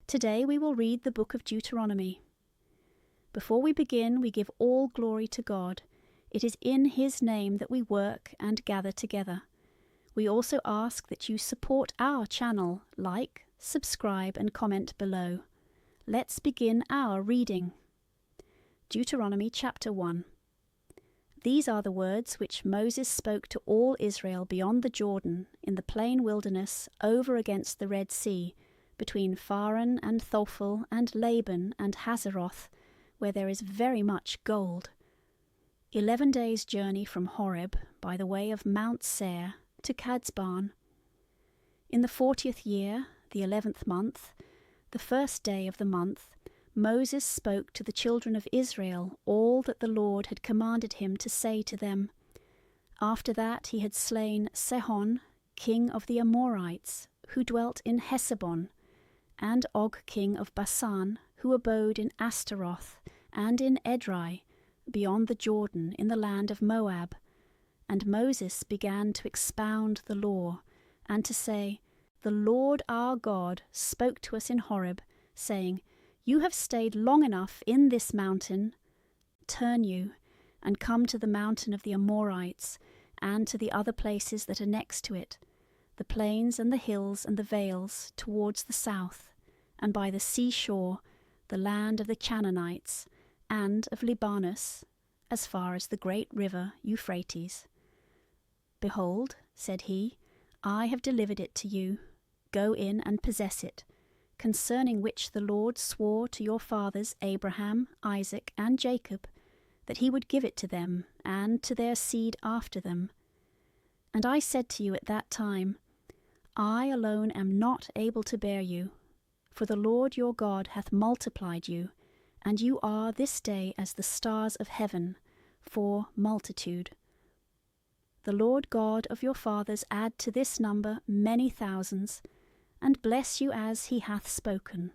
Today we will read the Book of Deuteronomy. Before we begin, we give all glory to God. It is in His name that we work and gather together. We also ask that you support our channel, like, subscribe and comment below. Let's begin our reading. Deuteronomy chapter 1. These are the words which Moses spoke to all Israel beyond the Jordan, in the plain wilderness, over against the Red Sea, between Pharan and Thophel and Laban and Hazeroth, where there is very much gold. 11 days' journey from Horeb by the way of Mount Seir to Kadesh. In the 40th year, the 11th month, the first day of the month, Moses spoke to the children of Israel all that the Lord had commanded him to say to them. After that he had slain Sihon, king of the Amorites, who dwelt in Heshbon, and Og king of Bashan, who abode in Ashtaroth, and in Edrei, beyond the Jordan, in the land of Moab. And Moses began to expound the law, and to say, The Lord our God spoke to us in Horeb, saying, You have stayed long enough in this mountain. Turn you, and come to the mountain of the Amorites, and to the other places that are next to it, the plains and the hills and the vales, towards the south, and by the seashore, the land of the Canaanites, and of Libanus, as far as the great river Euphrates. Behold, said he, I have delivered it to you. Go in and possess it, concerning which the Lord swore to your fathers Abraham, Isaac, and Jacob, that he would give it to them, and to their seed after them. And I said to you at that time, I alone am not able to bear you, for the Lord your God hath multiplied you, and you are this day as the stars of heaven, for multitude. The Lord God of your fathers add to this number many thousands, and bless you as he hath spoken.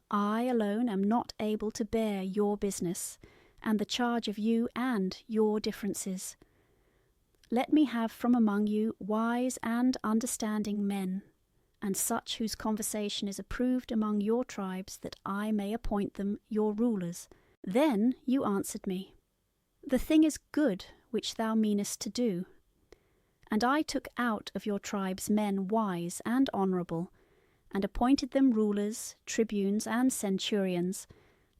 I alone am not able to bear your business, and the charge of you and your differences. Let me have from among you wise and understanding men, and such whose conversation is approved among your tribes, that I may appoint them your rulers. Then you answered me, The thing is good which thou meanest to do. And I took out of your tribes men wise and honourable, and appointed them rulers, tribunes, and centurions,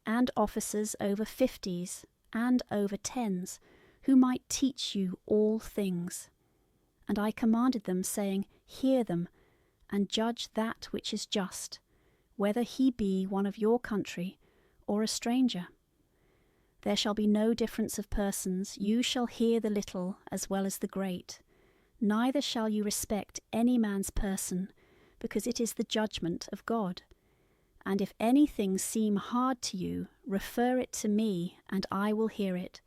and officers over 50s, and over 10s, who might teach you all things. And I commanded them, saying, Hear them, and judge that which is just, whether he be one of your country, or a stranger. There shall be no difference of persons, you shall hear the little as well as the great. Neither shall you respect any man's person, because it is the judgment of God. And if anything seem hard to you, refer it to me, and I will hear it.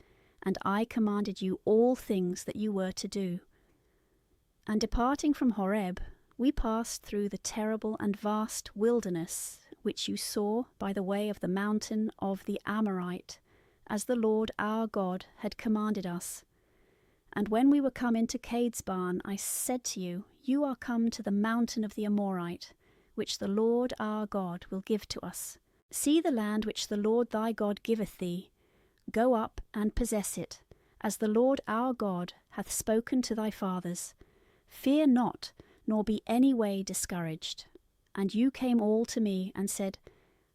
And I commanded you all things that you were to do. And departing from Horeb, we passed through the terrible and vast wilderness, which you saw by the way of the mountain of the Amorite, as the Lord our God had commanded us. And when we were come into Kadesh, I said to you, You are come to the mountain of the Amorite, which the Lord our God will give to us. See the land which the Lord thy God giveth thee. Go up and possess it, as the Lord our God hath spoken to thy fathers. Fear not, nor be any way discouraged. And you came all to me, and said,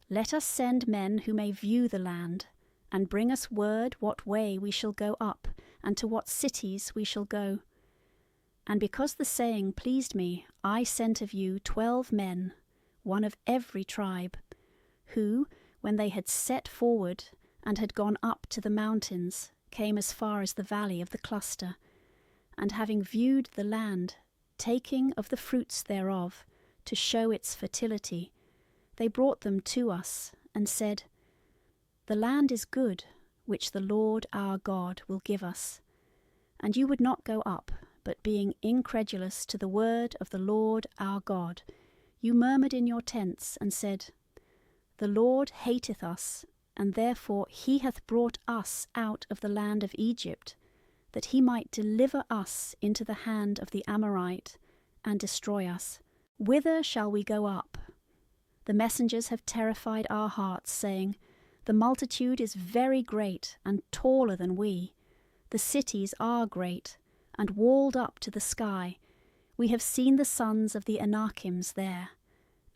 Let us send men who may view the land, and bring us word what way we shall go up, and to what cities we shall go. And because the saying pleased me, I sent of you 12 men, one of every tribe, who, when they had set forward, and had gone up to the mountains, came as far as the valley of the cluster, and having viewed the land, taking of the fruits thereof, to show its fertility, they brought them to us, and said, The land is good, which the Lord our God will give us. And you would not go up, but being incredulous to the word of the Lord our God, you murmured in your tents, and said, The Lord hateth us, and therefore he hath brought us out of the land of Egypt, that he might deliver us into the hand of the Amorite, and destroy us. Whither shall we go up? The messengers have terrified our hearts, saying, The multitude is very great and taller than we. The cities are great and walled up to the sky. We have seen the sons of the Anakims there.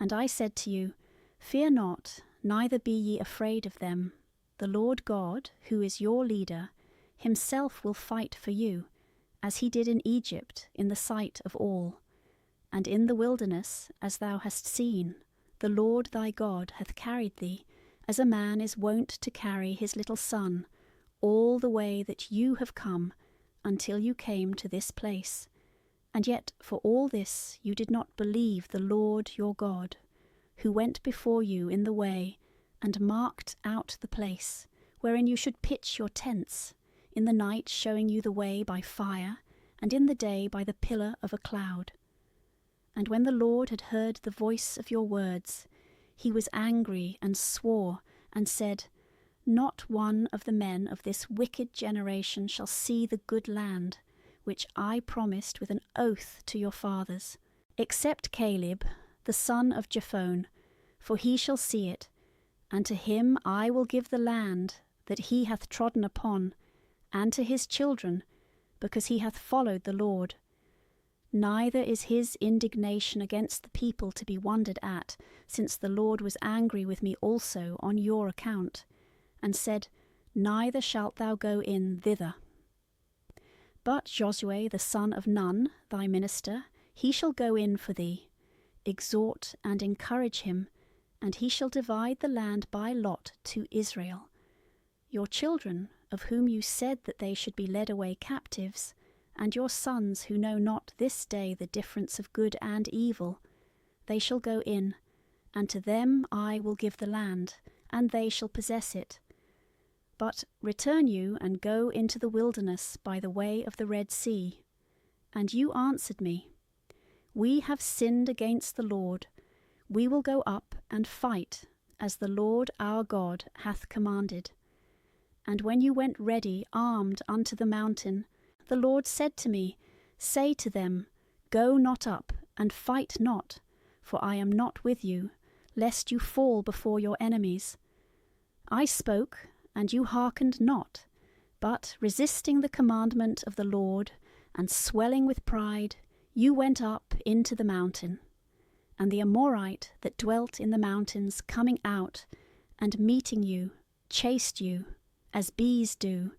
And I said to you, Fear not, neither be ye afraid of them. The Lord God, who is your leader, himself will fight for you, as he did in Egypt in the sight of all. And in the wilderness, as thou hast seen, the Lord thy God hath carried thee, as a man is wont to carry his little son, all the way that you have come, until you came to this place. And yet for all this you did not believe the Lord your God, who went before you in the way, and marked out the place wherein you should pitch your tents, in the night showing you the way by fire, and in the day by the pillar of a cloud. And when the Lord had heard the voice of your words, he was angry and swore, and said, Not one of the men of this wicked generation shall see the good land, which I promised with an oath to your fathers, except Caleb, the son of Jephunneh, for he shall see it, and to him I will give the land that he hath trodden upon, and to his children, because he hath followed the Lord. Neither is his indignation against the people to be wondered at, since the Lord was angry with me also on your account, and said, Neither shalt thou go in thither. But Josue the son of Nun, thy minister, he shall go in for thee. Exhort and encourage him, and he shall divide the land by lot to Israel. Your children, of whom you said that they should be led away captives, and your sons who know not this day the difference of good and evil, they shall go in, and to them I will give the land, and they shall possess it. But return you and go into the wilderness by the way of the Red Sea. And you answered me, We have sinned against the Lord. We will go up and fight, as the Lord our God hath commanded. And when you went ready, armed unto the mountain, the Lord said to me, Say to them, Go not up, and fight not, for I am not with you, lest you fall before your enemies. I spoke, and you hearkened not, but resisting the commandment of the Lord, and swelling with pride, you went up into the mountain. And the Amorite that dwelt in the mountains coming out, and meeting you, chased you, as bees do,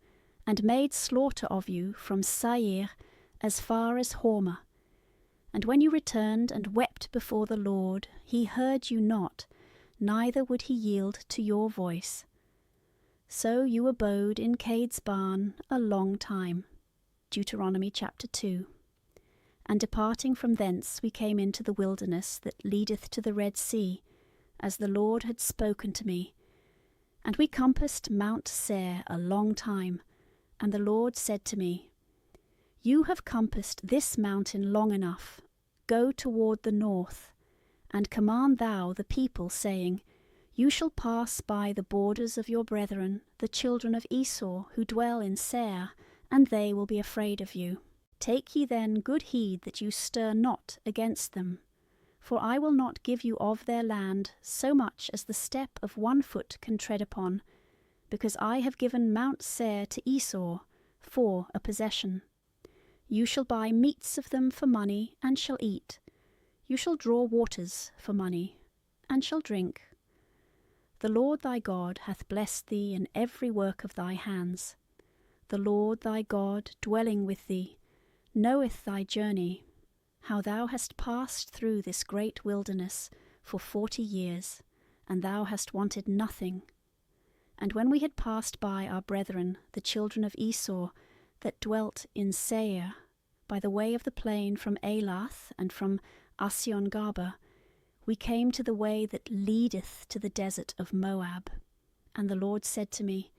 and made slaughter of you from Seir as far as Hormah. And when you returned and wept before the Lord, he heard you not, neither would he yield to your voice. So you abode in Cade's barn a long time. Deuteronomy chapter 2. And departing from thence we came into the wilderness that leadeth to the Red Sea, as the Lord had spoken to me. And we compassed Mount Seir a long time, and the Lord said to me, You have compassed this mountain long enough. Go toward the north, and command thou the people, saying, You shall pass by the borders of your brethren, the children of Esau, who dwell in Seir, and they will be afraid of you. Take ye then good heed that you stir not against them. For I will not give you of their land so much as the step of one foot can tread upon, because I have given Mount Seir to Esau for a possession. You shall buy meats of them for money, and shall eat. You shall draw waters for money, and shall drink. The Lord thy God hath blessed thee in every work of thy hands. The Lord thy God dwelling with thee, knoweth thy journey, how thou hast passed through this great wilderness for 40 years, and thou hast wanted nothing. And when we had passed by our brethren, the children of Esau, that dwelt in Seir, by the way of the plain from Elath and from Asyon-Gaba, we came to the way that leadeth to the desert of Moab. And the Lord said to me,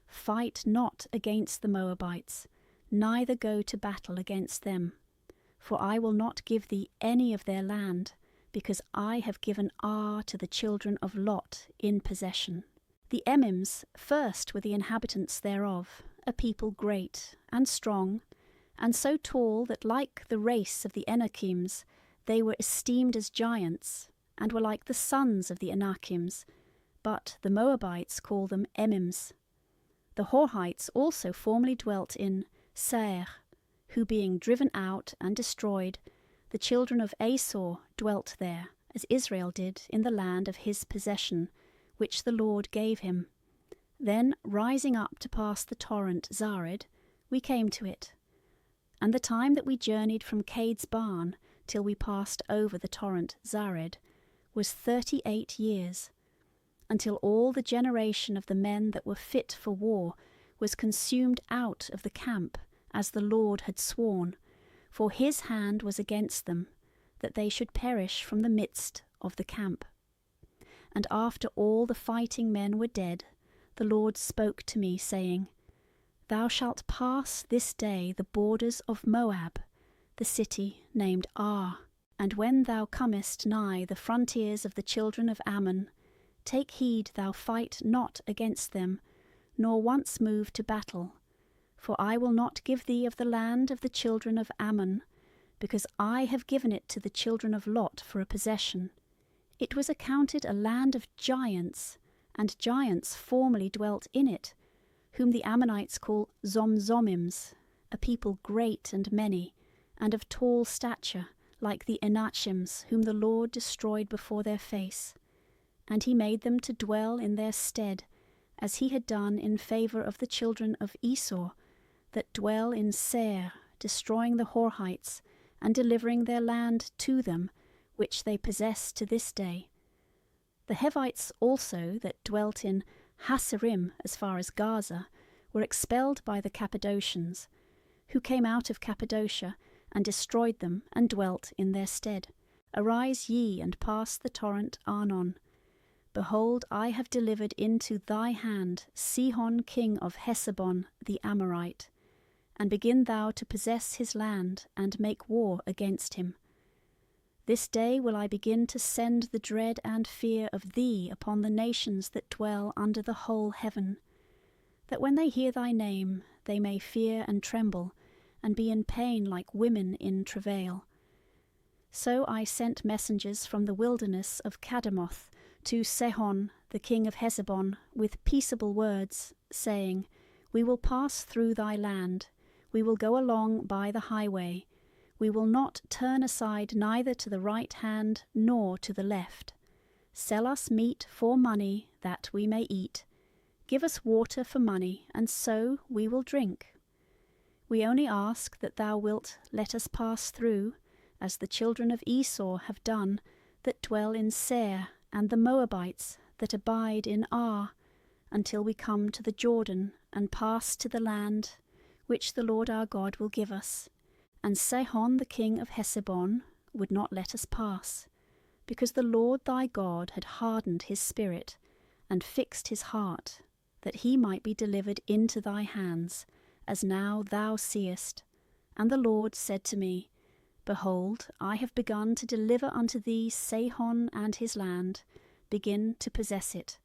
Fight not against the Moabites, neither go to battle against them. For I will not give thee any of their land, because I have given Ar to the children of Lot in possession. The Emims first were the inhabitants thereof, a people great and strong, and so tall that like the race of the Enakims they were esteemed as giants, and were like the sons of the Anakims, but the Moabites call them Emims. The Horites also formerly dwelt in Seir, who being driven out and destroyed, the children of Asor dwelt there, as Israel did in the land of his possession, which the Lord gave him. Then, rising up to pass the torrent Zared, we came to it. And the time that we journeyed from Cades Barn till we passed over the torrent Zared was 38 years, until all the generation of the men that were fit for war was consumed out of the camp, as the Lord had sworn, for his hand was against them, that they should perish from the midst of the camp. And after all the fighting men were dead, the Lord spoke to me, saying, Thou shalt pass this day the borders of Moab, the city named Ar. And when thou comest nigh the frontiers of the children of Ammon, take heed thou fight not against them, nor once move to battle. For I will not give thee of the land of the children of Ammon, because I have given it to the children of Lot for a possession. It was accounted a land of giants, and giants formerly dwelt in it, whom the Ammonites call Zomzomims, a people great and many, and of tall stature, like the Enachims, whom the Lord destroyed before their face. And he made them to dwell in their stead, as he had done in favour of the children of Esau, that dwell in Seir, destroying the Horites, and delivering their land to them, which they possess to this day. The Hivites also, that dwelt in Hasarim as far as Gaza, were expelled by the Cappadocians, who came out of Cappadocia, and destroyed them, and dwelt in their stead. Arise ye, and pass the torrent Arnon. Behold, I have delivered into thy hand Sihon king of Heshbon the Amorite, and begin thou to possess his land, and make war against him. This day will I begin to send the dread and fear of thee upon the nations that dwell under the whole heaven, that when they hear thy name they may fear and tremble, and be in pain like women in travail. So I sent messengers from the wilderness of Kedemoth to Sihon the king of Heshbon with peaceable words, saying, We will pass through thy land, we will go along by the highway, we will not turn aside neither to the right hand nor to the left. Sell us meat for money, that we may eat. Give us water for money, and so we will drink. We only ask that thou wilt let us pass through, as the children of Esau have done, that dwell in Seir, and the Moabites that abide in Ar, until we come to the Jordan, and pass to the land which the Lord our God will give us. And Sihon the king of Heshbon would not let us pass, because the Lord thy God had hardened his spirit, and fixed his heart, that he might be delivered into thy hands, as now thou seest. And the Lord said to me, Behold, I have begun to deliver unto thee Sihon and his land, begin to possess it.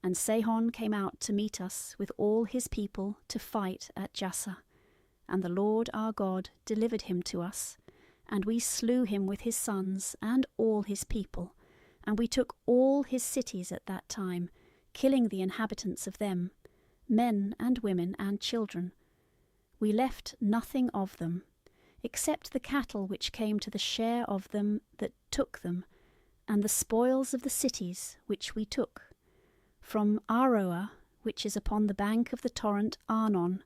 And Sihon came out to meet us with all his people to fight at Jassah. And the Lord our God delivered him to us, and we slew him with his sons and all his people, and we took all his cities at that time, killing the inhabitants of them, men and women and children. We left nothing of them, except the cattle which came to the share of them that took them, and the spoils of the cities which we took, from Aroah, which is upon the bank of the torrent Arnon,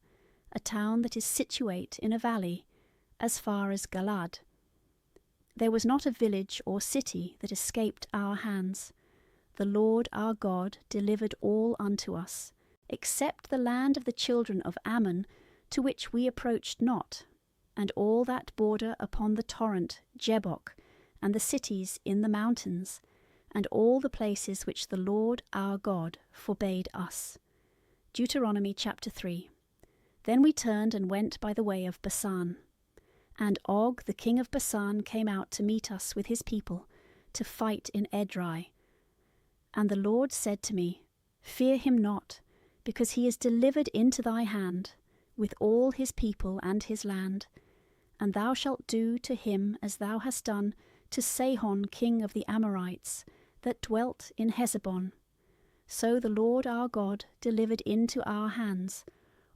a town that is situate in a valley, as far as Galad. There was not a village or city that escaped our hands. The Lord our God delivered all unto us, except the land of the children of Ammon, to which we approached not, and all that border upon the torrent Jabbok, and the cities in the mountains, and all the places which the Lord our God forbade us. Deuteronomy chapter 3. Then we turned and went by the way of Basan. And Og the king of Basan came out to meet us with his people, to fight in Edrei. And the Lord said to me, Fear him not, because he is delivered into thy hand, with all his people and his land. And thou shalt do to him as thou hast done to Sihon king of the Amorites, that dwelt in Heshbon. So the Lord our God delivered into our hands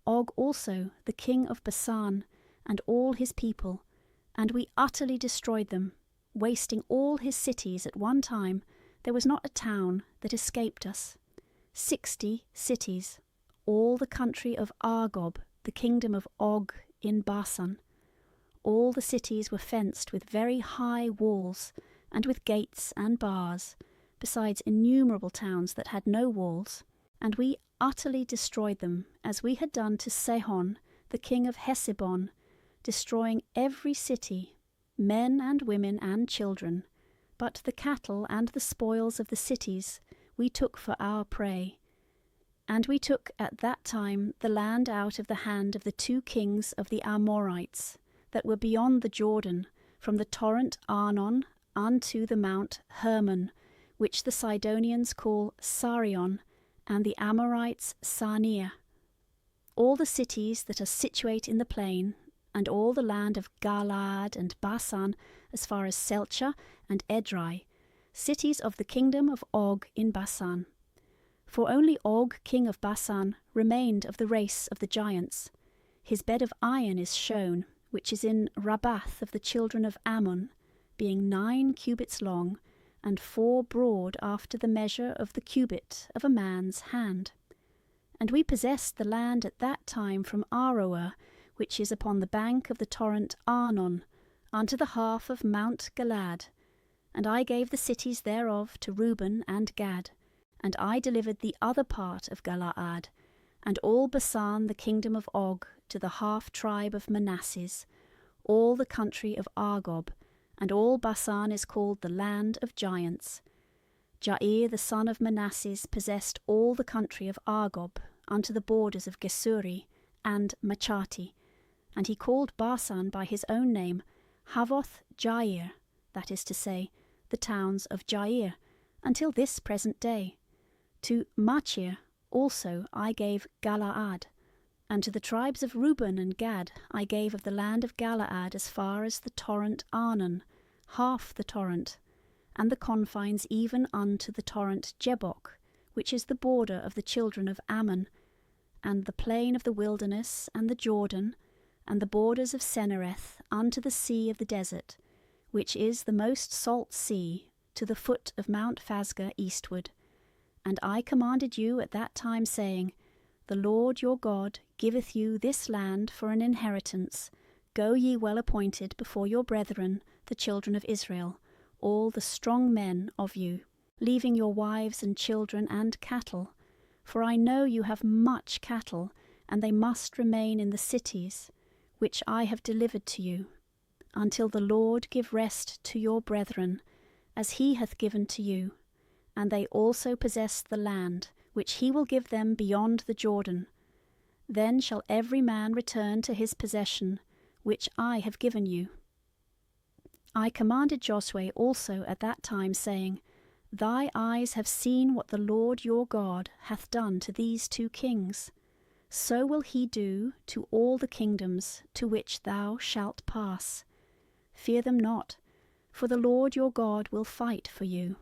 Og also, the king of Bashan, and all his people, and we utterly destroyed them, wasting all his cities at one time. There was not a town that escaped us. 60 cities, all the country of Argob, the kingdom of Og in Bashan. All the cities were fenced with very high walls, and with gates and bars, besides innumerable towns that had no walls. And we utterly destroyed them, as we had done to Sihon, the king of Heshbon, destroying every city, men and women and children. But the cattle and the spoils of the cities we took for our prey. And we took at that time the land out of the hand of the 2 kings of the Amorites, that were beyond the Jordan, from the torrent Arnon unto the mount Hermon, which the Sidonians call Sarion, and the Amorites Sarnea. All the cities that are situate in the plain, and all the land of Galaad and Bashan, as far as Selcha and Edrei, cities of the kingdom of Og in Bashan. For only Og king of Bashan remained of the race of the giants. His bed of iron is shown, which is in Rabbath of the children of Ammon, being 9 cubits long, and 4 broad after the measure of the cubit of a man's hand. And we possessed the land at that time from Aroer, which is upon the bank of the torrent Arnon, unto the half of Mount Galaad. And I gave the cities thereof to Reuben and Gad, and I delivered the other part of Galaad, and all Bashan the kingdom of Og, to the half tribe of Manasseh, all the country of Argob, and all Bashan is called the land of giants. Jair the son of Manasseh possessed all the country of Argob, unto the borders of Geshuri and Machati, and he called Bashan by his own name, Havoth Jair, that is to say, the towns of Jair, until this present day. To Machir also I gave Galaad, and to the tribes of Reuben and Gad I gave of the land of Galaad as far as the torrent Arnon, half the torrent, and the confines even unto the torrent Jabbok, which is the border of the children of Ammon, and the plain of the wilderness, and the Jordan, and the borders of Sennereth unto the sea of the desert, which is the most salt sea, to the foot of Mount Phasga eastward. And I commanded you at that time, saying, The Lord your God giveth you this land for an inheritance. Go ye well appointed before your brethren, the children of Israel, all the strong men of you, leaving your wives and children and cattle. For I know you have much cattle, and they must remain in the cities, which I have delivered to you, until the Lord give rest to your brethren, as he hath given to you. And they also possess the land, which he will give them beyond the Jordan. Then shall every man return to his possession, which I have given you. I commanded Josue also at that time, saying, Thy eyes have seen what the Lord your God hath done to these 2 kings. So will he do to all the kingdoms to which thou shalt pass. Fear them not, for the Lord your God will fight for you.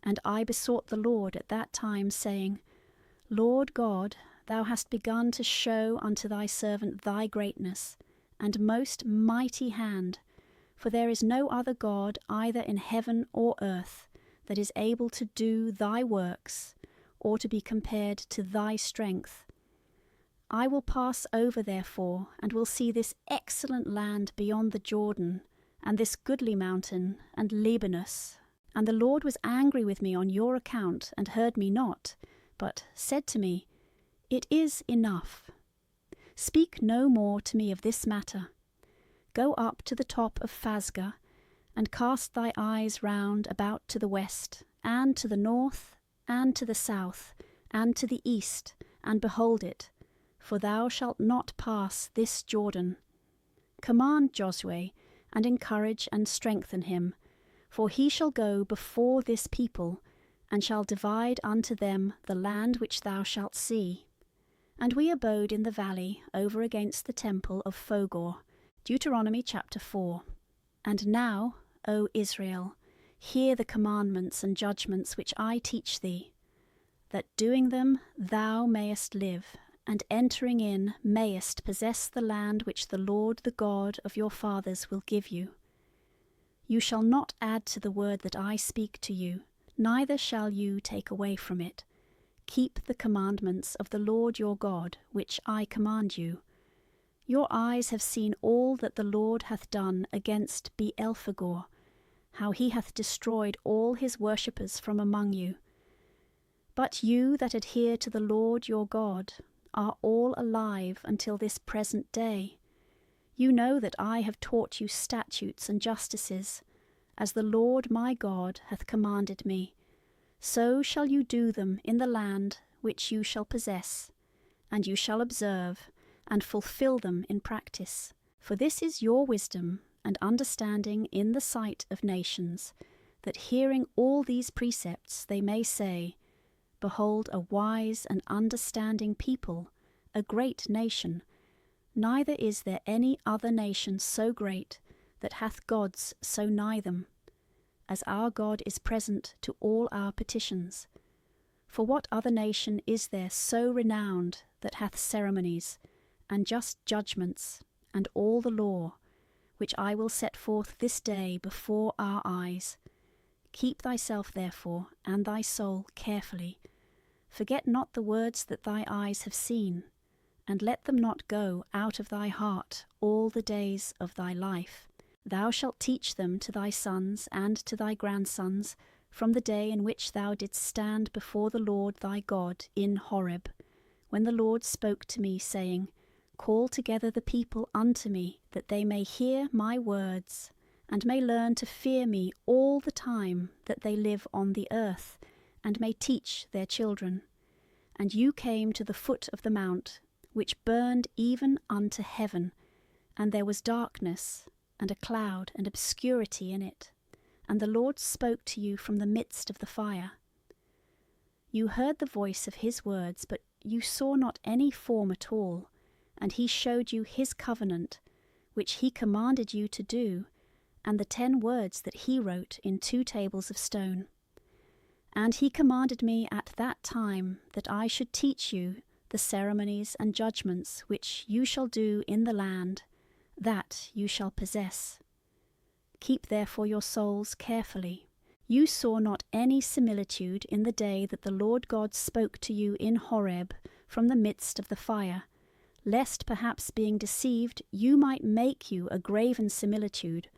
And I besought the Lord at that time, saying, Lord God, thou hast begun to show unto thy servant thy greatness, and most mighty hand, for there is no other God either in heaven or earth that is able to do thy works, or to be compared to thy strength. I will pass over therefore, and will see this excellent land beyond the Jordan, and this goodly mountain, and Libanus. And the Lord was angry with me on your account, and heard me not, but said to me, It is enough. Speak no more to me of this matter. Go up to the top of Phasga, and cast thy eyes round about to the west, and to the north, and to the south, and to the east, and behold it, for thou shalt not pass this Jordan. Command Josue, and encourage and strengthen him, for he shall go before this people, and shall divide unto them the land which thou shalt see. And we abode in the valley over against the temple of Phogor. Deuteronomy chapter 4. And now, O Israel, hear the commandments and judgments which I teach thee, that doing them thou mayest live, and entering in mayest possess the land which the Lord the God of your fathers will give you. You shall not add to the word that I speak to you, neither shall you take away from it. Keep the commandments of the Lord your God, which I command you. Your eyes have seen all that the Lord hath done against Beelphegor, how he hath destroyed all his worshippers from among you. But you that adhere to the Lord your God are all alive until this present day. You know that I have taught you statutes and justices, as the Lord my God hath commanded me. So shall you do them in the land which you shall possess, and you shall observe and fulfill them in practice. For this is your wisdom and understanding in the sight of nations, that hearing all these precepts they may say, Behold, a wise and understanding people, a great nation. Neither is there any other nation so great that hath gods so nigh them, as our God is present to all our petitions. For what other nation is there so renowned that hath ceremonies, and just judgments, and all the law, which I will set forth this day before our eyes? Keep thyself therefore, and thy soul carefully. Forget not the words that thy eyes have seen, and let them not go out of thy heart all the days of thy life. Thou shalt teach them to thy sons and to thy grandsons from the day in which thou didst stand before the Lord thy God in Horeb, when the Lord spoke to me, saying, Call together the people unto me, that they may hear my words, and may learn to fear me all the time that they live on the earth, and may teach their children. And you came to the foot of the mount, which burned even unto heaven, and there was darkness, and a cloud and obscurity in it, and the Lord spoke to you from the midst of the fire. You heard the voice of his words, but you saw not any form at all, and he showed you his covenant, which he commanded you to do, and the 10 words that he wrote in 2 tables of stone. And he commanded me at that time that I should teach you the ceremonies and judgments which you shall do in the land, that you shall possess. Keep therefore your souls carefully. You saw not any similitude in the day that the Lord God spoke to you in Horeb from the midst of the fire, lest perhaps being deceived you might make you a graven similitude,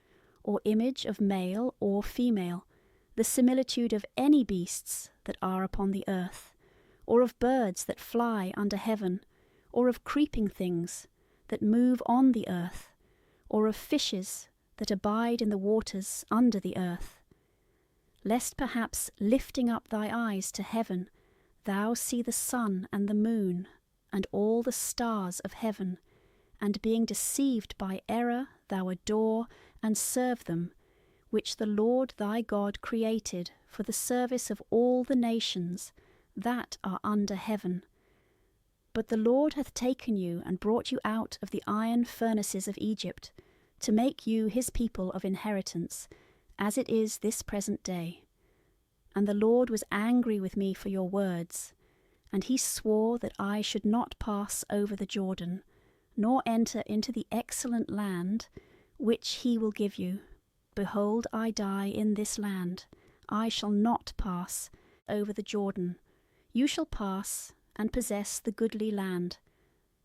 or image of male or female, the similitude of any beasts that are upon the earth, or of birds that fly under heaven, or of creeping things that move on the earth, or of fishes that abide in the waters under the earth. Lest perhaps lifting up thy eyes to heaven, thou see the sun and the moon, and all the stars of heaven, and being deceived by error thou adore and serve them, which the Lord thy God created for the service of all the nations that are under heaven. But the Lord hath taken you and brought you out of the iron furnaces of Egypt, to make you his people of inheritance, as it is this present day. And the Lord was angry with me for your words, and he swore that I should not pass over the Jordan, nor enter into the excellent land which he will give you. Behold, I die in this land. I shall not pass over the Jordan. You shall pass and possess the goodly land.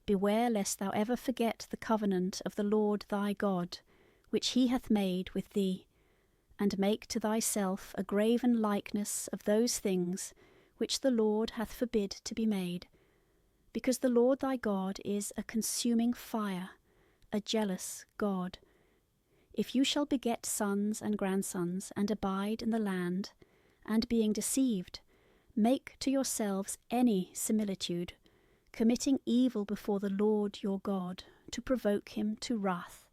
Beware lest thou ever forget the covenant of the Lord thy God, which he hath made with thee, and make to thyself a graven likeness of those things which the Lord hath forbid to be made, because the Lord thy God is a consuming fire, a jealous God. If you shall beget sons and grandsons, and abide in the land, and being deceived, make to yourselves any similitude, committing evil before the Lord your God, to provoke him to wrath.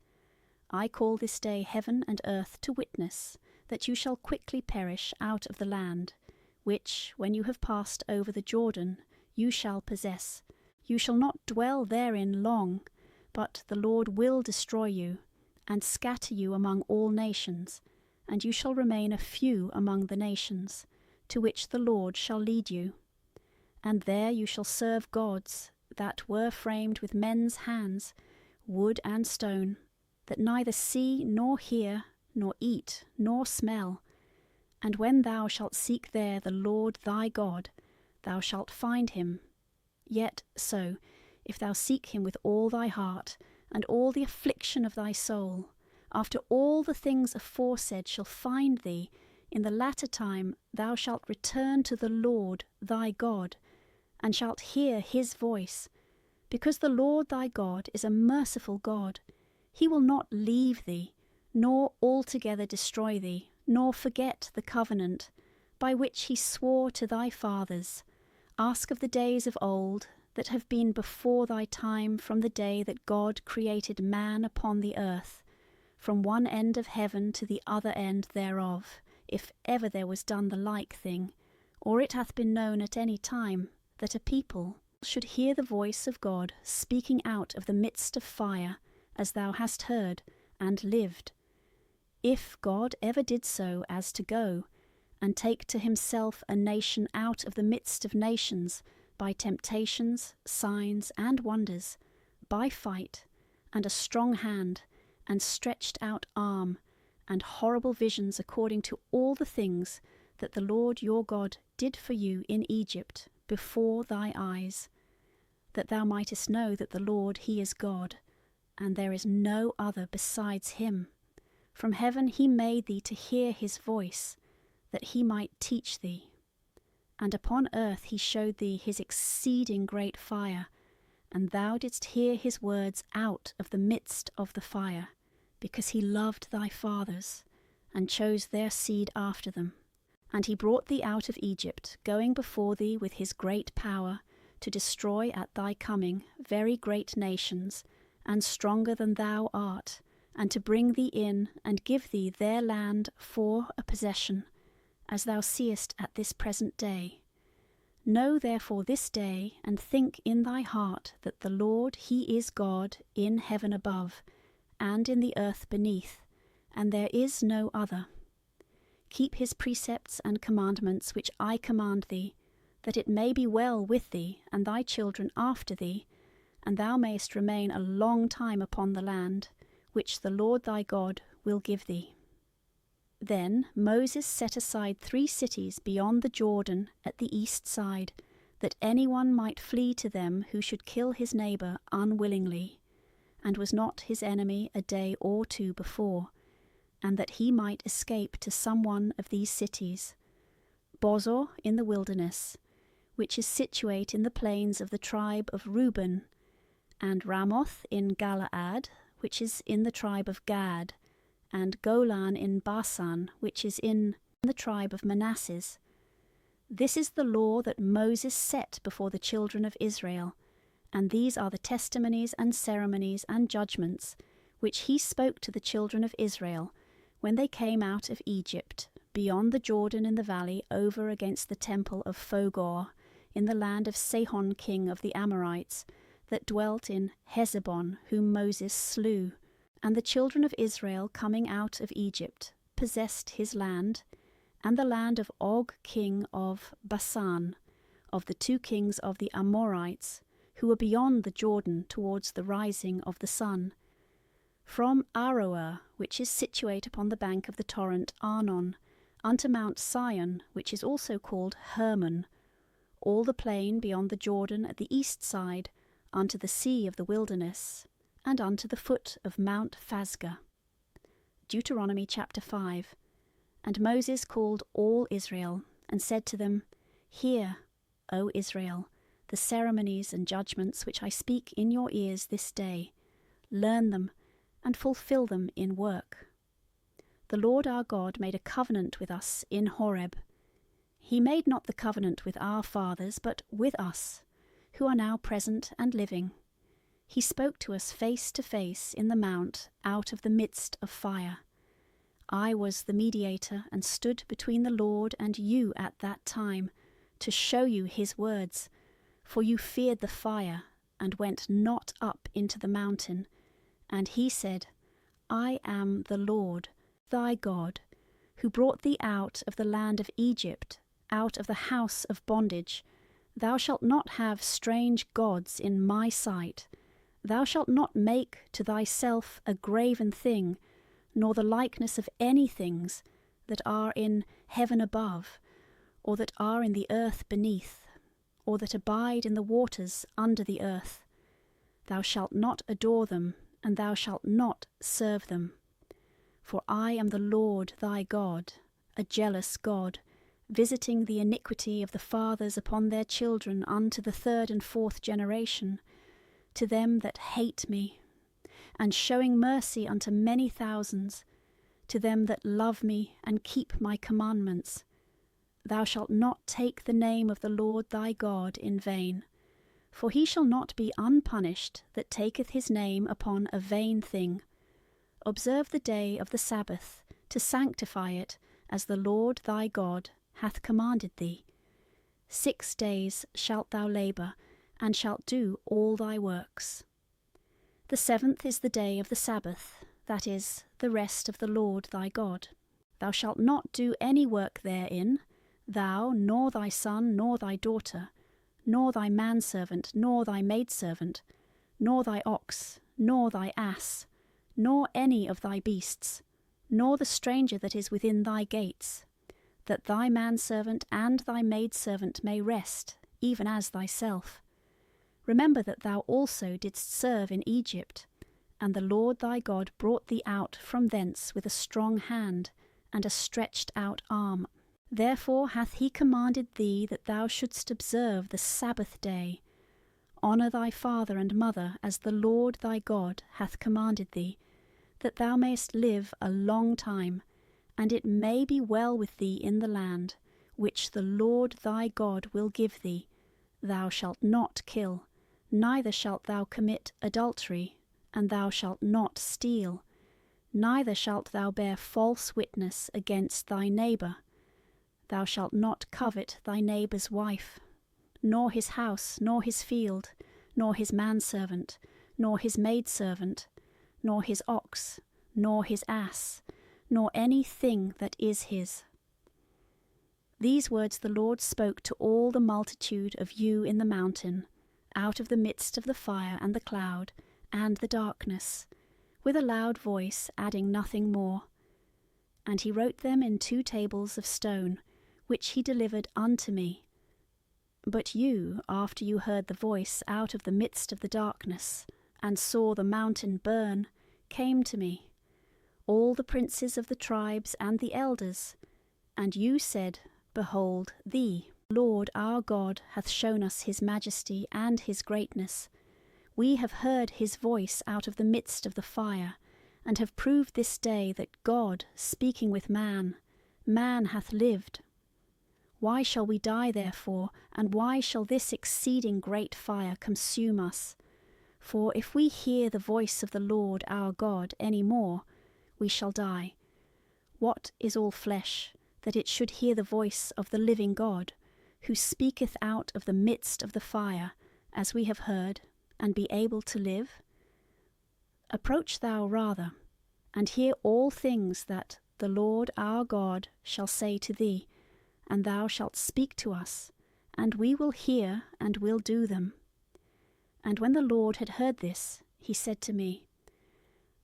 I call this day heaven and earth to witness, that you shall quickly perish out of the land, which, when you have passed over the Jordan, you shall possess. You shall not dwell therein long, but the Lord will destroy you, and scatter you among all nations, and you shall remain a few among the nations, to which the Lord shall lead you. And there you shall serve gods that were framed with men's hands, wood and stone, that neither see nor hear, nor eat nor smell. And when thou shalt seek there the Lord thy God, thou shalt find him. Yet so, if thou seek him with all thy heart, and all the affliction of thy soul, after all the things aforesaid shall find thee, in the latter time thou shalt return to the Lord thy God, and shalt hear his voice, because the Lord thy God is a merciful God. He will not leave thee, nor altogether destroy thee, nor forget the covenant by which he swore to thy fathers. Ask of the days of old, that have been before thy time, from the day that God created man upon the earth, from one end of heaven to the other end thereof, if ever there was done the like thing, or it hath been known at any time, that a people should hear the voice of God speaking out of the midst of fire, as thou hast heard, and lived. If God ever did so as to go, and take to himself a nation out of the midst of nations, by temptations, signs, and wonders, by fight, and a strong hand, and stretched out arm, and horrible visions, according to all the things that the Lord your God did for you in Egypt before thy eyes, that thou mightest know that the Lord he is God, and there is no other besides him. From heaven he made thee to hear his voice, that he might teach thee. And upon earth he showed thee his exceeding great fire, and thou didst hear his words out of the midst of the fire, because he loved thy fathers, and chose their seed after them. And he brought thee out of Egypt, going before thee with his great power, to destroy at thy coming very great nations, and stronger than thou art, and to bring thee in, and give thee their land for a possession, as thou seest at this present day. Know therefore this day, and think in thy heart, that the Lord he is God in heaven above, and in the earth beneath, and there is no other. Keep his precepts and commandments which I command thee, that it may be well with thee and thy children after thee, and thou mayest remain a long time upon the land, which the Lord thy God will give thee. Then Moses set aside 3 cities beyond the Jordan at the east side, that anyone might flee to them who should kill his neighbour unwillingly, and was not his enemy a day or 2 before, and that he might escape to some one of these cities: Bozor in the wilderness, which is situate in the plains of the tribe of Reuben, and Ramoth in Galaad, which is in the tribe of Gad, and Golan in Basan, which is in the tribe of Manasseh. This is the law that Moses set before the children of Israel, and these are the testimonies and ceremonies and judgments which he spoke to the children of Israel when they came out of Egypt, beyond the Jordan in the valley over against the temple of Phogor, in the land of Sihon king of the Amorites, that dwelt in Heshbon, whom Moses slew. And the children of Israel coming out of Egypt possessed his land, and the land of Og king of Basan, of the 2 kings of the Amorites, who were beyond the Jordan towards the rising of the sun, from Aroer, which is situate upon the bank of the torrent Arnon, unto Mount Sion, which is also called Hermon, all the plain beyond the Jordan at the east side, unto the sea of the wilderness, and unto the foot of Mount Phasga. Deuteronomy chapter 5. And Moses called all Israel, and said to them, Hear, O Israel, the ceremonies and judgments which I speak in your ears this day. Learn them, and fulfill them in work. The Lord our God made a covenant with us in Horeb. He made not the covenant with our fathers, but with us, who are now present and living. He spoke to us face to face in the mount out of the midst of fire. I was the mediator and stood between the Lord and you at that time, to show you his words, for you feared the fire and went not up into the mountain. And he said, I am the Lord, thy God, who brought thee out of the land of Egypt, out of the house of bondage. Thou shalt not have strange gods in my sight. Thou shalt not make to thyself a graven thing, nor the likeness of any things that are in heaven above, or that are in the earth beneath, or that abide in the waters under the earth. Thou shalt not adore them, and thou shalt not serve them. For I am the Lord thy God, a jealous God, visiting the iniquity of the fathers upon their children unto the third and fourth generation, to them that hate me, and showing mercy unto many thousands, to them that love me and keep my commandments. Thou shalt not take the name of the Lord thy God in vain, for he shall not be unpunished that taketh his name upon a vain thing. Observe the day of the Sabbath, to sanctify it, as the Lord thy God hath commanded thee. 6 days shalt thou labour, and shalt do all thy works. The 7th is the day of the Sabbath, that is, the rest of the Lord thy God. Thou shalt not do any work therein, thou, nor thy son, nor thy daughter, nor thy manservant, nor thy maidservant, nor thy ox, nor thy ass, nor any of thy beasts, nor the stranger that is within thy gates, that thy manservant and thy maidservant may rest, even as thyself. Remember that thou also didst serve in Egypt, and the Lord thy God brought thee out from thence with a strong hand and a stretched out arm. Therefore hath he commanded thee that thou shouldst observe the Sabbath day. Honour thy father and mother, as the Lord thy God hath commanded thee, that thou mayest live a long time, and it may be well with thee in the land, which the Lord thy God will give thee. Thou shalt not kill, neither shalt thou commit adultery, and thou shalt not steal, neither shalt thou bear false witness against thy neighbour. Thou shalt not covet thy neighbour's wife, nor his house, nor his field, nor his manservant, nor his maidservant, nor his ox, nor his ass, nor any thing that is his. These words the Lord spoke to all the multitude of you in the mountain, out of the midst of the fire and the cloud, and the darkness, with a loud voice, adding nothing more. And he wrote them in 2 tables of stone, which he delivered unto me. But you, after you heard the voice out of the midst of the darkness, and saw the mountain burn, came to me, all the princes of the tribes and the elders, and you said, Behold, the Lord our God hath shown us his majesty and his greatness. We have heard his voice out of the midst of the fire, and have proved this day that God, speaking with man hath lived. Why shall we die therefore, and why shall this exceeding great fire consume us? For if we hear the voice of the Lord our God any more, we shall die. What is all flesh, that it should hear the voice of the living God, who speaketh out of the midst of the fire, as we have heard, and be able to live? Approach thou rather, and hear all things that the Lord our God shall say to thee, and thou shalt speak to us, and we will hear and will do them. And when the Lord had heard this, he said to me,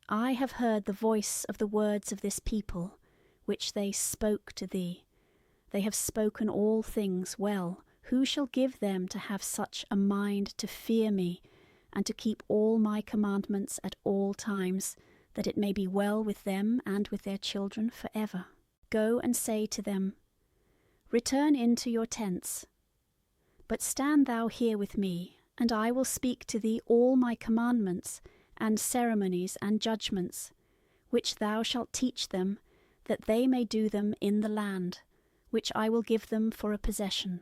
I have heard the voice of the words of this people, which they spoke to thee. They have spoken all things well. Who shall give them to have such a mind to fear me, and to keep all my commandments at all times, that it may be well with them and with their children for ever? Go and say to them, Return into your tents. But stand thou here with me, and I will speak to thee all my commandments, and ceremonies and judgments, which thou shalt teach them, that they may do them in the land, which I will give them for a possession.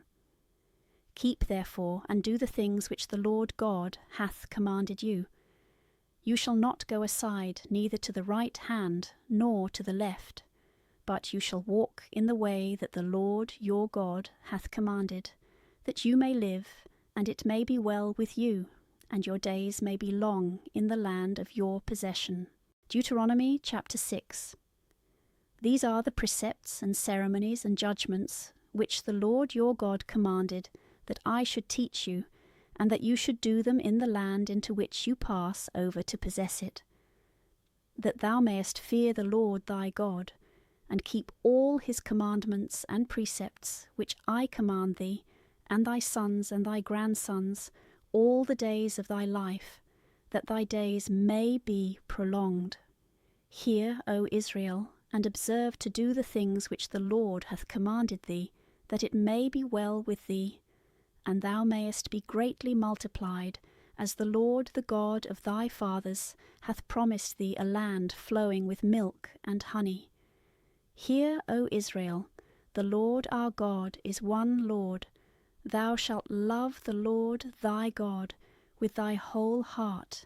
Keep therefore, and do the things which the Lord God hath commanded you. You shall not go aside, neither to the right hand, nor to the left, but you shall walk in the way that the Lord your God hath commanded, that you may live, and it may be well with you, and your days may be long in the land of your possession. Deuteronomy chapter 6. These are the precepts and ceremonies and judgments which the Lord your God commanded that I should teach you, and that you should do them in the land into which you pass over to possess it, that thou mayest fear the Lord thy God, and keep all his commandments and precepts which I command thee, and thy sons and thy grandsons, all the days of thy life, that thy days may be prolonged. Hear, O Israel, and observe to do the things which the Lord hath commanded thee, that it may be well with thee, and thou mayest be greatly multiplied, as the Lord the God of thy fathers hath promised thee a land flowing with milk and honey. Hear, O Israel, the Lord our God is one Lord. Thou shalt love the Lord thy God with thy whole heart,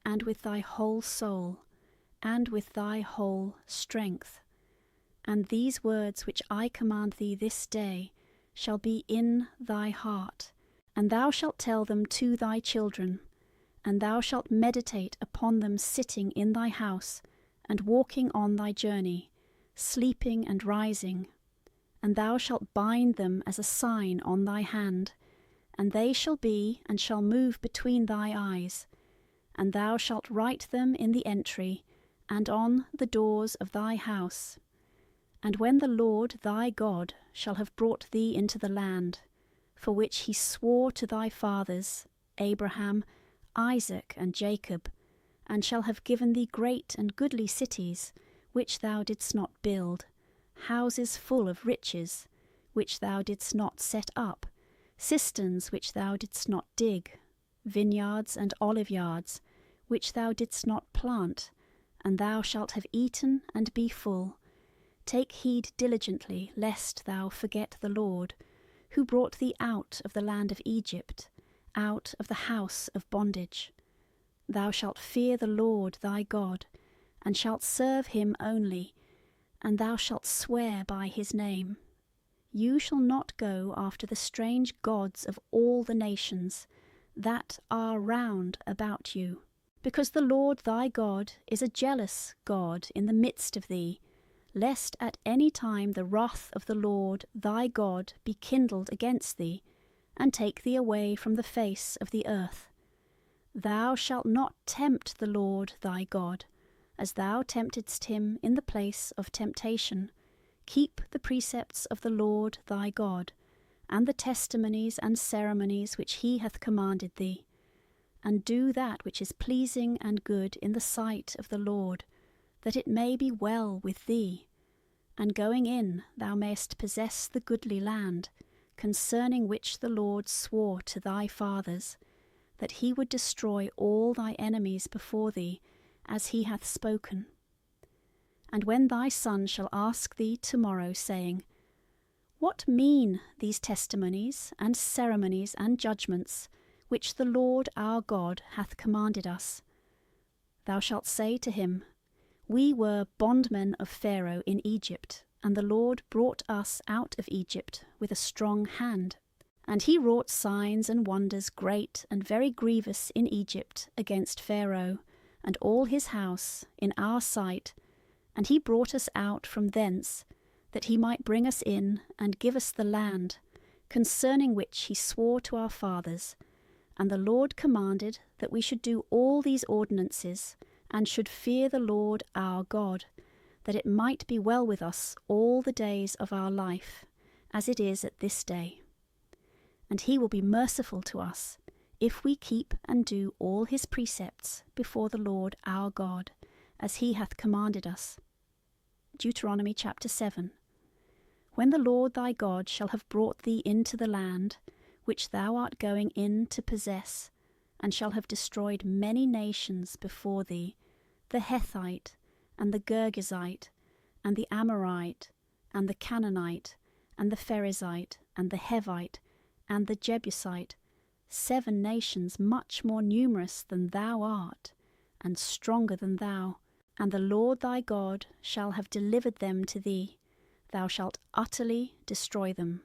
and with thy whole soul, and with thy whole strength. And these words which I command thee this day shall be in thy heart, and thou shalt tell them to thy children, and thou shalt meditate upon them sitting in thy house, and walking on thy journey, sleeping and rising. And thou shalt bind them as a sign on thy hand, and they shall be and shall move between thy eyes, and thou shalt write them in the entry, and on the doors of thy house. And when the Lord thy God shall have brought thee into the land, for which he swore to thy fathers, Abraham, Isaac, and Jacob, and shall have given thee great and goodly cities, which thou didst not build, houses full of riches, which thou didst not set up, cisterns which thou didst not dig, vineyards and oliveyards, which thou didst not plant, and thou shalt have eaten and be full. Take heed diligently, lest thou forget the Lord, who brought thee out of the land of Egypt, out of the house of bondage. Thou shalt fear the Lord thy God, and shalt serve him only, and thou shalt swear by his name. You shall not go after the strange gods of all the nations that are round about you, because the Lord thy God is a jealous God in the midst of thee, lest at any time the wrath of the Lord thy God be kindled against thee, and take thee away from the face of the earth. Thou shalt not tempt the Lord thy God, as thou temptedst him in the place of temptation. Keep the precepts of the Lord thy God, and the testimonies and ceremonies which he hath commanded thee, and do that which is pleasing and good in the sight of the Lord, that it may be well with thee. And going in thou mayest possess the goodly land, concerning which the Lord swore to thy fathers, that he would destroy all thy enemies before thee, as he hath spoken. And when thy son shall ask thee tomorrow, saying, What mean these testimonies and ceremonies and judgments, which the Lord our God hath commanded us? Thou shalt say to him, We were bondmen of Pharaoh in Egypt, and the Lord brought us out of Egypt with a strong hand. And he wrought signs and wonders great and very grievous in Egypt against Pharaoh and all his house in our sight, and he brought us out from thence, that he might bring us in and give us the land, concerning which he swore to our fathers. And the Lord commanded that we should do all these ordinances, and should fear the Lord our God, that it might be well with us all the days of our life, as it is at this day. And he will be merciful to us, if we keep and do all his precepts before the Lord our God, as he hath commanded us. Deuteronomy chapter 7. When the Lord thy God shall have brought thee into the land, which thou art going in to possess, and shall have destroyed many nations before thee, the Hethite, and the Girgazite, and the Amorite, and the Canaanite, and the Perizzite, and the Hivite, and the Jebusite, 7 nations much more numerous than thou art, and stronger than thou, and the Lord thy God shall have delivered them to thee. Thou shalt utterly destroy them.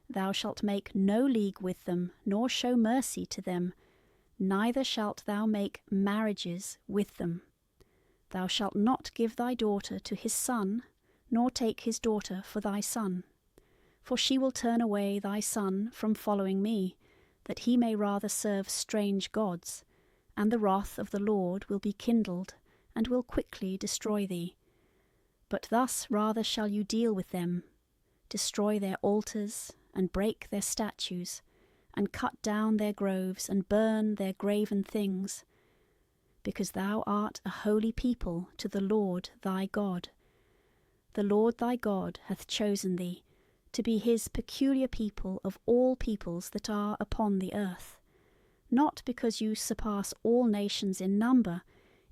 Thou shalt make no league with them, nor show mercy to them, neither shalt thou make marriages with them. Thou shalt not give thy daughter to his son, nor take his daughter for thy son. For she will turn away thy son from following me, that he may rather serve strange gods, and the wrath of the Lord will be kindled, and will quickly destroy thee. But thus rather shall you deal with them, destroy their altars, and break their statues, and cut down their groves, and burn their graven things, because thou art a holy people to the Lord thy God. The Lord thy God hath chosen thee, to be his peculiar people of all peoples that are upon the earth. Not because you surpass all nations in number,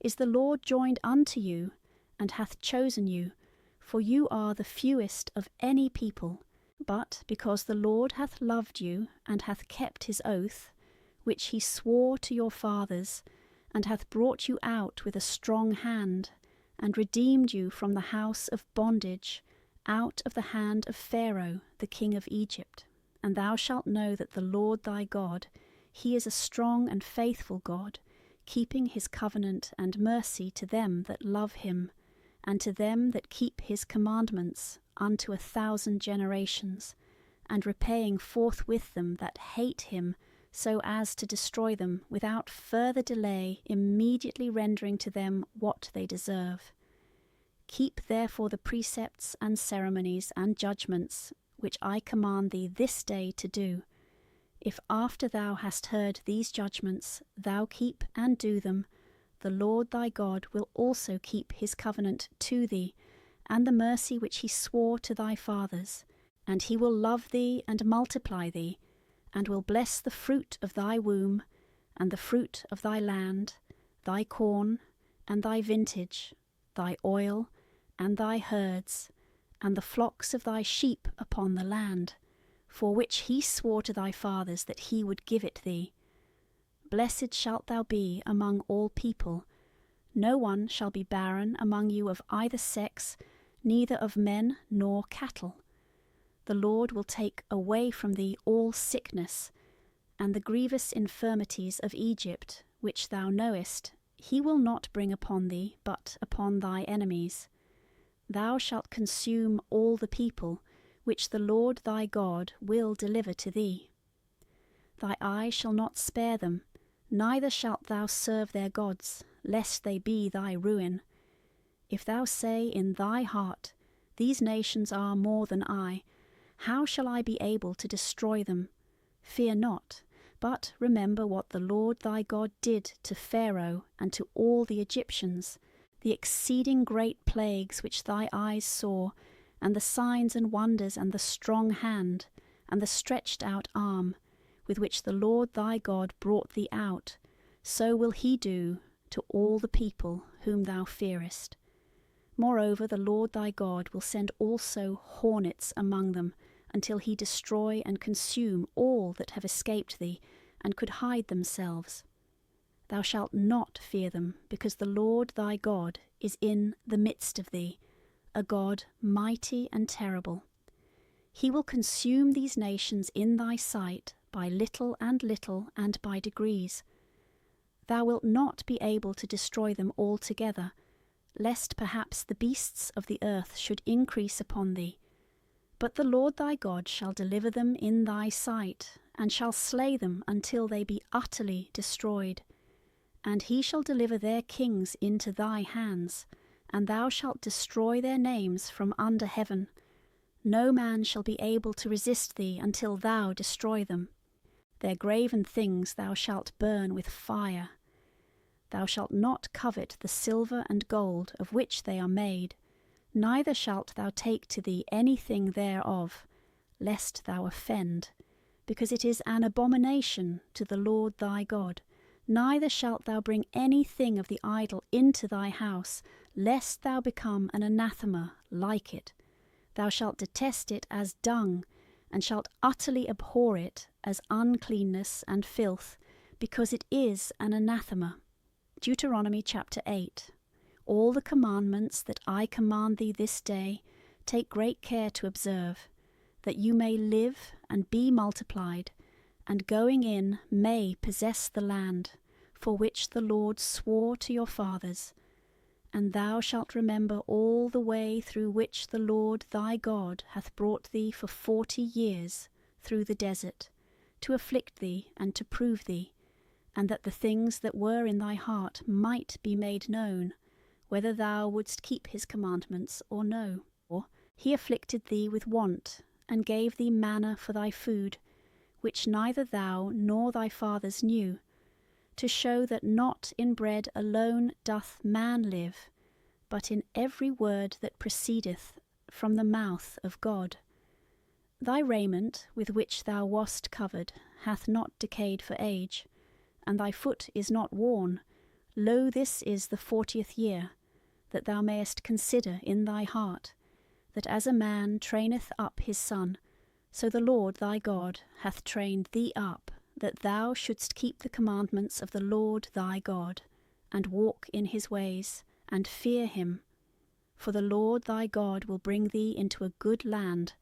is the Lord joined unto you, and hath chosen you, for you are the fewest of any people, but because the Lord hath loved you, and hath kept his oath, which he swore to your fathers, and hath brought you out with a strong hand, and redeemed you from the house of bondage, out of the hand of Pharaoh the king of Egypt. And thou shalt know that the Lord thy God, he is a strong and faithful God, keeping his covenant and mercy to them that love him, and to them that keep his commandments unto 1,000 generations, and repaying forthwith them that hate him, so as to destroy them without further delay, immediately rendering to them what they deserve. Keep therefore the precepts and ceremonies and judgments which I command thee this day to do. If after thou hast heard these judgments thou keep and do them, the Lord thy God will also keep his covenant to thee, and the mercy which he swore to thy fathers, and he will love thee and multiply thee, and will bless the fruit of thy womb, and the fruit of thy land, thy corn, and thy vintage, thy oil, and thy herds, and the flocks of thy sheep upon the land, for which he swore to thy fathers that he would give it thee. Blessed shalt thou be among all people. No one shall be barren among you of either sex, neither of men nor cattle. The Lord will take away from thee all sickness, and the grievous infirmities of Egypt, which thou knowest, he will not bring upon thee, but upon thy enemies. Thou shalt consume all the people, which the Lord thy God will deliver to thee. Thy eye shall not spare them, neither shalt thou serve their gods, lest they be thy ruin. If thou say in thy heart, These nations are more than I, how shall I be able to destroy them? Fear not, but remember what the Lord thy God did to Pharaoh and to all the Egyptians, the exceeding great plagues which thy eyes saw, and the signs and wonders, and the strong hand, and the stretched out arm, with which the Lord thy God brought thee out, so will he do to all the people whom thou fearest. Moreover, the Lord thy God will send also hornets among them, until he destroy and consume all that have escaped thee, and could hide themselves. Thou shalt not fear them, because the Lord thy God is in the midst of thee, a God mighty and terrible. He will consume these nations in thy sight by little and by degrees. Thou wilt not be able to destroy them altogether, lest perhaps the beasts of the earth should increase upon thee. But the Lord thy God shall deliver them in thy sight, and shall slay them until they be utterly destroyed. And he shall deliver their kings into thy hands, and thou shalt destroy their names from under heaven. No man shall be able to resist thee until thou destroy them. Their graven things thou shalt burn with fire. Thou shalt not covet the silver and gold of which they are made, neither shalt thou take to thee anything thereof, lest thou offend, because it is an abomination to the Lord thy God. Neither shalt thou bring anything of the idol into thy house, lest thou become an anathema like it. Thou shalt detest it as dung, and shalt utterly abhor it as uncleanness and filth, because it is an anathema. Deuteronomy chapter 8. All the commandments that I command thee this day, take great care to observe, that you may live and be multiplied, and going in may possess the land, for which the Lord swore to your fathers. And thou shalt remember all the way through which the Lord thy God hath brought thee for 40 years through the desert, to afflict thee and to prove thee, and that the things that were in thy heart might be made known, whether thou wouldst keep his commandments or no. Or he afflicted thee with want, and gave thee manna for thy food, which neither thou nor thy fathers knew, to show that not in bread alone doth man live, but in every word that proceedeth from the mouth of God. Thy raiment with which thou wast covered hath not decayed for age, and thy foot is not worn. Lo, this is the 40th year, that thou mayest consider in thy heart, that as a man traineth up his son, so the Lord thy God hath trained thee up, that thou shouldst keep the commandments of the Lord thy God, and walk in his ways, and fear him. For the Lord thy God will bring thee into a good land,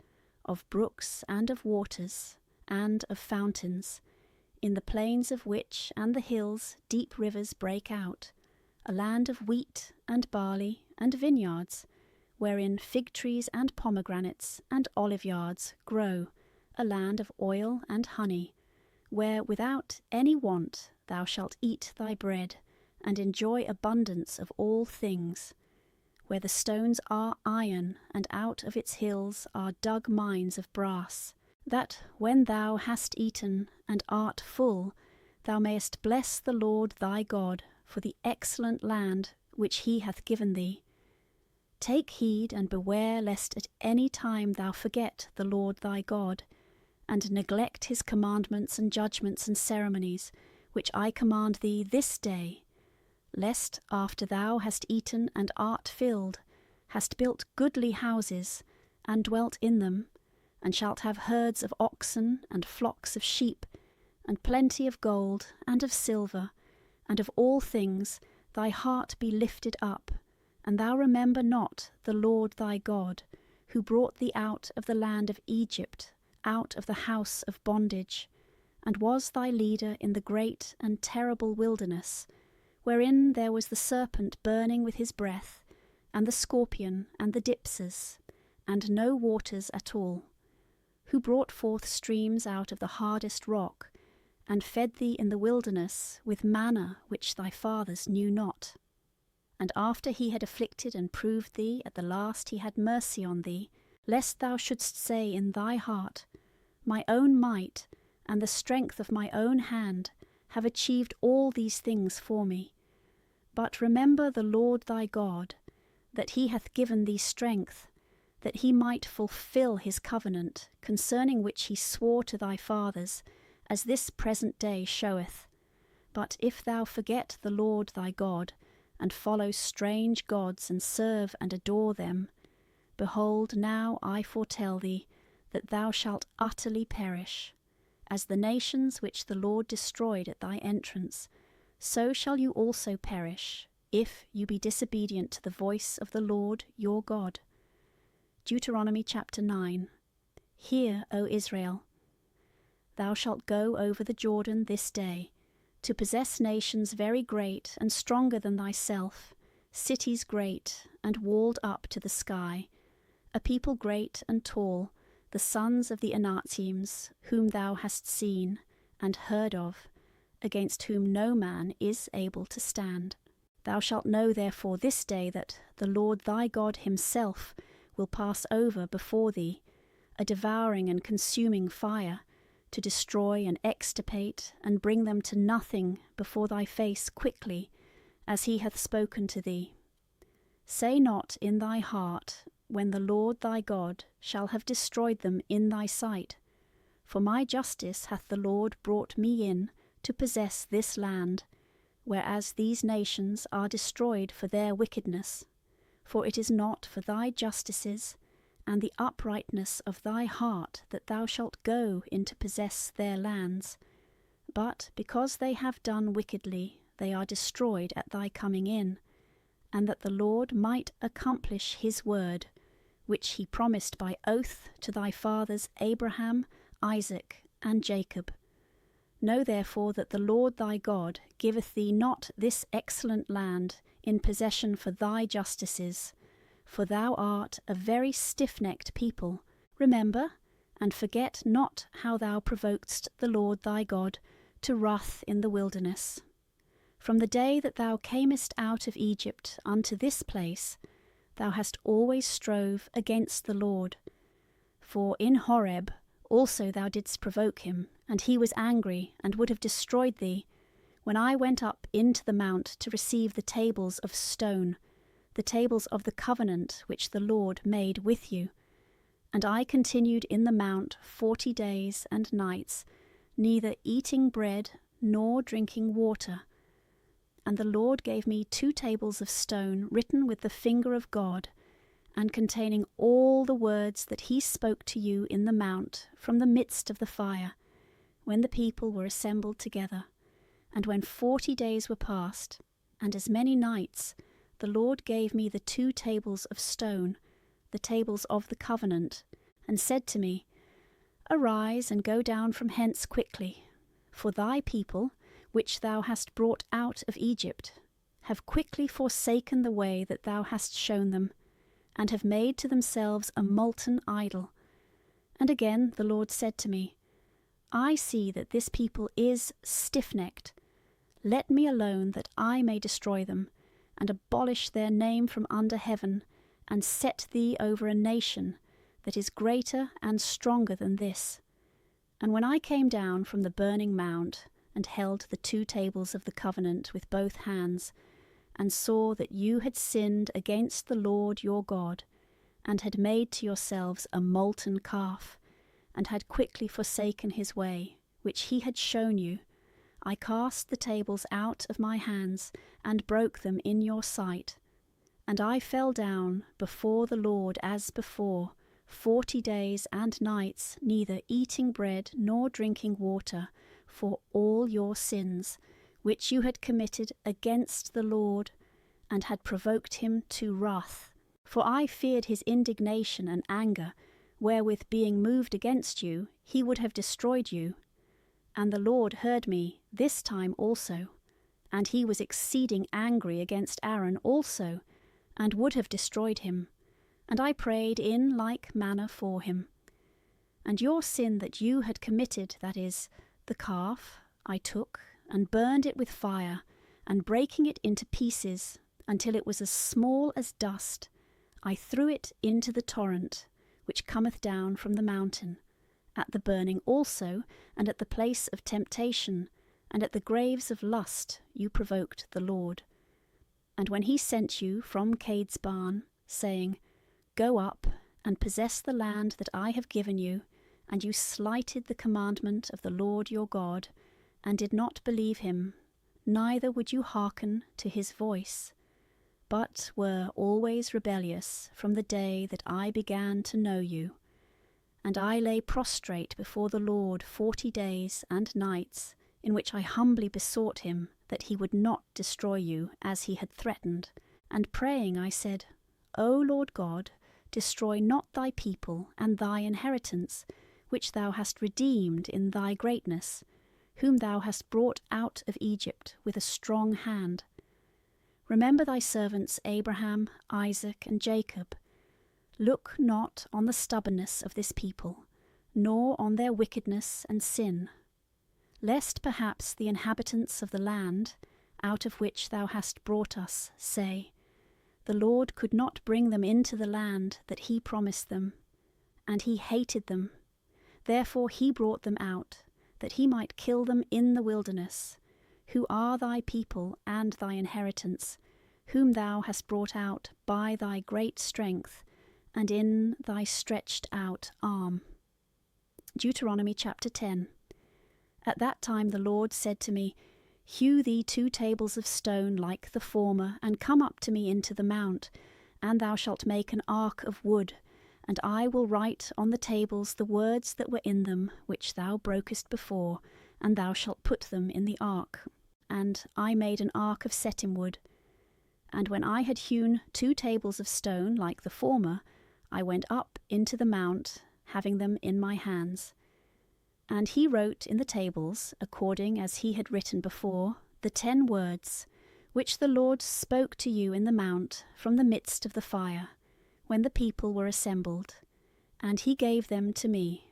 of brooks and of waters, and of fountains, in the plains of which and the hills deep rivers break out, a land of wheat and barley and vineyards, wherein fig trees and pomegranates and oliveyards grow, a land of oil and honey, where without any want thou shalt eat thy bread, and enjoy abundance of all things, where the stones are iron, and out of its hills are dug mines of brass, that when thou hast eaten and art full, thou mayest bless the Lord thy God for the excellent land which he hath given thee. Take heed and beware lest at any time thou forget the Lord thy God, and neglect his commandments and judgments and ceremonies, which I command thee this day, lest after thou hast eaten and art filled, hast built goodly houses, and dwelt in them, and shalt have herds of oxen and flocks of sheep, and plenty of gold and of silver, and of all things, thy heart be lifted up, and thou remember not the Lord thy God, who brought thee out of the land of Egypt, out of the house of bondage, and was thy leader in the great and terrible wilderness, wherein there was the serpent burning with his breath, and the scorpion and the diphses, and no waters at all, who brought forth streams out of the hardest rock, and fed thee in the wilderness with manna which thy fathers knew not. And after he had afflicted and proved thee, at the last he had mercy on thee, lest thou shouldst say in thy heart, My own might and the strength of my own hand have achieved all these things for me. But remember the Lord thy God, that he hath given thee strength, that he might fulfill his covenant, concerning which he swore to thy fathers, as this present day showeth. But if thou forget the Lord thy God, and follow strange gods, and serve and adore them, behold, now I foretell thee, that thou shalt utterly perish. As the nations which the Lord destroyed at thy entrance, so shall you also perish, if you be disobedient to the voice of the Lord your God. Deuteronomy chapter 9. Hear, O Israel. Thou shalt go over the Jordan this day, to possess nations very great and stronger than thyself, cities great and walled up to the sky, a people great and tall, the sons of the Anakims, whom thou hast seen and heard of, against whom no man is able to stand. Thou shalt know therefore this day that the Lord thy God himself will pass over before thee, a devouring and consuming fire, to destroy and extirpate and bring them to nothing before thy face quickly, as he hath spoken to thee. Say not in thy heart, when the Lord thy God shall have destroyed them in thy sight, for my justice hath the Lord brought me in to possess this land, whereas these nations are destroyed for their wickedness. For it is not for thy justices and the uprightness of thy heart that thou shalt go in to possess their lands, but because they have done wickedly, they are destroyed at thy coming in, and that the Lord might accomplish his word, which he promised by oath to thy fathers Abraham, Isaac, and Jacob. Know therefore that the Lord thy God giveth thee not this excellent land in possession for thy justices, for thou art a very stiff-necked people. Remember, and forget not how thou provokedst the Lord thy God to wrath in the wilderness. From the day that thou camest out of Egypt unto this place, thou hast always strove against the Lord. For in Horeb also thou didst provoke him, and he was angry, and would have destroyed thee, when I went up into the mount to receive the tables of stone, the tables of the covenant which the Lord made with you. And I continued in the mount 40 days and nights, neither eating bread nor drinking water. And the Lord gave me 2 tables of stone written with the finger of God, and containing all the words that he spoke to you in the mount from the midst of the fire, when the people were assembled together. And when 40 days were past, and as many nights, the Lord gave me the 2 tables of stone, the tables of the covenant, and said to me, Arise and go down from hence quickly, for thy people, which thou hast brought out of Egypt, have quickly forsaken the way that thou hast shown them, and have made to themselves a molten idol. And again the Lord said to me, I see that this people is stiff-necked. Let me alone that I may destroy them, and abolish their name from under heaven, and set thee over a nation that is greater and stronger than this. And when I came down from the burning mount, and held the 2 tables of the covenant with both hands, and saw that you had sinned against the Lord your God, and had made to yourselves a molten calf, and had quickly forsaken his way, which he had shown you, I cast the tables out of my hands, and broke them in your sight. And I fell down before the Lord as before, 40 days and nights, neither eating bread nor drinking water, for all your sins, which you had committed against the Lord, and had provoked him to wrath. For I feared his indignation and anger, wherewith being moved against you, he would have destroyed you. And the Lord heard me this time also, and he was exceeding angry against Aaron also, and would have destroyed him. And I prayed in like manner for him. And your sin that you had committed, that is, the calf, I took, and burned it with fire, and breaking it into pieces, until it was as small as dust, I threw it into the torrent, which cometh down from the mountain, at the burning also, and at the place of temptation, and at the graves of lust you provoked the Lord. And when he sent you from Cade's barn, saying, Go up, and possess the land that I have given you, and you slighted the commandment of the Lord your God, and did not believe him, neither would you hearken to his voice, but were always rebellious from the day that I began to know you. And I lay prostrate before the Lord 40 days and nights, in which I humbly besought him that he would not destroy you as he had threatened. And praying I said, O Lord God, destroy not thy people and thy inheritance, which thou hast redeemed in thy greatness, whom thou hast brought out of Egypt with a strong hand. Remember thy servants Abraham, Isaac, and Jacob. Look not on the stubbornness of this people, nor on their wickedness and sin, lest perhaps the inhabitants of the land, out of which thou hast brought us, say, The Lord could not bring them into the land that he promised them, and he hated them. Therefore he brought them out, that he might kill them in the wilderness, who are thy people and thy inheritance, whom thou hast brought out by thy great strength, and in thy stretched out arm. Deuteronomy chapter 10. At that time the Lord said to me, Hew thee 2 tables of stone like the former, and come up to me into the mount, and thou shalt make an ark of wood, and I will write on the tables the words that were in them, which thou brokest before, and thou shalt put them in the ark. And I made an ark of settim wood. And when I had hewn 2 tables of stone like the former, I went up into the mount, having them in my hands. And he wrote in the tables, according as he had written before, the 10 words, which the Lord spoke to you in the mount from the midst of the fire, when the people were assembled. And he gave them to me.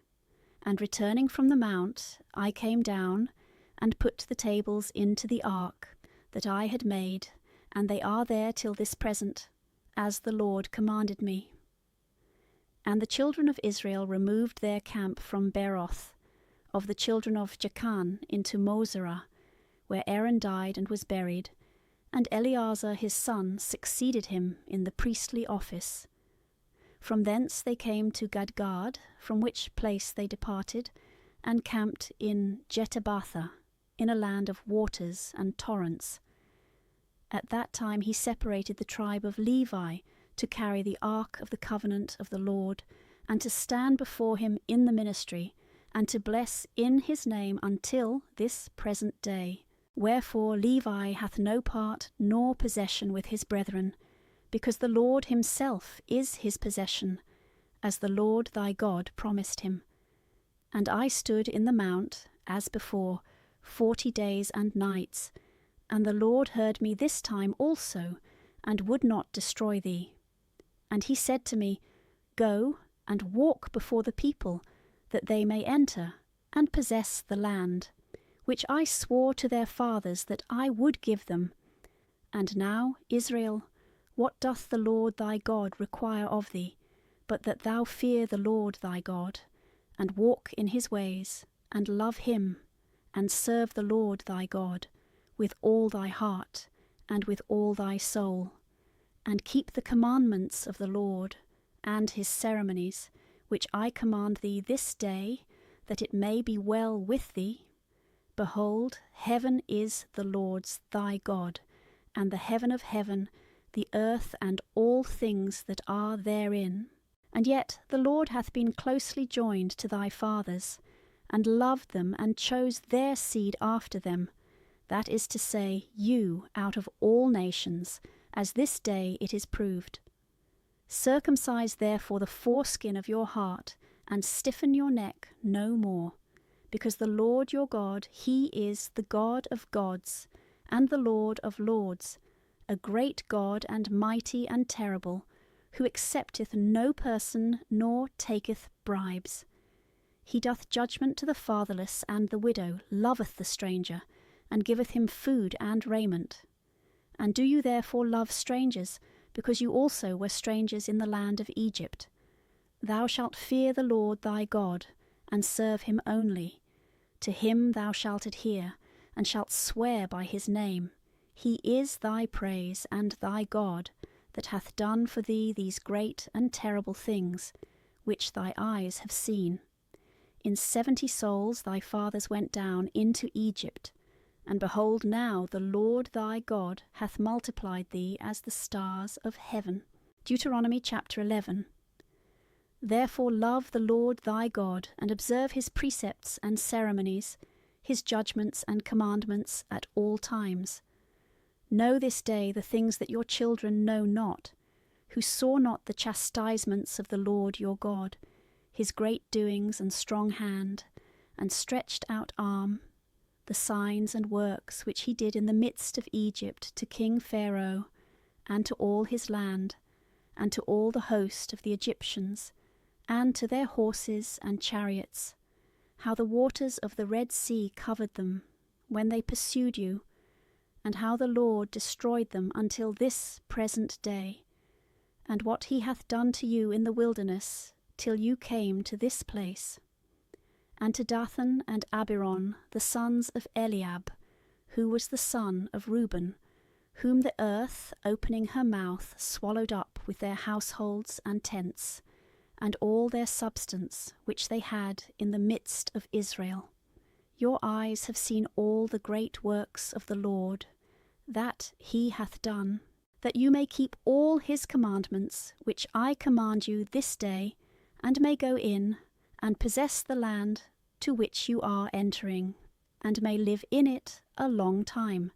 And returning from the mount, I came down, and put the tables into the ark that I had made, and they are there till this present, as the Lord commanded me. And the children of Israel removed their camp from Beroth, of the children of Jachan, into Mosera, where Aaron died and was buried, and Eleazar his son succeeded him in the priestly office. From thence they came to Gadgad, from which place they departed, and camped in Jetabatha, in a land of waters and torrents. At that time he separated the tribe of Levi to carry the ark of the covenant of the Lord, and to stand before him in the ministry, and to bless in his name until this present day. Wherefore Levi hath no part nor possession with his brethren, because the Lord himself is his possession, as the Lord thy God promised him. And I stood in the mount, as before, 40 days and nights, and the Lord heard me this time also, and would not destroy thee. And he said to me, Go and walk before the people, that they may enter and possess the land, which I swore to their fathers that I would give them. And now, Israel, what doth the Lord thy God require of thee, but that thou fear the Lord thy God, and walk in his ways, and love him, and serve the Lord thy God, with all thy heart, and with all thy soul, and keep the commandments of the Lord, and his ceremonies, which I command thee this day, that it may be well with thee. Behold, heaven is the Lord's thy God, and the heaven of heaven, the earth and all things that are therein. And yet the Lord hath been closely joined to thy fathers, and loved them, and chose their seed after them, that is to say, you out of all nations, as this day it is proved. Circumcise therefore the foreskin of your heart, and stiffen your neck no more, because the Lord your God, he is the God of gods, and the Lord of lords, a great God and mighty and terrible, who accepteth no person nor taketh bribes. He doth judgment to the fatherless and the widow, loveth the stranger, and giveth him food and raiment. And do you therefore love strangers, because you also were strangers in the land of Egypt? Thou shalt fear the Lord thy God, and serve him only. To him thou shalt adhere, and shalt swear by his name. He is thy praise and thy God, that hath done for thee these great and terrible things, which thy eyes have seen. In 70 souls thy fathers went down into Egypt, and behold, now the Lord thy God hath multiplied thee as the stars of heaven. Deuteronomy chapter 11. Therefore love the Lord thy God, and observe his precepts and ceremonies, his judgments and commandments at all times. Know this day the things that your children know not, who saw not the chastisements of the Lord your God, his great doings and strong hand, and stretched out arm, the signs and works which he did in the midst of Egypt to King Pharaoh, and to all his land, and to all the host of the Egyptians, and to their horses and chariots, how the waters of the Red Sea covered them, when they pursued you, and how the Lord destroyed them until this present day, and what he hath done to you in the wilderness, till you came to this place. And to Dathan and Abiron, the sons of Eliab, who was the son of Reuben, whom the earth, opening her mouth, swallowed up with their households and tents, and all their substance which they had in the midst of Israel. Your eyes have seen all the great works of the Lord, that he hath done, that you may keep all his commandments, which I command you this day, and may go in and possess the land to which you are entering, and may live in it a long time,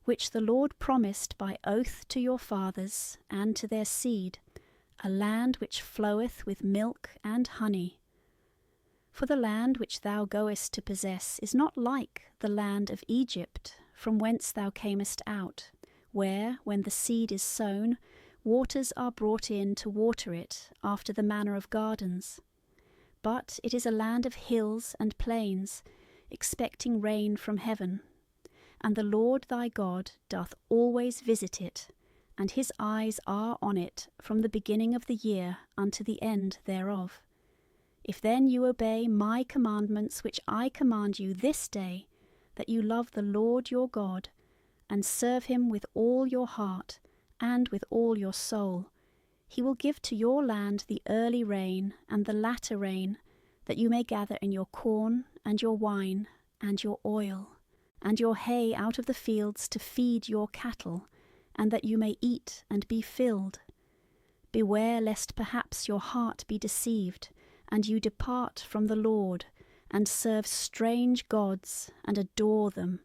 which the Lord promised by oath to your fathers and to their seed, a land which floweth with milk and honey. For the land which thou goest to possess is not like the land of Egypt, from whence thou camest out, where, when the seed is sown, waters are brought in to water it after the manner of gardens. But it is a land of hills and plains, expecting rain from heaven. And the Lord thy God doth always visit it, and his eyes are on it from the beginning of the year unto the end thereof. If then you obey my commandments which I command you this day, that you love the Lord your God, and serve him with all your heart and with all your soul, he will give to your land the early rain and the latter rain, that you may gather in your corn and your wine and your oil, and your hay out of the fields to feed your cattle, and that you may eat and be filled. Beware lest perhaps your heart be deceived, and you depart from the Lord, and serve strange gods, and adore them.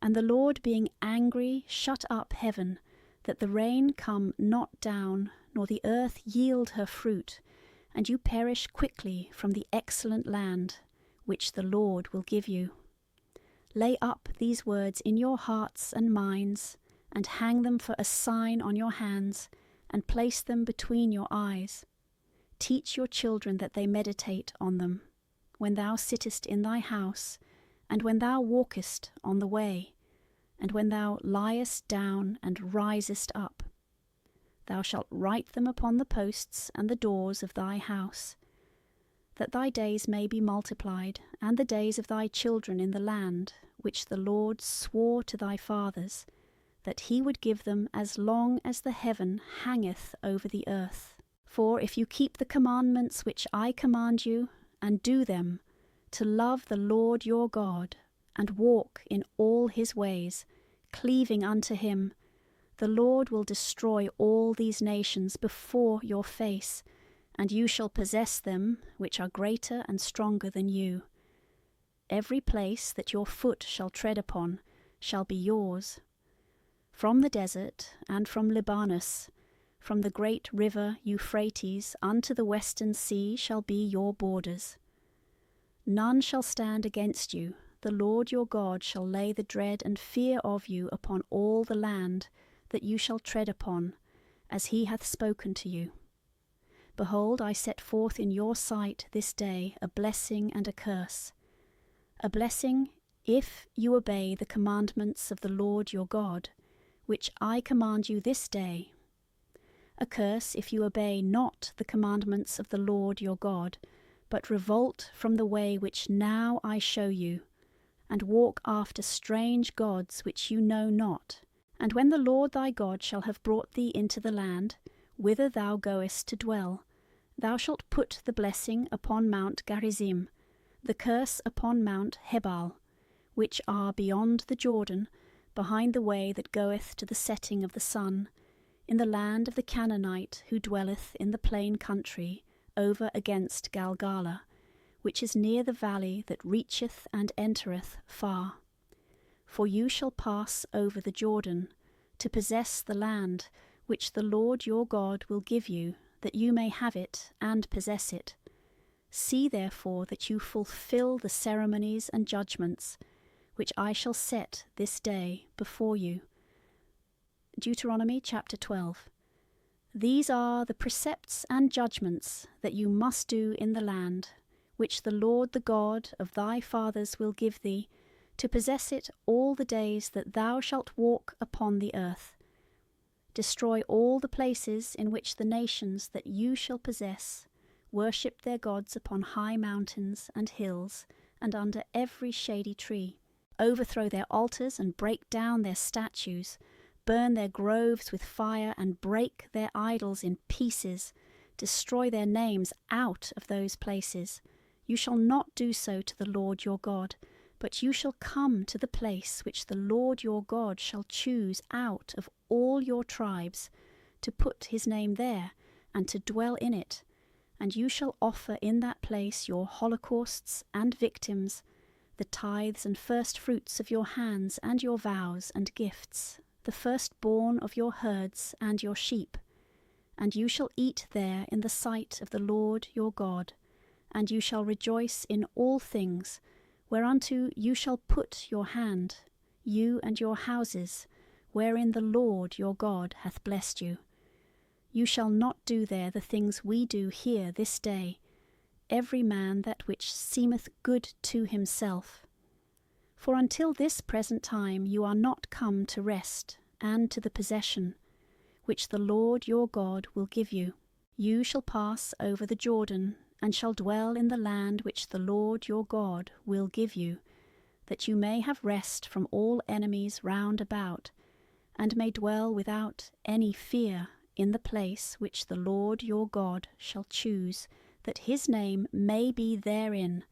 And the Lord being angry shut up heaven, that the rain come not down, nor the earth yield her fruit, and you perish quickly from the excellent land, which the Lord will give you. Lay up these words in your hearts and minds, and hang them for a sign on your hands, and place them between your eyes. Teach your children that they meditate on them, when thou sittest in thy house, and when thou walkest on the way, and when thou liest down and risest up. Thou shalt write them upon the posts and the doors of thy house, that thy days may be multiplied, and the days of thy children in the land, which the Lord swore to thy fathers, that he would give them as long as the heaven hangeth over the earth. For if you keep the commandments which I command you, and do them, to love the Lord your God, and walk in all his ways, cleaving unto him, the Lord will destroy all these nations before your face, and you shall possess them, which are greater and stronger than you. Every place that your foot shall tread upon shall be yours. From the desert and from Libanus, from the great river Euphrates unto the western sea shall be your borders. None shall stand against you. The Lord your God shall lay the dread and fear of you upon all the land that you shall tread upon, as he hath spoken to you. Behold, I set forth in your sight this day a blessing and a curse. A blessing, if you obey the commandments of the Lord your God, which I command you this day. A curse, if you obey not the commandments of the Lord your God, but revolt from the way which now I show you, and walk after strange gods which you know not. And when the Lord thy God shall have brought thee into the land, whither thou goest to dwell, thou shalt put the blessing upon Mount Gerizim, the curse upon Mount Hebal, which are beyond the Jordan, behind the way that goeth to the setting of the sun, in the land of the Canaanite who dwelleth in the plain country, over against Galgala, which is near the valley that reacheth and entereth far. For you shall pass over the Jordan, to possess the land which the Lord your God will give you, that you may have it and possess it. See therefore that you fulfill the ceremonies and judgments which I shall set this day before you. Deuteronomy chapter 12. These are the precepts and judgments that you must do in the land, which the Lord the God of thy fathers will give thee, to possess it all the days that thou shalt walk upon the earth. Destroy all the places in which the nations that you shall possess worship their gods upon high mountains and hills, and under every shady tree. Overthrow their altars and break down their statues. Burn their groves with fire and break their idols in pieces. Destroy their names out of those places. You shall not do so to the Lord your God, but you shall come to the place which the Lord your God shall choose out of all your tribes, to put his name there, and to dwell in it. And you shall offer in that place your holocausts and victims, the tithes and first fruits of your hands, and your vows and gifts, the firstborn of your herds and your sheep. And you shall eat there in the sight of the Lord your God, and you shall rejoice in all things, whereunto you shall put your hand, you and your houses, wherein the Lord your God hath blessed you. You shall not do there the things we do here this day, every man that which seemeth good to himself. For until this present time you are not come to rest, and to the possession, which the Lord your God will give you. You shall pass over the Jordan, and shall dwell in the land which the Lord your God will give you, that you may have rest from all enemies round about, and may dwell without any fear in the place which the Lord your God shall choose, that his name may be therein.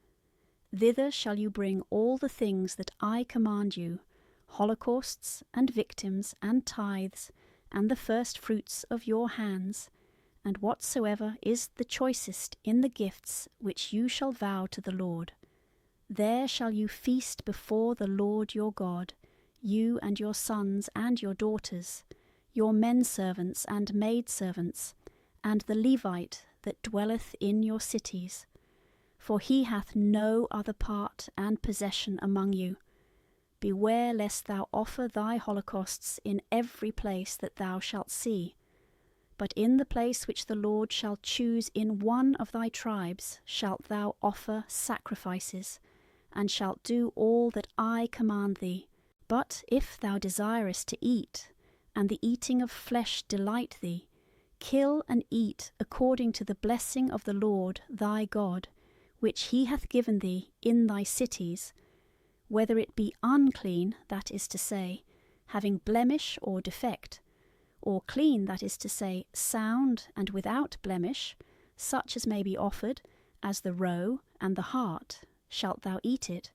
Thither shall you bring all the things that I command you, holocausts and victims and tithes, and the first fruits of your hands, and whatsoever is the choicest in the gifts which you shall vow to the Lord. There shall you feast before the Lord your God, you and your sons and your daughters, your menservants and maidservants, and the Levite that dwelleth in your cities. For he hath no other part and possession among you. Beware lest thou offer thy holocausts in every place that thou shalt see. But in the place which the Lord shall choose in one of thy tribes shalt thou offer sacrifices, and shalt do all that I command thee. But if thou desirest to eat, and the eating of flesh delight thee, kill and eat according to the blessing of the Lord thy God, which he hath given thee in thy cities, whether it be unclean, that is to say, having blemish or defect, or clean, that is to say, sound and without blemish, such as may be offered, as the roe and the hart, shalt thou eat it.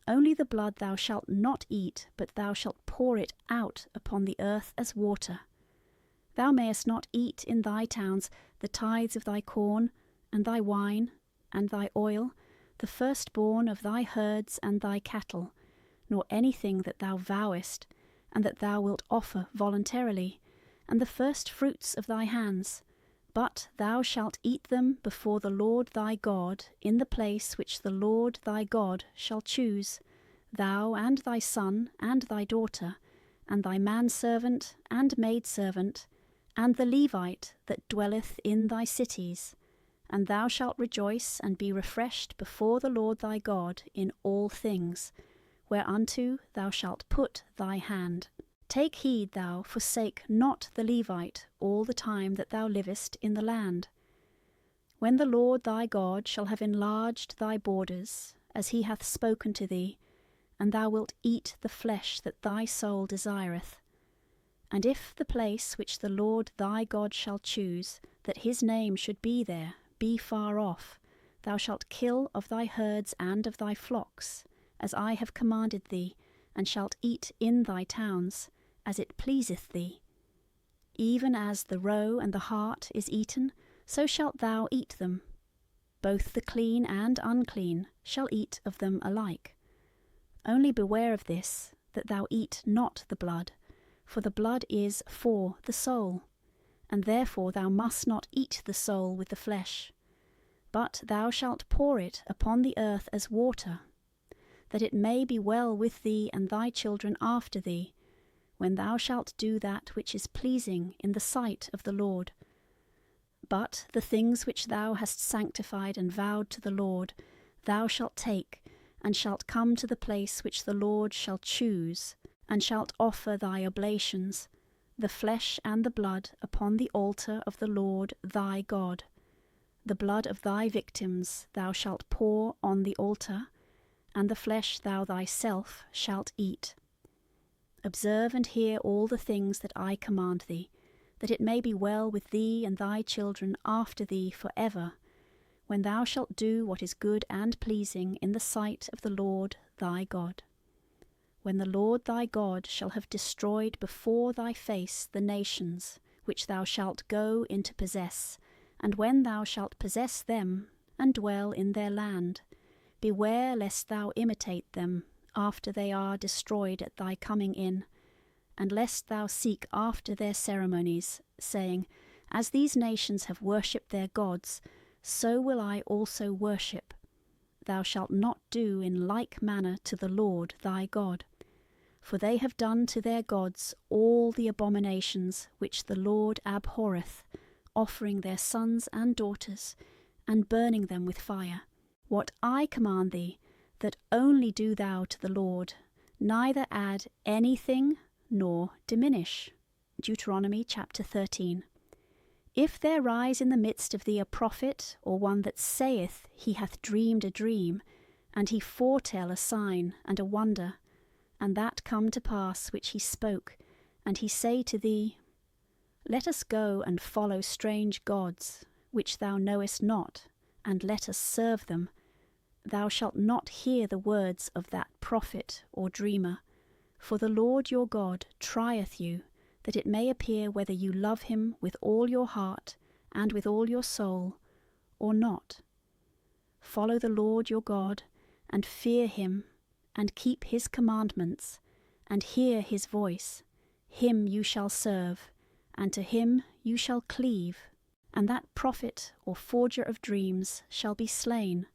Only the blood thou shalt not eat, but thou shalt pour it out upon the earth as water. Thou mayest not eat in thy towns the tithes of thy corn, and thy wine, and thy oil, the firstborn of thy herds and thy cattle, nor anything that thou vowest, and that thou wilt offer voluntarily, and the first fruits of thy hands. But thou shalt eat them before the Lord thy God in the place which the Lord thy God shall choose, thou and thy son and thy daughter, and thy manservant and maidservant, and the Levite that dwelleth in thy cities. And thou shalt rejoice and be refreshed before the Lord thy God in all things, whereunto thou shalt put thy hand. Take heed thou forsake not the Levite all the time that thou livest in the land. When the Lord thy God shall have enlarged thy borders, as he hath spoken to thee, and thou wilt eat the flesh that thy soul desireth. And if the place which the Lord thy God shall choose, that his name should be there, be far off, thou shalt kill of thy herds and of thy flocks, as I have commanded thee, and shalt eat in thy towns, as it pleaseth thee. Even as the roe and the hart is eaten, so shalt thou eat them. Both the clean and unclean shall eat of them alike. Only beware of this, that thou eat not the blood, for the blood is for the soul, and therefore thou must not eat the soul with the flesh. But thou shalt pour it upon the earth as water, that it may be well with thee and thy children after thee, when thou shalt do that which is pleasing in the sight of the Lord. But the things which thou hast sanctified and vowed to the Lord, thou shalt take, and shalt come to the place which the Lord shall choose, and shalt offer thy oblations, the flesh and the blood, upon the altar of the Lord thy God. The blood of thy victims thou shalt pour on the altar, and the flesh thou thyself shalt eat. Observe and hear all the things that I command thee, that it may be well with thee and thy children after thee for ever, when thou shalt do what is good and pleasing in the sight of the Lord thy God. When the Lord thy God shall have destroyed before thy face the nations which thou shalt go in to possess, and when thou shalt possess them and dwell in their land, beware lest thou imitate them after they are destroyed at thy coming in, and lest thou seek after their ceremonies, saying, As these nations have worshipped their gods, so will I also worship. Thou shalt not do in like manner to the Lord thy God. For they have done to their gods all the abominations which the Lord abhorreth, offering their sons and daughters, and burning them with fire. What I command thee, that only do thou to the Lord, neither add anything nor diminish. Deuteronomy chapter 13. If there rise in the midst of thee a prophet, or one that saith he hath dreamed a dream, and he foretell a sign and a wonder, and that come to pass which he spoke, and he say to thee, Let us go and follow strange gods, which thou knowest not, and let us serve them, thou shalt not hear the words of that prophet or dreamer, for the Lord your God trieth you, that it may appear whether you love him with all your heart and with all your soul, or not. Follow the Lord your God, and fear him, and keep his commandments, and hear his voice. Him you shall serve, and to him you shall cleave. And that prophet or forger of dreams shall be slain,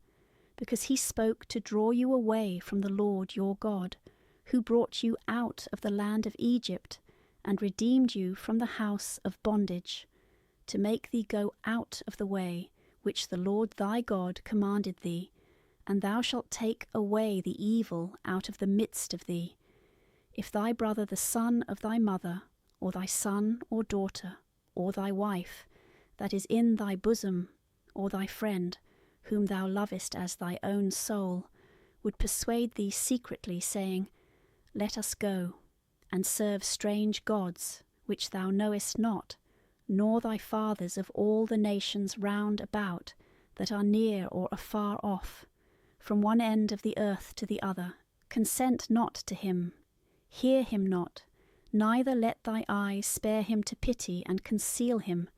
because he spoke to draw you away from the Lord your God, who brought you out of the land of Egypt, and redeemed you from the house of bondage, to make thee go out of the way which the Lord thy God commanded thee, and thou shalt take away the evil out of the midst of thee. If thy brother the son of thy mother, or thy son or daughter, or thy wife, that is in thy bosom, or thy friend, whom thou lovest as thy own soul, would persuade thee secretly, saying, Let us go, and serve strange gods, which thou knowest not, nor thy fathers of all the nations round about, that are near or afar off, from one end of the earth to the other, consent not to him, hear him not, neither let thy eyes spare him to pity and conceal him,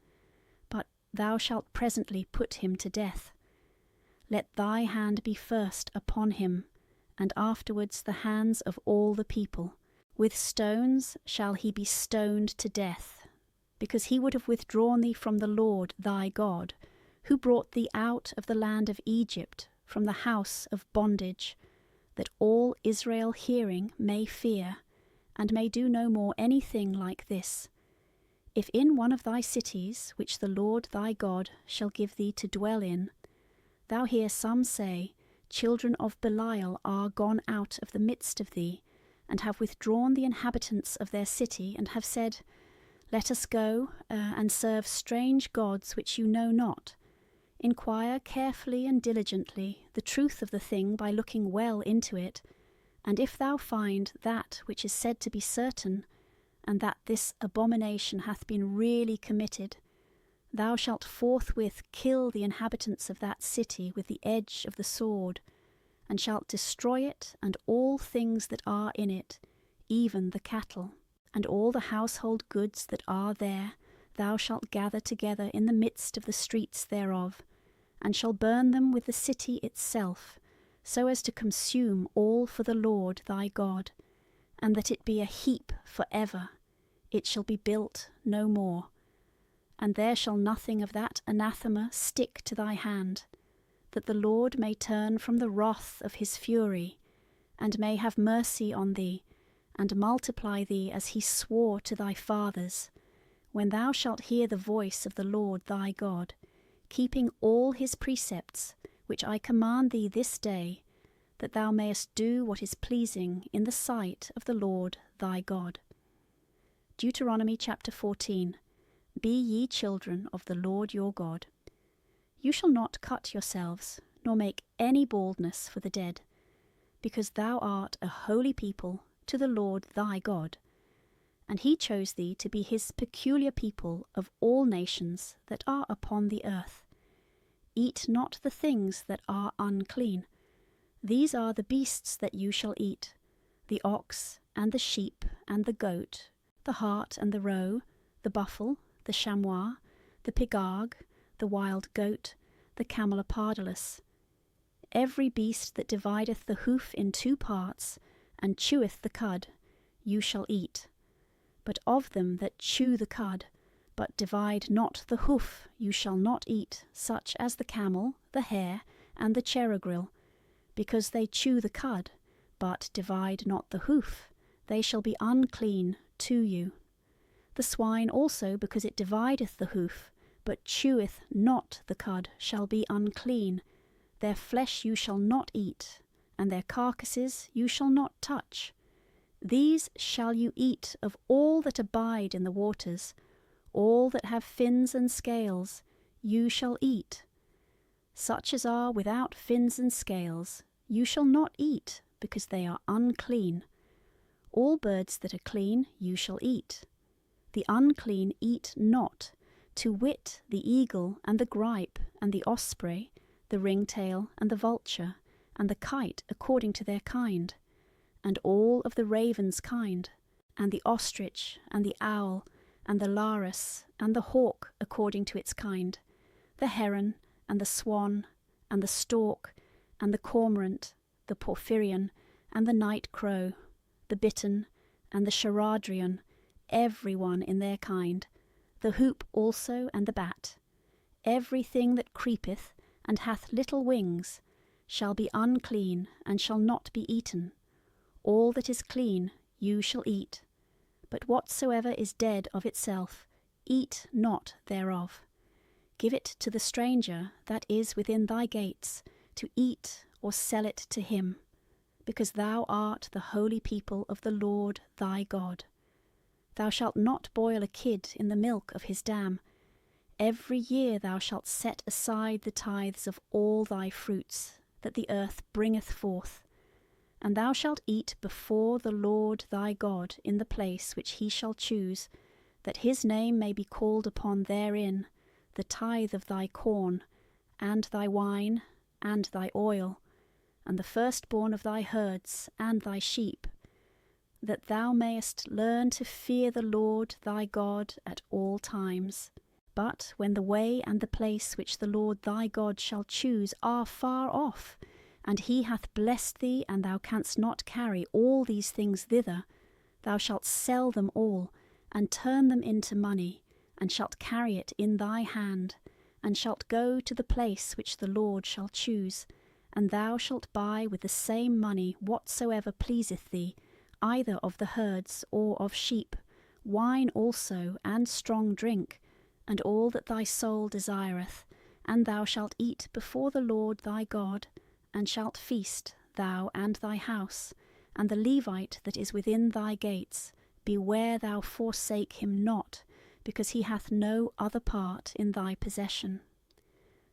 but thou shalt presently put him to death. Let thy hand be first upon him, and afterwards the hands of all the people. With stones shall he be stoned to death, because he would have withdrawn thee from the Lord thy God, who brought thee out of the land of Egypt, from the house of bondage, that all Israel hearing may fear, and may do no more anything like this. If in one of thy cities, which the Lord thy God shall give thee to dwell in, thou hear some say, Children of Belial are gone out of the midst of thee, and have withdrawn the inhabitants of their city, and have said, Let us go and serve strange gods which you know not. Inquire carefully and diligently the truth of the thing by looking well into it, and if thou find that which is said to be certain, and that this abomination hath been really committed, thou shalt forthwith kill the inhabitants of that city with the edge of the sword, and shalt destroy it and all things that are in it, even the cattle, and all the household goods that are there, thou shalt gather together in the midst of the streets thereof, and shall burn them with the city itself, so as to consume all for the Lord thy God, and that it be a heap for ever. It shall be built no more. And there shall nothing of that anathema stick to thy hand, that the Lord may turn from the wrath of his fury, and may have mercy on thee, and multiply thee as he swore to thy fathers, when thou shalt hear the voice of the Lord thy God, keeping all his precepts, which I command thee this day, that thou mayest do what is pleasing in the sight of the Lord thy God. Deuteronomy chapter 14. Be ye children of the Lord your God. You shall not cut yourselves, nor make any baldness for the dead, because thou art a holy people to the Lord thy God, and he chose thee to be his peculiar people of all nations that are upon the earth. Eat not the things that are unclean. These are the beasts that you shall eat, the ox, and the sheep, and the goat, the hart, and the roe, the buffle, the chamois, the pigard, the wild goat, the camelopardus. Every beast that divideth the hoof in two parts, and cheweth the cud, you shall eat. But of them that chew the cud, But divide not the hoof, you shall not eat, such as the camel, the hare, and the cherogril, because they chew the cud, but divide not the hoof, they shall be unclean to you. The swine also, because it divideth the hoof, but cheweth not the cud, shall be unclean. Their flesh you shall not eat, and their carcasses you shall not touch. These shall you eat of all that abide in the waters, all that have fins and scales you shall eat. Such as are without fins and scales you shall not eat, because they are unclean. All birds that are clean you shall eat. The unclean eat not, to wit, the eagle, and the gripe, and the osprey, the ringtail, and the vulture, and the kite according to their kind, and all of the raven's kind, and the ostrich, and the owl, and the larus, and the hawk according to its kind, the heron, and the swan, and the stork, and the cormorant, the porphyrion, and the night crow, the bittern, and the charadrion, every one in their kind, the hoop also, and the bat. Everything that creepeth, and hath little wings, shall be unclean, and shall not be eaten. All that is clean you shall eat, but whatsoever is dead of itself, eat not thereof. Give it to the stranger that is within thy gates, to eat or sell it to him, because thou art the holy people of the Lord thy God. Thou shalt not boil a kid in the milk of his dam. Every year thou shalt set aside the tithes of all thy fruits that the earth bringeth forth. And thou shalt eat before the Lord thy God in the place which he shall choose, that his name may be called upon therein, the tithe of thy corn, and thy wine, and thy oil, and the firstborn of thy herds, and thy sheep, that thou mayest learn to fear the Lord thy God at all times. But when the way and the place which the Lord thy God shall choose are far off, and he hath blessed thee, and thou canst not carry all these things thither, thou shalt sell them all, and turn them into money, and shalt carry it in thy hand, and shalt go to the place which the Lord shall choose, and thou shalt buy with the same money whatsoever pleaseth thee, either of the herds or of sheep, wine also, and strong drink, and all that thy soul desireth, and thou shalt eat before the Lord thy God, and shalt feast, thou and thy house, and the Levite that is within thy gates. Beware thou forsake him not, because he hath no other part in thy possession.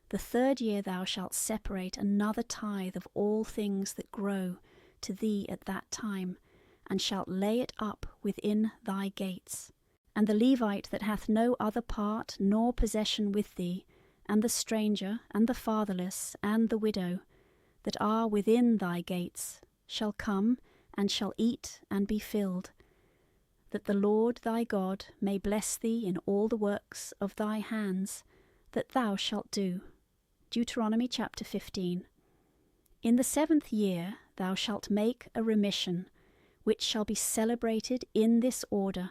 The 3rd year thou shalt separate another tithe of all things that grow to thee at that time, and shalt lay it up within thy gates. And the Levite that hath no other part nor possession with thee, and the stranger, and the fatherless, and the widow, that are within thy gates, shall come, and shall eat and be filled, that the Lord thy God may bless thee in all the works of thy hands, that thou shalt do. Deuteronomy chapter 15. In the 7th year thou shalt make a remission, which shall be celebrated in this order.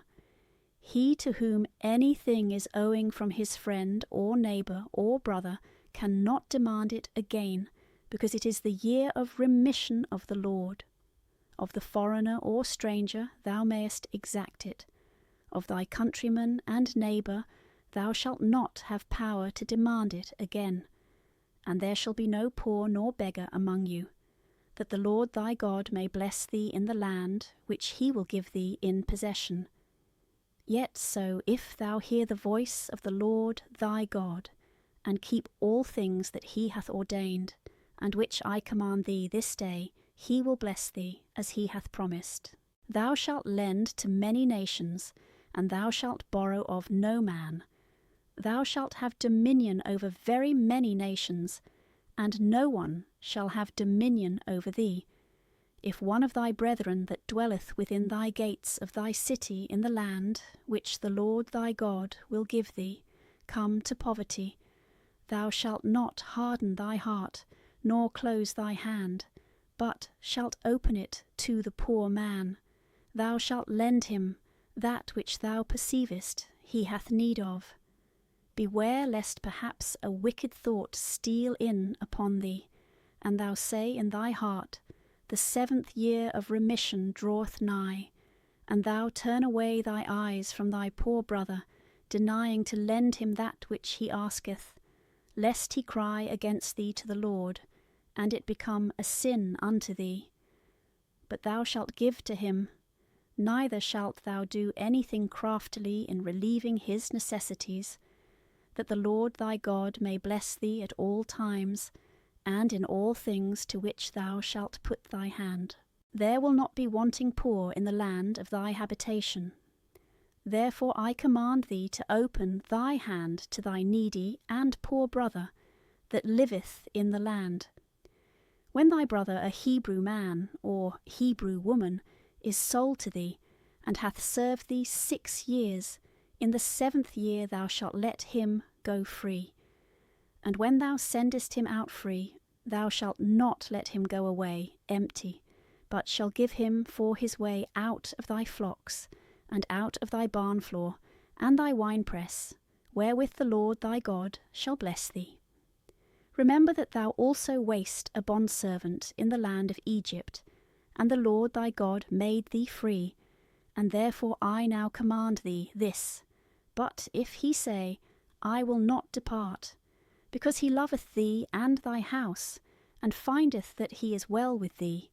He to whom anything is owing from his friend or neighbour or brother cannot demand it again, because it is the year of remission of the Lord. Of the foreigner or stranger thou mayest exact it. Of thy countryman and neighbour thou shalt not have power to demand it again. And there shall be no poor nor beggar among you, that the Lord thy God may bless thee in the land which he will give thee in possession. Yet so, if thou hear the voice of the Lord thy God, and keep all things that he hath ordained, and which I command thee this day, he will bless thee, as he hath promised. Thou shalt lend to many nations, and thou shalt borrow of no man. Thou shalt have dominion over very many nations, and no one shall have dominion over thee. If one of thy brethren that dwelleth within thy gates of thy city in the land which the Lord thy God will give thee, come to poverty, thou shalt not harden thy heart, nor close thy hand, but shalt open it to the poor man. Thou shalt lend him that which thou perceivest he hath need of. Beware lest perhaps a wicked thought steal in upon thee, and thou say in thy heart, The 7th year of remission draweth nigh, and thou turn away thy eyes from thy poor brother, denying to lend him that which he asketh, lest he cry against thee to the Lord, and it become a sin unto thee. But thou shalt give to him, neither shalt thou do anything craftily in relieving his necessities, that the Lord thy God may bless thee at all times, and in all things to which thou shalt put thy hand. There will not be wanting poor in the land of thy habitation. Therefore I command thee to open thy hand to thy needy and poor brother that liveth in the land. When thy brother a Hebrew man or Hebrew woman is sold to thee, and hath served thee 6 years, in the 7th year thou shalt let him go free. And when thou sendest him out free, thou shalt not let him go away empty, but shall give him for his way out of thy flocks, and out of thy barn floor, and thy winepress, wherewith the Lord thy God shall bless thee. Remember that thou also wast a bondservant in the land of Egypt, and the Lord thy God made thee free, and therefore I now command thee this. But if he say, I will not depart, because he loveth thee and thy house, and findeth that he is well with thee,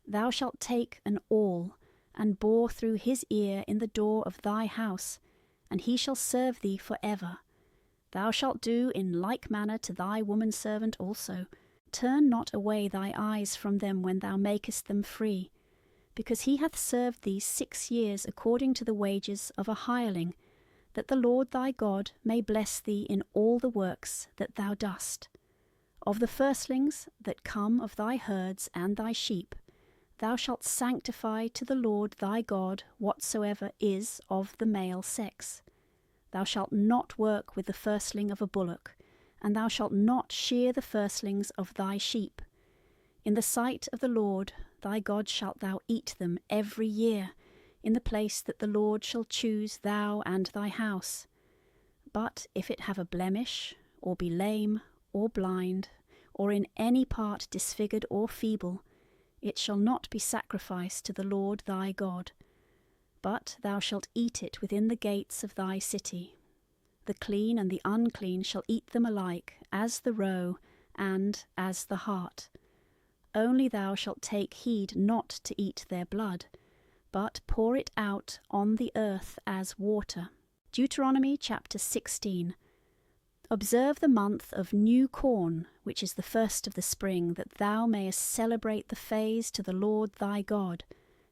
thou shalt take an awl, and bore through his ear in the door of thy house, and he shall serve thee for ever. Thou shalt do in like manner to thy woman-servant also. Turn not away thy eyes from them when thou makest them free, because he hath served thee 6 years according to the wages of a hireling, that the Lord thy God may bless thee in all the works that thou dost. Of the firstlings that come of thy herds and thy sheep, thou shalt sanctify to the Lord thy God whatsoever is of the male sex. Thou shalt not work with the firstling of a bullock, and thou shalt not shear the firstlings of thy sheep. In the sight of the Lord thy God shalt thou eat them every year, in the place that the Lord shall choose, thou and thy house. But if it have a blemish, or be lame, or blind, or in any part disfigured or feeble, it shall not be sacrificed to the Lord thy God. But thou shalt eat it within the gates of thy city. The clean and the unclean shall eat them alike, as the roe, and as the hart. Only thou shalt take heed not to eat their blood, but pour it out on the earth as water. Deuteronomy chapter 16. Observe the month of new corn, which is the first of the spring, that thou mayest celebrate the phase to the Lord thy God,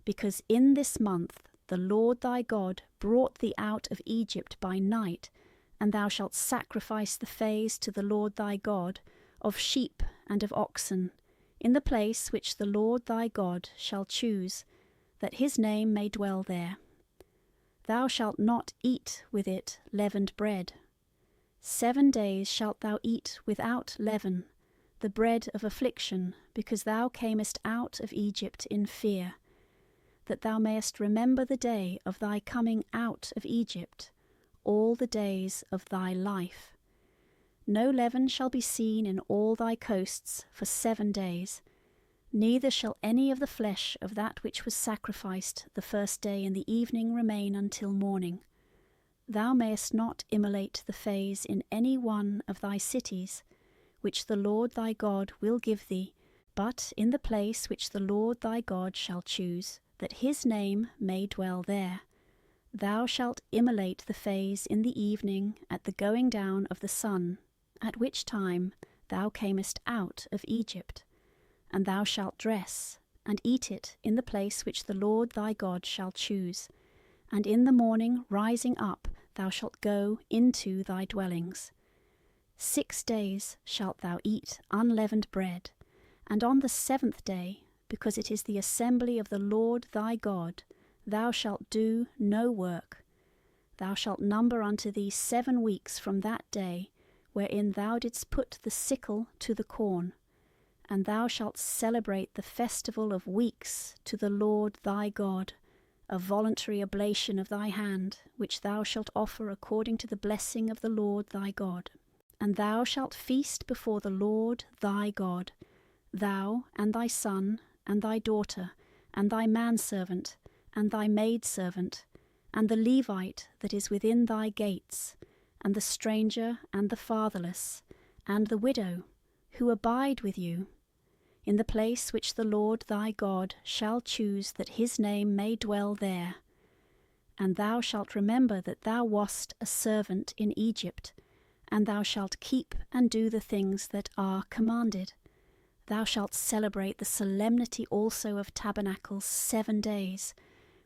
because in this month the Lord thy God brought thee out of Egypt by night, and thou shalt sacrifice the phase to the Lord thy God of sheep and of oxen, in the place which the Lord thy God shall choose, that his name may dwell there. Thou shalt not eat with it leavened bread. 7 days shalt thou eat without leaven, the bread of affliction, because thou camest out of Egypt in fear, that thou mayest remember the day of thy coming out of Egypt, all the days of thy life. No leaven shall be seen in all thy coasts for 7 days, neither shall any of the flesh of that which was sacrificed the first day in the evening remain until morning. Thou mayest not immolate the phase in any one of thy cities, which the Lord thy God will give thee, but in the place which the Lord thy God shall choose, that his name may dwell there. Thou shalt immolate the phase in the evening at the going down of the sun, at which time thou camest out of Egypt. And thou shalt dress, and eat it in the place which the Lord thy God shall choose. And in the morning rising up thou shalt go into thy dwellings. 6 days shalt thou eat unleavened bread, and on the 7th day, because it is the assembly of the Lord thy God, thou shalt do no work. Thou shalt number unto thee 7 weeks from that day, wherein thou didst put the sickle to the corn. And thou shalt celebrate the festival of weeks to the Lord thy God, a voluntary oblation of thy hand, which thou shalt offer according to the blessing of the Lord thy God. And thou shalt feast before the Lord thy God, thou, and thy son, and thy daughter, and thy manservant, and thy maidservant, and the Levite that is within thy gates, and the stranger, and the fatherless, and the widow, who abide with you, in the place which the Lord thy God shall choose that his name may dwell there. And thou shalt remember that thou wast a servant in Egypt, and thou shalt keep and do the things that are commanded. Thou shalt celebrate the solemnity also of tabernacles 7 days,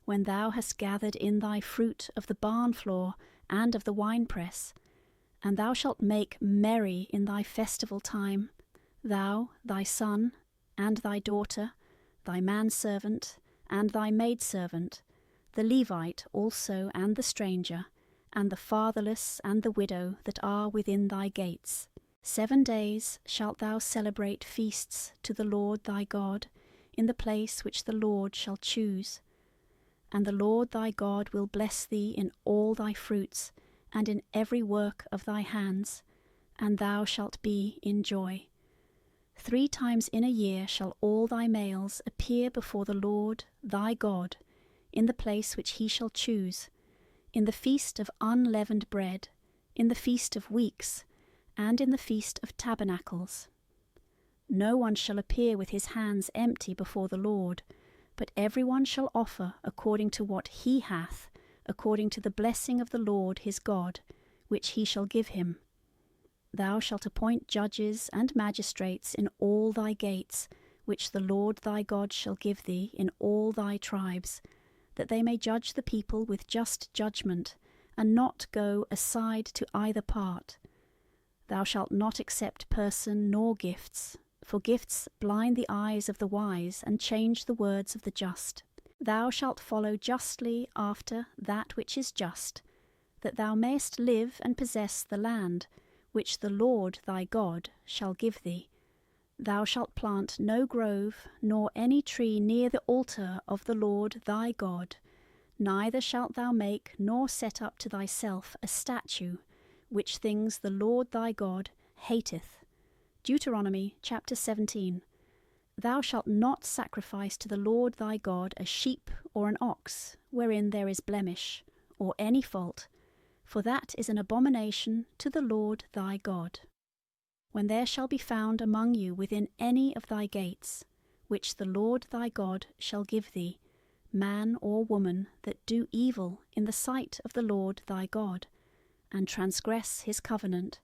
when thou hast gathered in thy fruit of the barn floor and of the winepress. And thou shalt make merry in thy festival time, thou, thy son, and thy daughter, thy manservant, and thy maidservant, the Levite also and the stranger, and the fatherless and the widow that are within thy gates. 7 days shalt thou celebrate feasts to the Lord thy God, in the place which the Lord shall choose. And the Lord thy God will bless thee in all thy fruits, and in every work of thy hands, and thou shalt be in joy. 3 times in a year shall all thy males appear before the Lord thy God, in the place which he shall choose, in the feast of unleavened bread, in the feast of weeks, and in the feast of tabernacles. No one shall appear with his hands empty before the Lord, but every one shall offer according to what he hath, according to the blessing of the Lord his God, which he shall give him. Thou shalt appoint judges and magistrates in all thy gates, which the Lord thy God shall give thee in all thy tribes, that they may judge the people with just judgment, and not go aside to either part. Thou shalt not accept person nor gifts, for gifts blind the eyes of the wise and change the words of the just. Thou shalt follow justly after that which is just, that thou mayest live and possess the land, which the Lord thy God shall give thee. Thou shalt plant no grove, nor any tree near the altar of the Lord thy God, neither shalt thou make nor set up to thyself a statue, which things the Lord thy God hateth. Deuteronomy chapter 17. Thou shalt not sacrifice to the Lord thy God a sheep or an ox, wherein there is blemish, or any fault, for that is an abomination to the Lord thy God. When there shall be found among you within any of thy gates, which the Lord thy God shall give thee, man or woman that do evil in the sight of the Lord thy God, and transgress his covenant,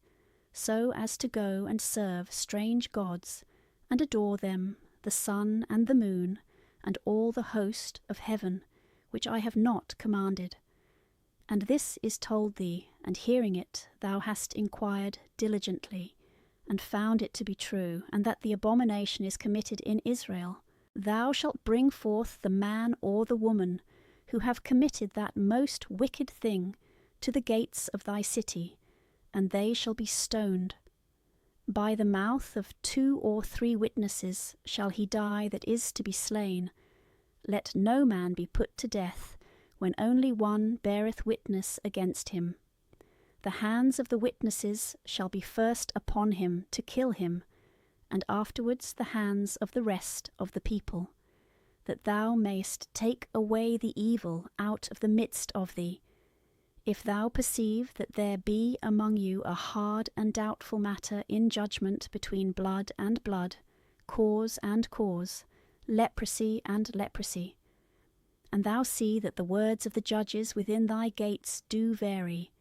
so as to go and serve strange gods, and adore them, the sun and the moon, and all the host of heaven, which I have not commanded. And this is told thee, and hearing it thou hast inquired diligently, and found it to be true, and that the abomination is committed in Israel. Thou shalt bring forth the man or the woman, who have committed that most wicked thing, to the gates of thy city, and they shall be stoned. By the mouth of 2 or 3 witnesses shall he die that is to be slain. Let no man be put to death, when only one beareth witness against him. The hands of the witnesses shall be first upon him to kill him, and afterwards the hands of the rest of the people, that thou mayst take away the evil out of the midst of thee. If thou perceive that there be among you a hard and doubtful matter in judgment between blood and blood, cause and cause, leprosy and leprosy, and thou see that the words of the judges within thy gates do vary,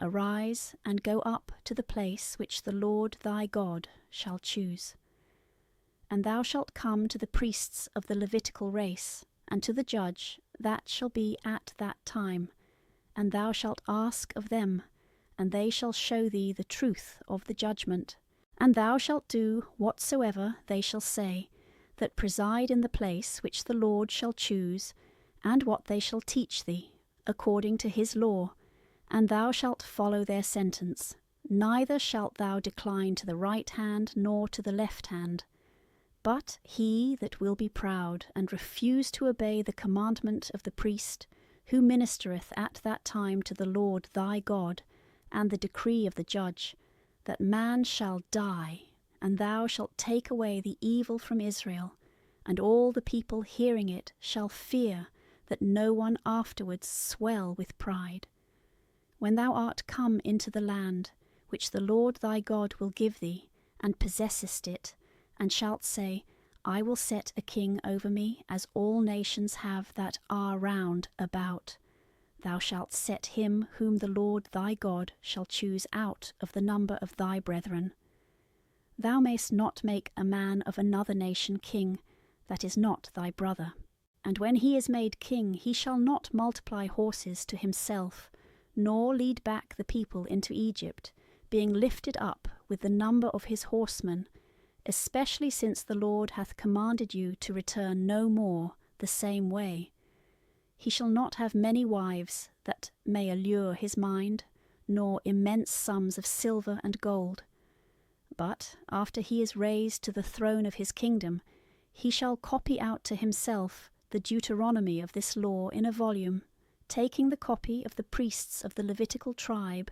arise and go up to the place which the Lord thy God shall choose. And thou shalt come to the priests of the Levitical race, and to the judge that shall be at that time, and thou shalt ask of them, and they shall show thee the truth of the judgment. And thou shalt do whatsoever they shall say, that preside in the place which the Lord shall choose, and what they shall teach thee, according to his law, and thou shalt follow their sentence. Neither shalt thou decline to the right hand nor to the left hand. But he that will be proud, and refuse to obey the commandment of the priest, who ministereth at that time to the Lord thy God, and the decree of the judge, that man shall die, and thou shalt take away the evil from Israel, and all the people hearing it shall fear, that no one afterwards swell with pride. When thou art come into the land, which the Lord thy God will give thee, and possessest it, and shalt say, I will set a king over me, as all nations have that are round about. Thou shalt set him whom the Lord thy God shall choose out of the number of thy brethren. Thou mayst not make a man of another nation king, that is not thy brother. And when he is made king, he shall not multiply horses to himself, nor lead back the people into Egypt, being lifted up with the number of his horsemen, especially since the Lord hath commanded you to return no more the same way. He shall not have many wives that may allure his mind, nor immense sums of silver and gold. But after he is raised to the throne of his kingdom, he shall copy out to himself the Deuteronomy of this law in a volume, taking the copy of the priests of the Levitical tribe,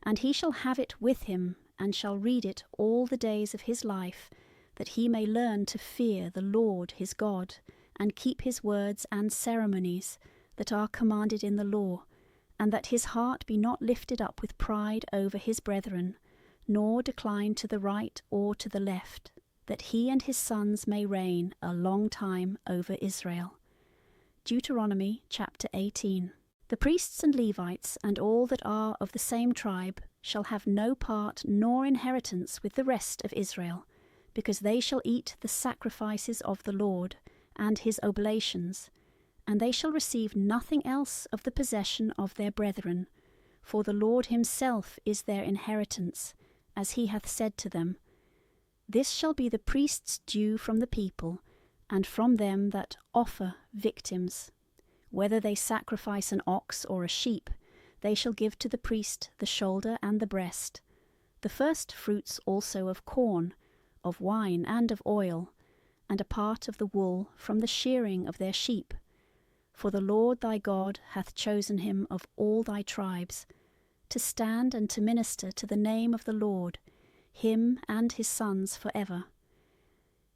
and he shall have it with him, and shall read it all the days of his life, that he may learn to fear the Lord his God, and keep his words and ceremonies that are commanded in the law, and that his heart be not lifted up with pride over his brethren, nor decline to the right or to the left, that he and his sons may reign a long time over Israel. Deuteronomy chapter 18. The priests and Levites, and all that are of the same tribe, shall have no part nor inheritance with the rest of Israel, because they shall eat the sacrifices of the Lord, and his oblations, and they shall receive nothing else of the possession of their brethren, for the Lord himself is their inheritance, as he hath said to them. This shall be the priest's due from the people, and from them that offer victims. Whether they sacrifice an ox or a sheep, they shall give to the priest the shoulder and the breast, the first fruits also of corn, of wine, and of oil, and a part of the wool from the shearing of their sheep. For the Lord thy God hath chosen him of all thy tribes, to stand and to minister to the name of the Lord, him and his sons for ever.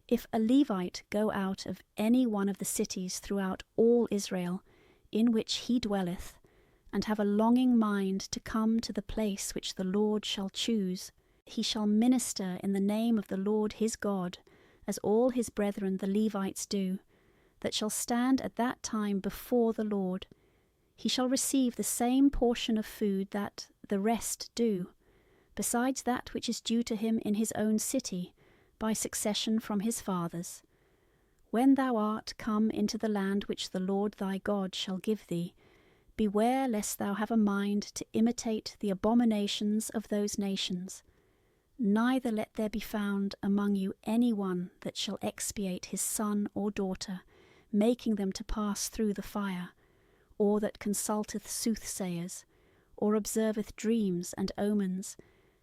If a Levite go out of any one of the cities throughout all Israel, in which he dwelleth, and have a longing mind to come to the place which the Lord shall choose, he shall minister in the name of the Lord his God, as all his brethren the Levites do, that shall stand at that time before the Lord. He shall receive the same portion of food that the rest do, besides that which is due to him in his own city, by succession from his fathers. When thou art come into the land which the Lord thy God shall give thee, beware lest thou have a mind to imitate the abominations of those nations. Neither let there be found among you any one that shall expiate his son or daughter, making them to pass through the fire, or that consulteth soothsayers, or observeth dreams and omens.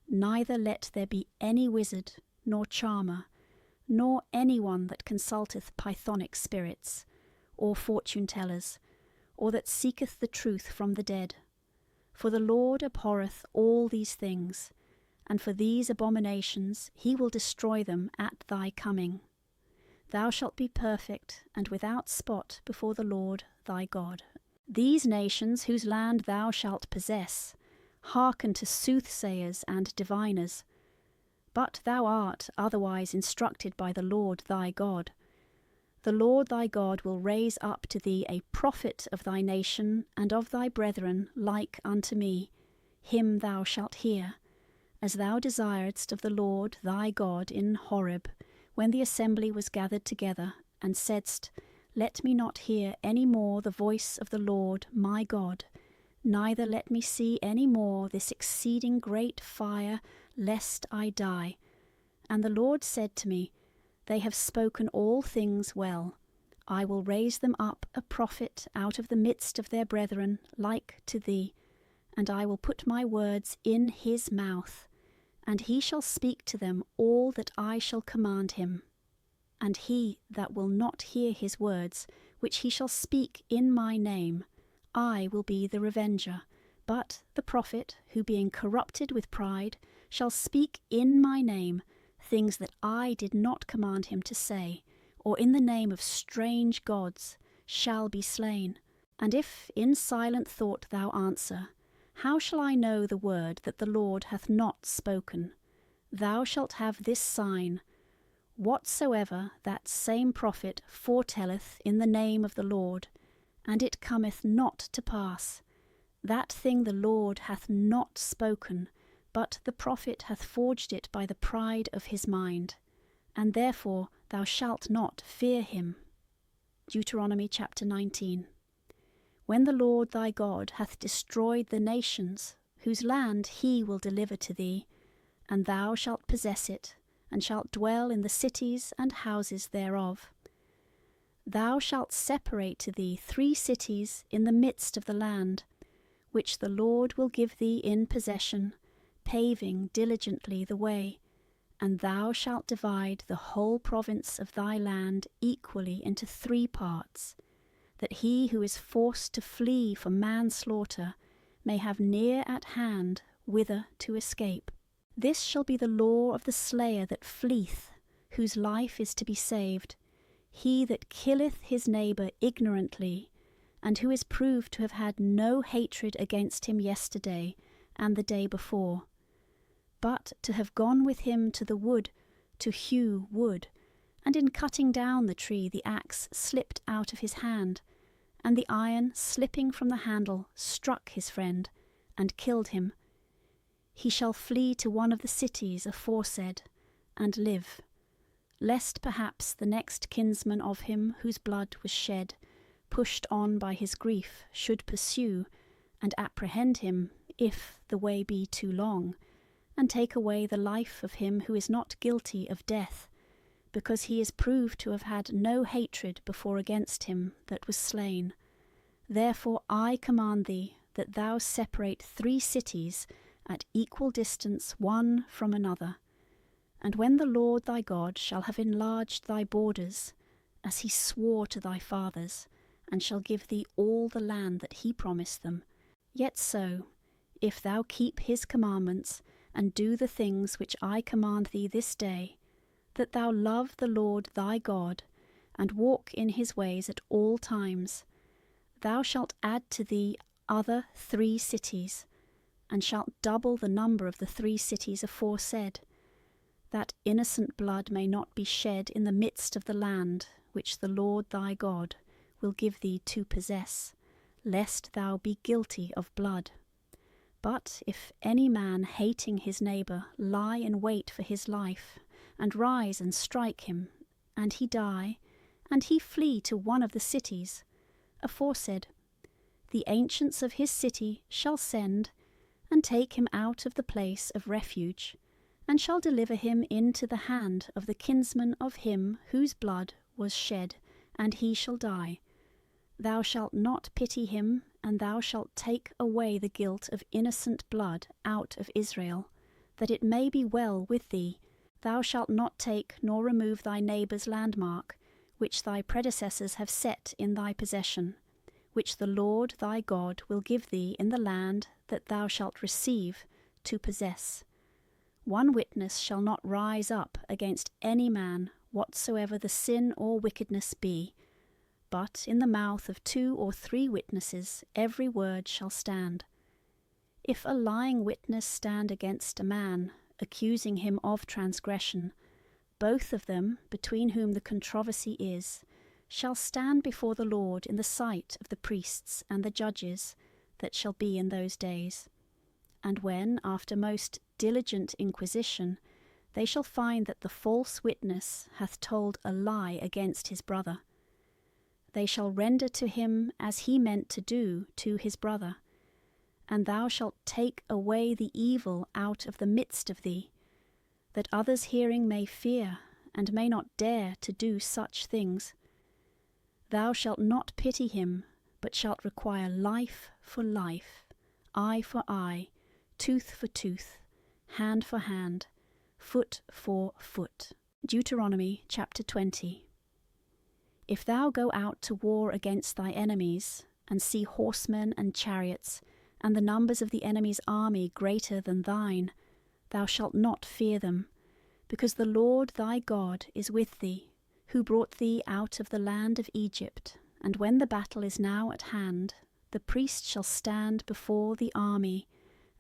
Neither let there be any wizard, nor charmer, nor any one that consulteth pythonic spirits, or fortune-tellers, or that seeketh the truth from the dead. For the Lord abhorreth all these things, and for these abominations he will destroy them at thy coming. Thou shalt be perfect and without spot before the Lord thy God. These nations whose land thou shalt possess hearken to soothsayers and diviners, but thou art otherwise instructed by the Lord thy God. The Lord thy God will raise up to thee a prophet of thy nation and of thy brethren like unto me. Him thou shalt hear, as thou desiredst of the Lord thy God in Horeb, when the assembly was gathered together, and saidst, Let me not hear any more the voice of the Lord my God, neither let me see any more this exceeding great fire, lest I die. And the Lord said to me, They have spoken all things well. I will raise them up a prophet out of the midst of their brethren, like to thee, and I will put my words in his mouth, and he shall speak to them all that I shall command him. And he that will not hear his words, which he shall speak in my name, I will be the revenger. But the prophet, who being corrupted with pride, shall speak in my name things that I did not command him to say, or in the name of strange gods, shall be slain. And if in silent thought thou answer, how shall I know the word that the Lord hath not spoken? Thou shalt have this sign: whatsoever that same prophet foretelleth in the name of the Lord, and it cometh not to pass, that thing the Lord hath not spoken, but the prophet hath forged it by the pride of his mind, and therefore thou shalt not fear him. Deuteronomy chapter 19. When the Lord thy God hath destroyed the nations, whose land he will deliver to thee, and thou shalt possess it, and shalt dwell in the cities and houses thereof. Thou shalt separate to thee 3 cities in the midst of the land, which the Lord will give thee in possession, paving diligently the way, and thou shalt divide the whole province of thy land equally into 3 parts, that he who is forced to flee from manslaughter may have near at hand whither to escape. This shall be the law of the slayer that fleeth, whose life is to be saved, he that killeth his neighbour ignorantly, and who is proved to have had no hatred against him yesterday and the day before, but to have gone with him to the wood to hew wood, and in cutting down the tree the axe slipped out of his hand, and the iron slipping from the handle struck his friend, and killed him. He shall flee to one of the cities aforesaid, and live, lest perhaps the next kinsman of him whose blood was shed, pushed on by his grief, should pursue, and apprehend him, if the way be too long, and take away the life of him who is not guilty of death, because he is proved to have had no hatred before against him that was slain. Therefore I command thee that thou separate 3 cities at equal distance one from another. And when the Lord thy God shall have enlarged thy borders, as he swore to thy fathers, and shall give thee all the land that he promised them, yet so, if thou keep his commandments, and do the things which I command thee this day, that thou love the Lord thy God, and walk in his ways at all times, thou shalt add to thee other 3 cities, and shalt double the number of the 3 cities aforesaid, that innocent blood may not be shed in the midst of the land which the Lord thy God will give thee to possess, lest thou be guilty of blood. But if any man hating his neighbour lie in wait for his life, and rise and strike him, and he die, and he flee to one of the cities aforesaid, the ancients of his city shall send, and take him out of the place of refuge, and shall deliver him into the hand of the kinsman of him whose blood was shed, and he shall die. Thou shalt not pity him, and thou shalt take away the guilt of innocent blood out of Israel, that it may be well with thee. Thou shalt not take nor remove thy neighbour's landmark, which thy predecessors have set in thy possession, which the Lord thy God will give thee in the land that thou shalt receive to possess. One witness shall not rise up against any man, whatsoever the sin or wickedness be, but in the mouth of 2 or 3 witnesses every word shall stand. If a lying witness stand against a man, accusing him of transgression, both of them, between whom the controversy is, shall stand before the Lord in the sight of the priests and the judges that shall be in those days. And when, after most diligent inquisition, they shall find that the false witness hath told a lie against his brother, they shall render to him as he meant to do to his brother, and thou shalt take away the evil out of the midst of thee, that others hearing may fear, and may not dare to do such things. Thou shalt not pity him, but shalt require life for life, eye for eye, tooth for tooth, hand for hand, foot for foot. Deuteronomy chapter 20. If thou go out to war against thy enemies, and see horsemen and chariots, and the numbers of the enemy's army greater than thine, thou shalt not fear them, because the Lord thy God is with thee, who brought thee out of the land of Egypt. And when the battle is now at hand, the priest shall stand before the army,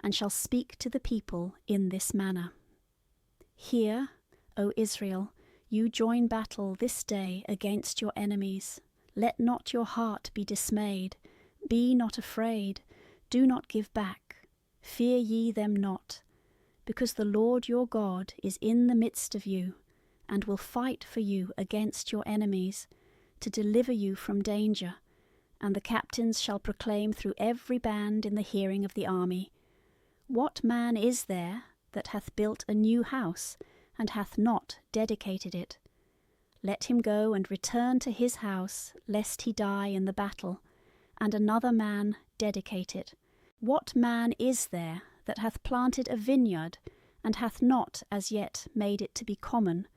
and shall speak to the people in this manner. Hear, O Israel, you join battle this day against your enemies. Let not your heart be dismayed. Be not afraid. Do not give back. Fear ye them not, because the Lord your God is in the midst of you, and will fight for you against your enemies, to deliver you from danger. And the captains shall proclaim through every band in the hearing of the army, What man is there that hath built a new house, and hath not dedicated it? Let him go and return to his house, lest he die in the battle, and another man dedicate it. What man is there that hath planted a vineyard, and hath not as yet made it to be common,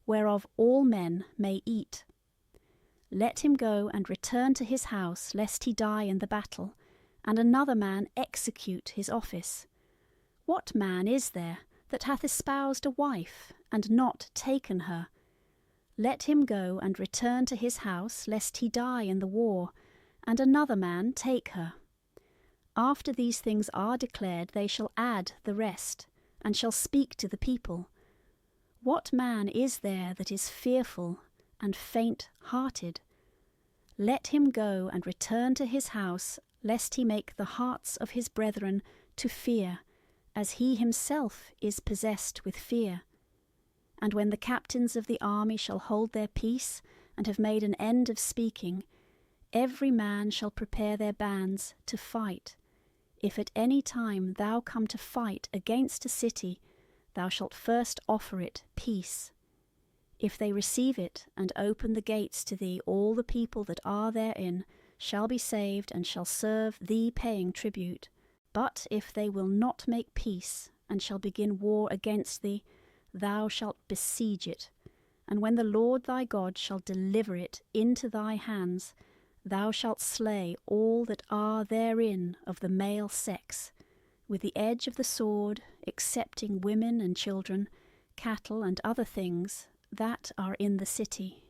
whereof all men may eat? Let him go and return to his house, lest he die in the battle, and another man execute his office. What man is there that hath espoused a wife, and not taken her? Let him go and return to his house, lest he die in the war, and another man take her. After these things are declared, they shall add the rest, and shall speak to the people. What man is there that is fearful and faint-hearted? Let him go and return to his house, lest he make the hearts of his brethren to fear, as he himself is possessed with fear. And when the captains of the army shall hold their peace, and have made an end of speaking, every man shall prepare their bands to fight. If at any time thou come to fight against a city, thou shalt first offer it peace. If they receive it, and open the gates to thee, all the people that are therein shall be saved, and shall serve thee paying tribute. But if they will not make peace, and shall begin war against thee, thou shalt besiege it. And when the Lord thy God shall deliver it into thy hands, thou shalt slay all that are therein of the male sex, with the edge of the sword, excepting women and children, cattle and other things that are in the city.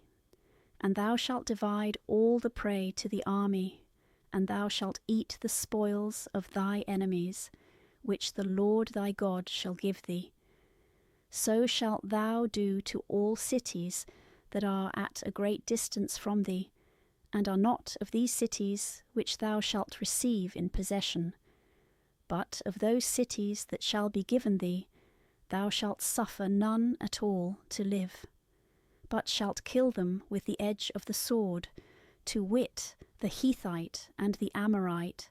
And thou shalt divide all the prey to the army, and thou shalt eat the spoils of thy enemies, which the Lord thy God shall give thee. So shalt thou do to all cities that are at a great distance from thee, and are not of these cities which thou shalt receive in possession. But of those cities that shall be given thee, thou shalt suffer none at all to live, but shalt kill them with the edge of the sword, to wit, the Hethite, and the Amorite,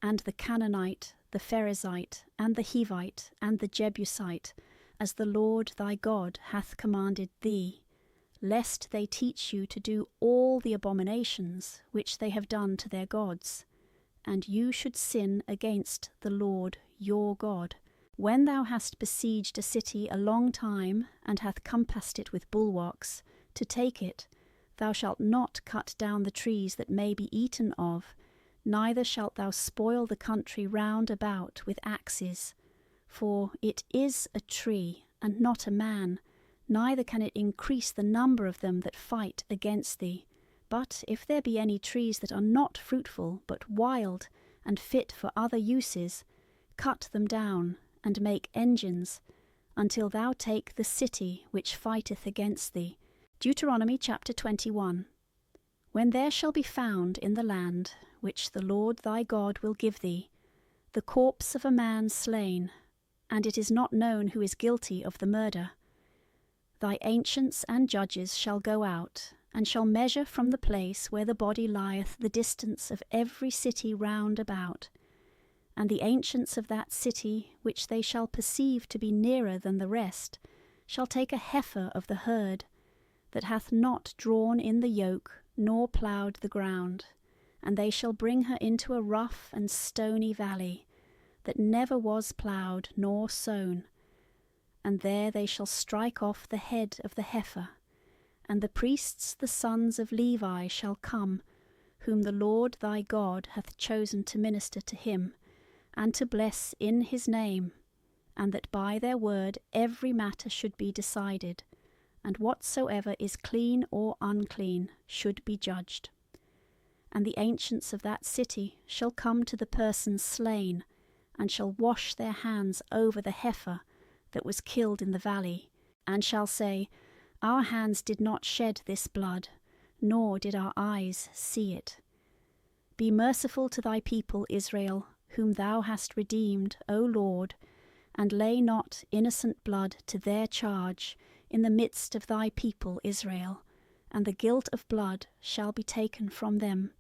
and the Canaanite, the Perizzite, and the Hivite, and the Jebusite, as the Lord thy God hath commanded thee, lest they teach you to do all the abominations which they have done to their gods, and you should sin against the Lord your God. When thou hast besieged a city a long time, and hath compassed it with bulwarks, to take it, thou shalt not cut down the trees that may be eaten of, neither shalt thou spoil the country round about with axes. For it is a tree, and not a man, neither can it increase the number of them that fight against thee. But if there be any trees that are not fruitful, but wild, and fit for other uses, cut them down, and make engines, until thou take the city which fighteth against thee. Deuteronomy chapter 21. When there shall be found in the land, which the Lord thy God will give thee, the corpse of a man slain, and it is not known who is guilty of the murder, thy ancients and judges shall go out, and shall measure from the place where the body lieth the distance of every city round about. And the ancients of that city, which they shall perceive to be nearer than the rest, shall take a heifer of the herd, that hath not drawn in the yoke, nor ploughed the ground, and they shall bring her into a rough and stony valley, that never was ploughed nor sown. and there they shall strike off the head of the heifer. And the priests the sons of Levi shall come, whom the Lord thy God hath chosen to minister to him, and to bless in his name, and that by their word every matter should be decided, and whatsoever is clean or unclean should be judged. And the ancients of that city shall come to the person slain, and shall wash their hands over the heifer that was killed in the valley, and shall say, Our hands did not shed this blood, nor did our eyes see it. Be merciful to thy people Israel, whom thou hast redeemed, O Lord, and lay not innocent blood to their charge in the midst of thy people Israel, and the guilt of blood shall be taken from them,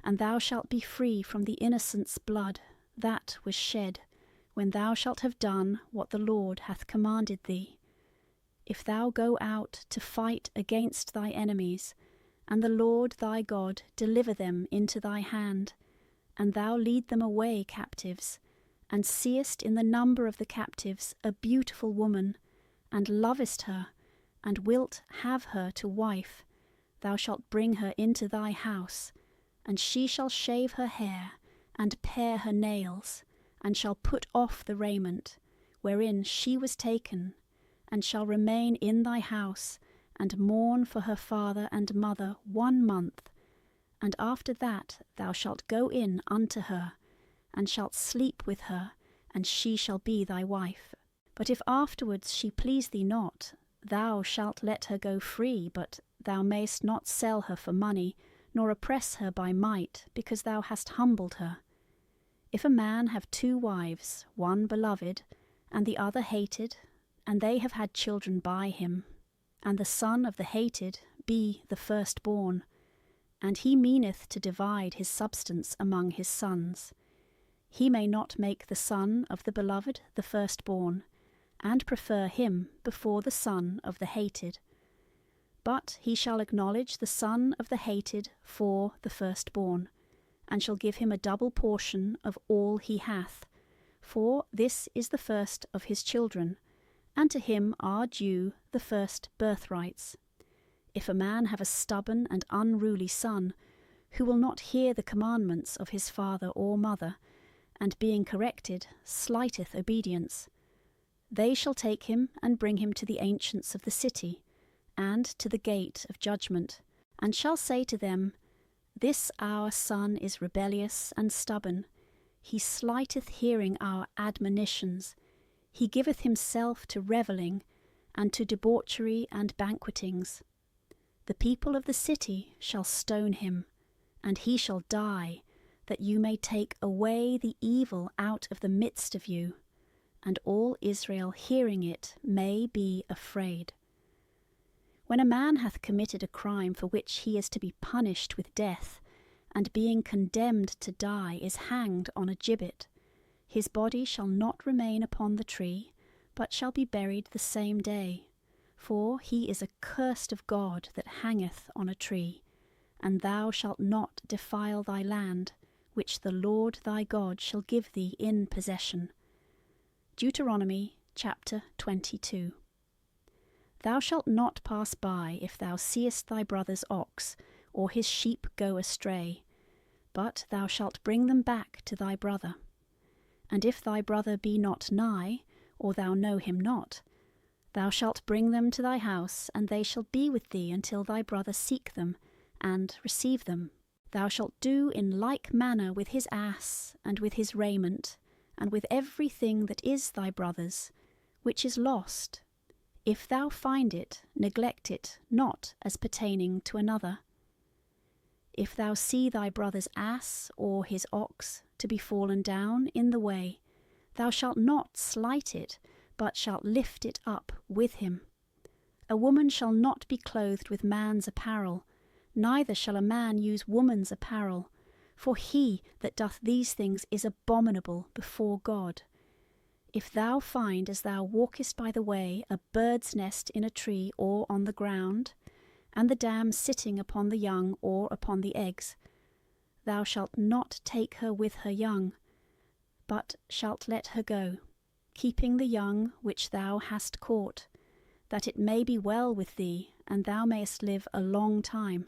and thou shalt be free from the innocent's blood that was shed, when thou shalt have done what the Lord hath commanded thee. If thou go out to fight against thy enemies, and the Lord thy God deliver them into thy hand, and thou lead them away captives, and seest in the number of the captives a beautiful woman, and lovest her, and wilt have her to wife, thou shalt bring her into thy house, and she shall shave her hair, and pare her nails, and shall put off the raiment wherein she was taken, and shall remain in thy house, and mourn for her father and mother 1 month, and after that thou shalt go in unto her, and shalt sleep with her, and she shall be thy wife. But if afterwards she please thee not, thou shalt let her go free, but thou mayst not sell her for money, nor oppress her by might, because thou hast humbled her. If a man have 2 wives, one beloved, and the other hated, and they have had children by him, and the son of the hated be the firstborn, and he meaneth to divide his substance among his sons, he may not make the son of the beloved the firstborn, and prefer him before the son of the hated. But he shall acknowledge the son of the hated for the firstborn, and shall give him a double portion of all he hath, for this is the first of his children, and to him are due the first birthrights. If a man have a stubborn and unruly son, who will not hear the commandments of his father or mother, and being corrected, slighteth obedience, they shall take him and bring him to the ancients of the city, and to the gate of judgment, and shall say to them, This our son is rebellious and stubborn, he slighteth hearing our admonitions, he giveth himself to revelling, and to debauchery and banquetings. The people of the city shall stone him, and he shall die, that you may take away the evil out of the midst of you, and all Israel hearing it may be afraid. When a man hath committed a crime for which he is to be punished with death, and being condemned to die is hanged on a gibbet, his body shall not remain upon the tree, but shall be buried the same day. For he is accursed of God that hangeth on a tree, and thou shalt not defile thy land, which the Lord thy God shall give thee in possession. Deuteronomy chapter 22. Thou shalt not pass by if thou seest thy brother's ox, or his sheep go astray, but thou shalt bring them back to thy brother. And if thy brother be not nigh, or thou know him not, thou shalt bring them to thy house, and they shall be with thee until thy brother seek them, and receive them. Thou shalt do in like manner with his ass, and with his raiment, and with everything that is thy brother's, which is lost. If thou find it, neglect it not as pertaining to another. If thou see thy brother's ass or his ox to be fallen down in the way, thou shalt not slight it, but shalt lift it up with him. A woman shall not be clothed with man's apparel, neither shall a man use woman's apparel, for he that doth these things is abominable before God. If thou find as thou walkest by the way a bird's nest in a tree or on the ground, and the dam sitting upon the young or upon the eggs, thou shalt not take her with her young, but shalt let her go. keeping the young which thou hast caught, that it may be well with thee, and thou mayest live a long time.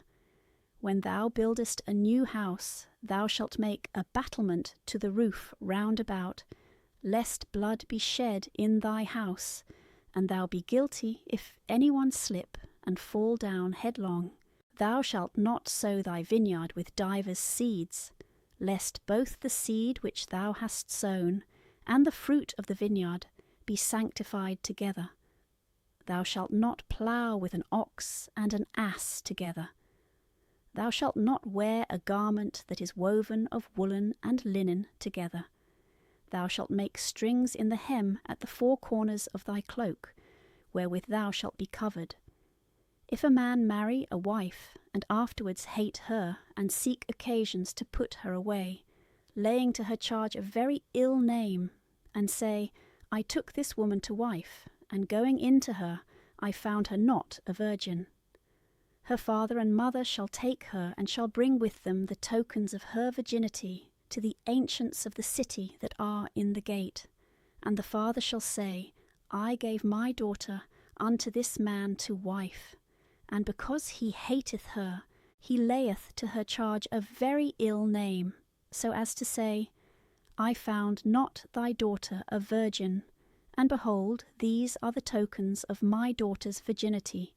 When thou buildest a new house, thou shalt make a battlement to the roof round about, lest blood be shed in thy house, and thou be guilty if any one slip and fall down headlong. Thou shalt not sow thy vineyard with divers seeds, lest both the seed which thou hast sown and the fruit of the vineyard be sanctified together. Thou shalt not plough with an ox and an ass together. Thou shalt not wear a garment that is woven of woolen and linen together. Thou shalt make strings in the hem at the four corners of thy cloak, wherewith thou shalt be covered. If a man marry a wife, and afterwards hate her, and seek occasions to put her away, laying to her charge a very ill name, and say, I took this woman to wife, and going into her, I found her not a virgin. Her father and mother shall take her, and shall bring with them the tokens of her virginity to the ancients of the city that are in the gate. And the father shall say, I gave my daughter unto this man to wife, and because he hateth her, he layeth to her charge a very ill name, so as to say, I found not thy daughter a virgin, and behold, these are the tokens of my daughter's virginity.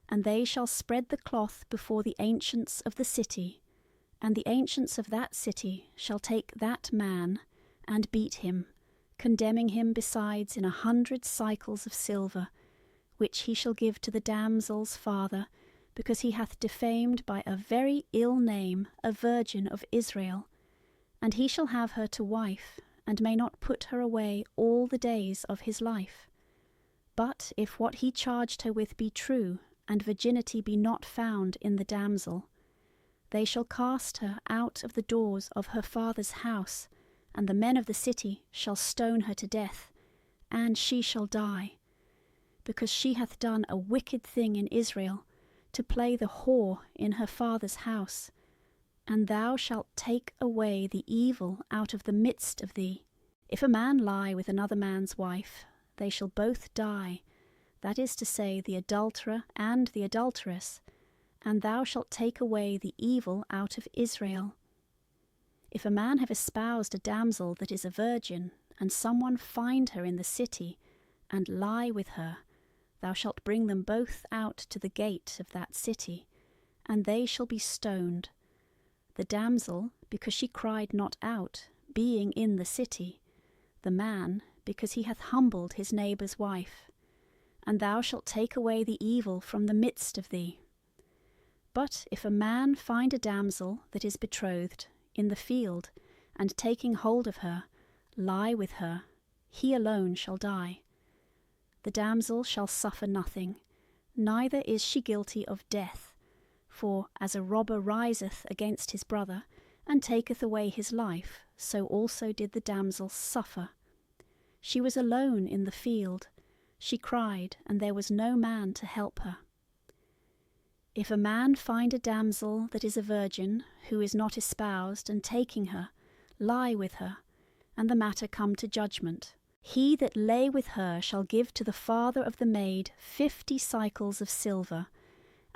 And they shall spread the cloth before the ancients of the city, and the ancients of that city shall take that man, and beat him, condemning him besides in 100 cycles of silver, which he shall give to the damsel's father, because he hath defamed by a very ill name a virgin of Israel. And he shall have her to wife, and may not put her away all the days of his life. But if what he charged her with be true, and virginity be not found in the damsel, they shall cast her out of the doors of her father's house, and the men of the city shall stone her to death, and she shall die, because she hath done a wicked thing in Israel, to play the whore in her father's house. And thou shalt take away the evil out of the midst of thee. If a man lie with another man's wife, they shall both die, that is to say, the adulterer and the adulteress, and thou shalt take away the evil out of Israel. If a man have espoused a damsel that is a virgin, and someone find her in the city, and lie with her, thou shalt bring them both out to the gate of that city, and they shall be stoned. The damsel, because she cried not out, being in the city, the man, because he hath humbled his neighbour's wife. And thou shalt take away the evil from the midst of thee. But if a man find a damsel that is betrothed in the field, and taking hold of her, lie with her, he alone shall die. The damsel shall suffer nothing, neither is she guilty of death. For as a robber riseth against his brother, and taketh away his life, so also did the damsel suffer. She was alone in the field. She cried, and there was no man to help her. If a man find a damsel that is a virgin, who is not espoused, and taking her, lie with her, and the matter come to judgment, he that lay with her shall give to the father of the maid 50 cycles of silver,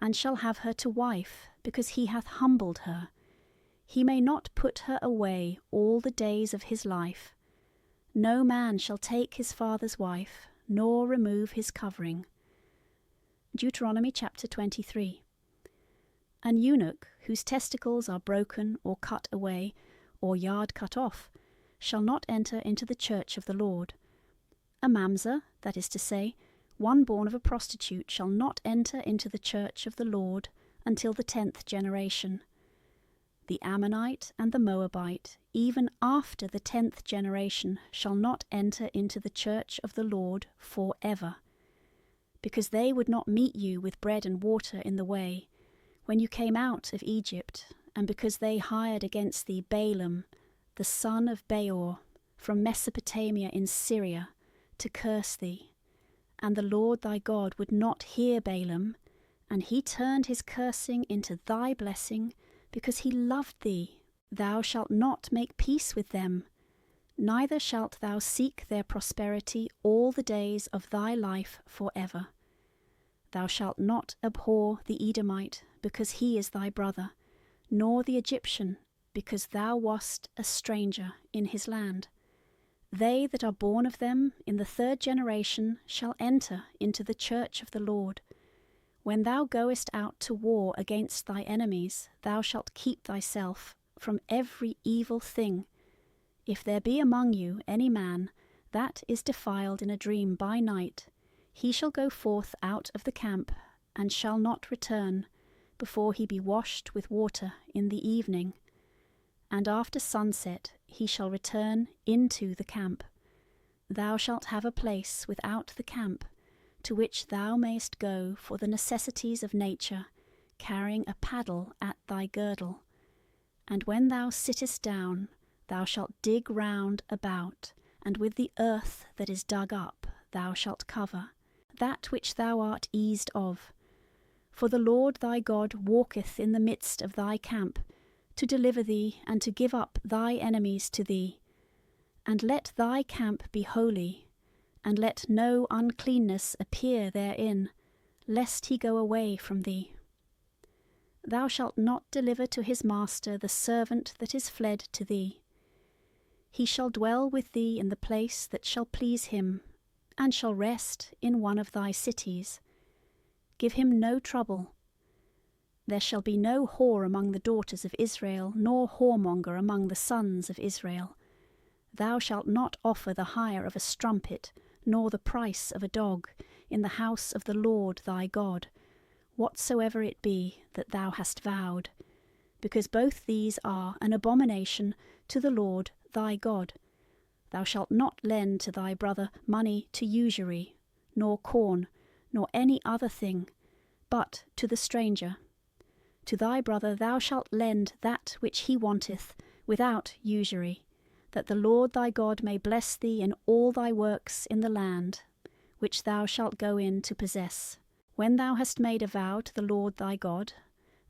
and shall have her to wife, because he hath humbled her. He may not put her away all the days of his life. No man shall take his father's wife, nor remove his covering. Deuteronomy chapter 23. An eunuch whose testicles are broken or cut away, or yard cut off, shall not enter into the church of the Lord. A mamzer, that is to say, one born of a prostitute, shall not enter into the church of the Lord until the 10th generation. The Ammonite and the Moabite, even after the 10th generation, shall not enter into the church of the Lord forever, because they would not meet you with bread and water in the way, when you came out of Egypt, and because they hired against thee Balaam, the son of Beor, from Mesopotamia in Syria, to curse thee. And the Lord thy God would not hear Balaam, and he turned his cursing into thy blessing, because he loved thee. Thou shalt not make peace with them. neither shalt thou seek their prosperity all the days of thy life for ever. Thou shalt not abhor the Edomite, because he is thy brother, nor the Egyptian, because thou wast a stranger in his land. They that are born of them in the 3rd generation shall enter into the church of the Lord. When thou goest out to war against thy enemies, thou shalt keep thyself from every evil thing. If there be among you any man that is defiled in a dream by night, he shall go forth out of the camp, and shall not return, before he be washed with water in the evening. And after sunset he shall return into the camp. Thou shalt have a place without the camp, to which thou mayst go for the necessities of nature, carrying a paddle at thy girdle. And when thou sittest down, thou shalt dig round about, and with the earth that is dug up thou shalt cover that which thou art eased of. For the Lord thy God walketh in the midst of thy camp, to deliver thee, and to give up thy enemies to thee. And let thy camp be holy, and let no uncleanness appear therein, lest he go away from thee. Thou shalt not deliver to his master the servant that is fled to thee. He shall dwell with thee in the place that shall please him, and shall rest in one of thy cities. Give him no trouble. There shall be no whore among the daughters of Israel, nor whoremonger among the sons of Israel. Thou shalt not offer the hire of a strumpet, nor the price of a dog, in the house of the Lord thy God, whatsoever it be that thou hast vowed, because both these are an abomination to the Lord thy God. Thou shalt not lend to thy brother money to usury, nor corn, nor any other thing, but to the stranger. To thy brother thou shalt lend that which he wanteth, without usury, that the Lord thy God may bless thee in all thy works in the land, which thou shalt go in to possess. When thou hast made a vow to the Lord thy God,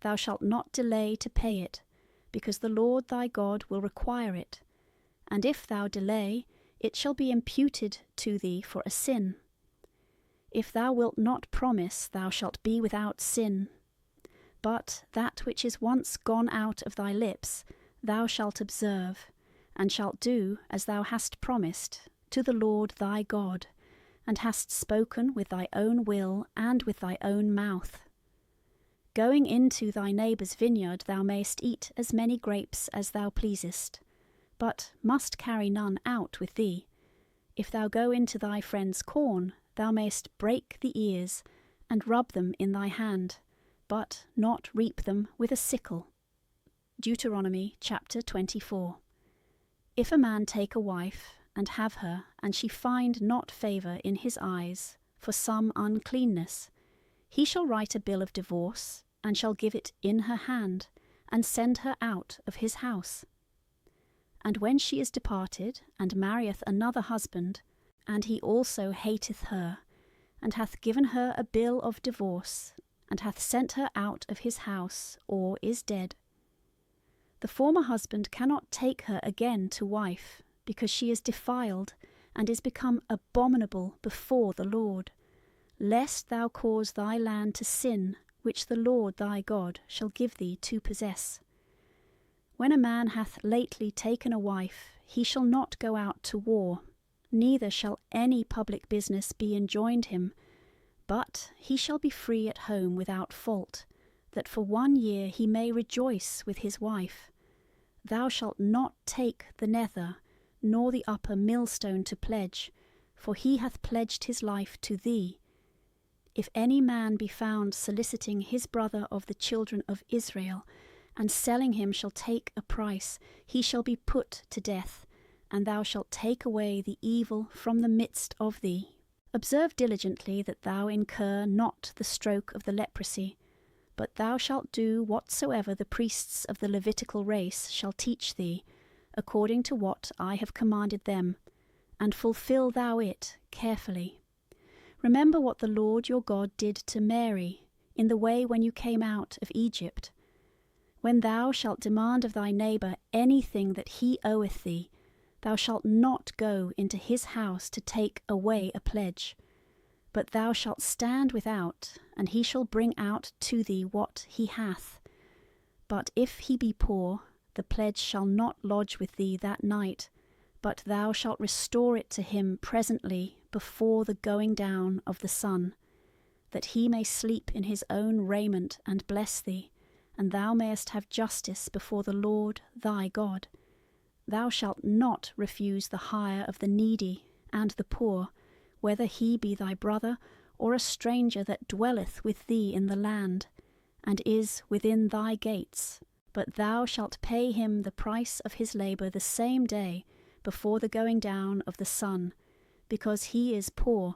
thou shalt not delay to pay it, because the Lord thy God will require it. And if thou delay, it shall be imputed to thee for a sin. If thou wilt not promise, thou shalt be without sin. But that which is once gone out of thy lips thou shalt observe, and shalt do as thou hast promised to the Lord thy God, and hast spoken with thy own will and with thy own mouth. Going into thy neighbour's vineyard thou mayst eat as many grapes as thou pleasest, but must carry none out with thee. If thou go into thy friend's corn, thou mayst break the ears, and rub them in thy hand, but not reap them with a sickle. Deuteronomy chapter 24. If a man take a wife, and have her, and she find not favour in his eyes for some uncleanness, he shall write a bill of divorce, and shall give it in her hand, and send her out of his house. And when she is departed, and marrieth another husband, and he also hateth her, and hath given her a bill of divorce, and hath sent her out of his house, or is dead, the former husband cannot take her again to wife, because she is defiled, and is become abominable before the Lord, lest thou cause thy land to sin, which the Lord thy God shall give thee to possess. When a man hath lately taken a wife, he shall not go out to war, neither shall any public business be enjoined him, but he shall be free at home without fault, that for 1 year he may rejoice with his wife. Thou shalt not take the nether, nor the upper millstone to pledge, for he hath pledged his life to thee. If any man be found soliciting his brother of the children of Israel, and selling him shall take a price, he shall be put to death, and thou shalt take away the evil from the midst of thee. Observe diligently that thou incur not the stroke of the leprosy, but thou shalt do whatsoever the priests of the Levitical race shall teach thee, according to what I have commanded them, and fulfill thou it carefully. Remember what the Lord your God did to Mary in the way when you came out of Egypt. When thou shalt demand of thy neighbour anything that he oweth thee, Thou shalt not go into his house to take away a pledge, but thou shalt stand without, and he shall bring out to thee what he hath. But if he be poor, the pledge shall not lodge with thee that night, but thou shalt restore it to him presently before the going down of the sun, that he may sleep in his own raiment and bless thee, and thou mayest have justice before the Lord thy God. Thou shalt not refuse the hire of the needy and the poor, whether he be thy brother or a stranger that dwelleth with thee in the land, and is within thy gates. But thou shalt pay him the price of his labour the same day before the going down of the sun, because he is poor,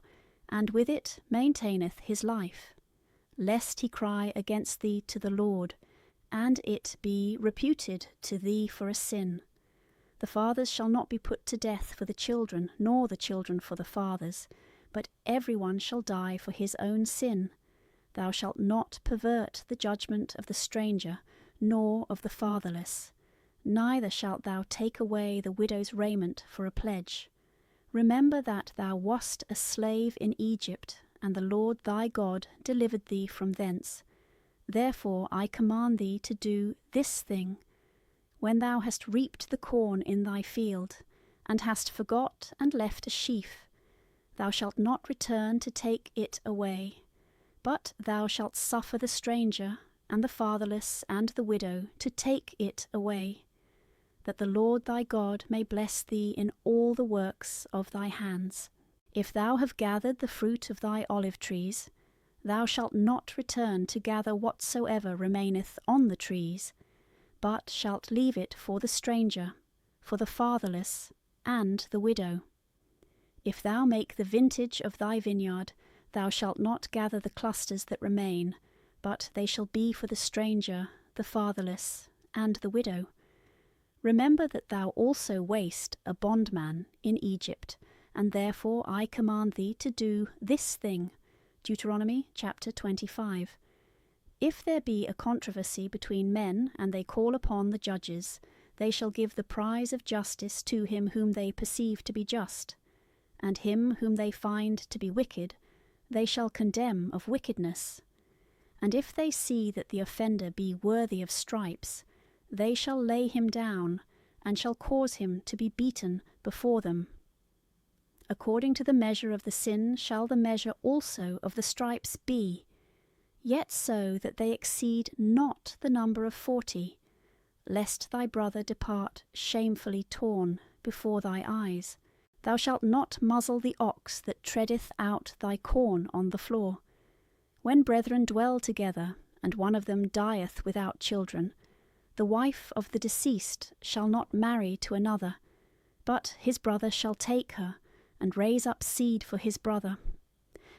and with it maintaineth his life, lest he cry against thee to the Lord, and it be reputed to thee for a sin. The fathers shall not be put to death for the children, nor the children for the fathers, but every one shall die for his own sin. Thou shalt not pervert the judgment of the stranger, nor of the fatherless. Neither shalt thou take away the widow's raiment for a pledge. Remember that thou wast a slave in Egypt, and the Lord thy God delivered thee from thence. Therefore I command thee to do this thing. When thou hast reaped the corn in thy field, and hast forgot and left a sheaf, thou shalt not return to take it away, but thou shalt suffer the stranger, and the fatherless, and the widow to take it away, that the Lord thy God may bless thee in all the works of thy hands. If thou have gathered the fruit of thy olive trees, thou shalt not return to gather whatsoever remaineth on the trees, but shalt leave it for the stranger, for the fatherless, and the widow. If thou make the vintage of thy vineyard, thou shalt not gather the clusters that remain, but they shall be for the stranger, the fatherless, and the widow. Remember that thou also wast a bondman in Egypt, and therefore I command thee to do this thing. Deuteronomy chapter 25. If there be a controversy between men, and they call upon the judges, they shall give the prize of justice to him whom they perceive to be just, and him whom they find to be wicked, they shall condemn of wickedness. And if they see that the offender be worthy of stripes, they shall lay him down, and shall cause him to be beaten before them. According to the measure of the sin shall the measure also of the stripes be, yet so that they exceed not the number of 40, lest thy brother depart shamefully torn before thy eyes. Thou shalt not muzzle the ox that treadeth out thy corn on the floor. When brethren dwell together, and one of them dieth without children, the wife of the deceased shall not marry to another, but his brother shall take her, and raise up seed for his brother.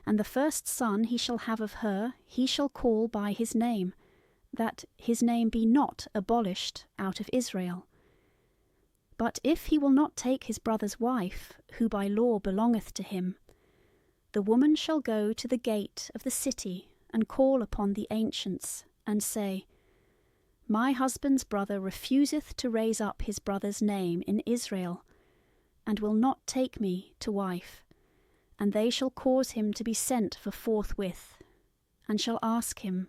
And the first son he shall have of her he shall call by his name, that his name be not abolished out of Israel. But if he will not take his brother's wife, who by law belongeth to him, the woman shall go to the gate of the city, and call upon the ancients, and say, My husband's brother refuseth to raise up his brother's name in Israel, and will not take me to wife. And they shall cause him to be sent for forthwith, and shall ask him.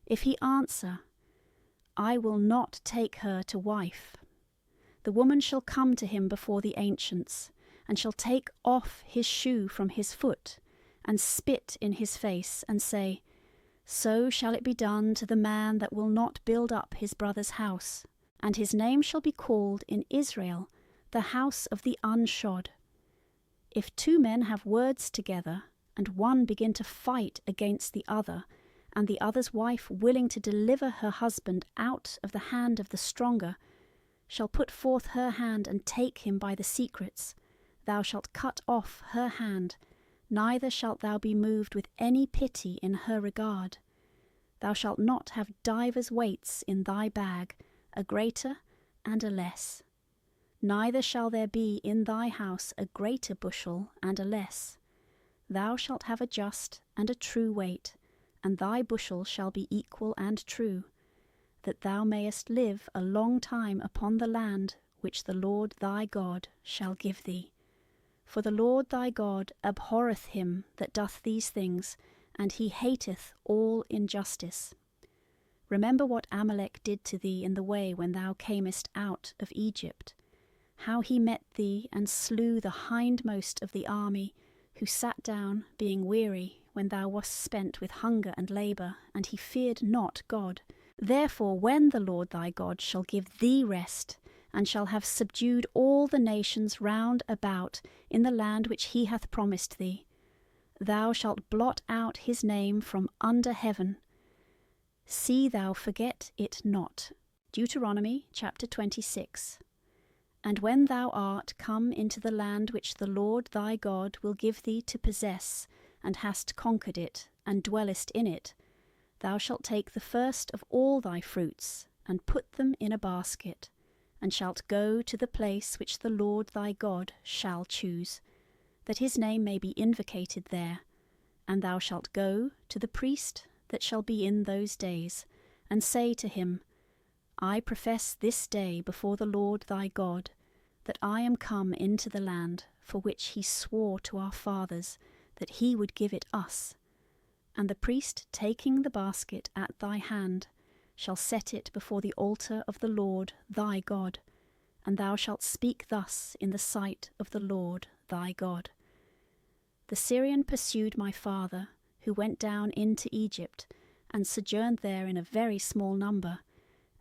If he answer, I will not take her to wife, the woman shall come to him before the ancients, and shall take off his shoe from his foot, and spit in his face, and say, So shall it be done to the man that will not build up his brother's house. And his name shall be called in Israel, the house of the unshod. If two men have words together, and one begin to fight against the other, and the other's wife willing to deliver her husband out of the hand of the stronger, shall put forth her hand and take him by the secrets, thou shalt cut off her hand, neither shalt thou be moved with any pity in her regard. Thou shalt not have divers weights in thy bag, a greater and a less. Neither shall there be in thy house a greater bushel and a less. Thou shalt have a just and a true weight, and thy bushel shall be equal and true, that thou mayest live a long time upon the land which the Lord thy God shall give thee. For the Lord thy God abhorreth him that doth these things, and he hateth all injustice. Remember what Amalek did to thee in the way when thou camest out of Egypt, how he met thee and slew the hindmost of the army, who sat down, being weary, when thou wast spent with hunger and labour, and he feared not God. Therefore when the Lord thy God shall give thee rest, and shall have subdued all the nations round about in the land which he hath promised thee, thou shalt blot out his name from under heaven. See thou forget it not. Deuteronomy chapter 26. And when thou art come into the land which the Lord thy God will give thee to possess, and hast conquered it, and dwellest in it, thou shalt take the first of all thy fruits, and put them in a basket, and shalt go to the place which the Lord thy God shall choose, that his name may be invocated there. And thou shalt go to the priest that shall be in those days, and say to him, I profess this day before the Lord thy God, that I am come into the land for which he swore to our fathers that he would give it us. And the priest, taking the basket at thy hand, shall set it before the altar of the Lord thy God, and thou shalt speak thus in the sight of the Lord thy God. The Syrian pursued my father, who went down into Egypt, and sojourned there in a very small number,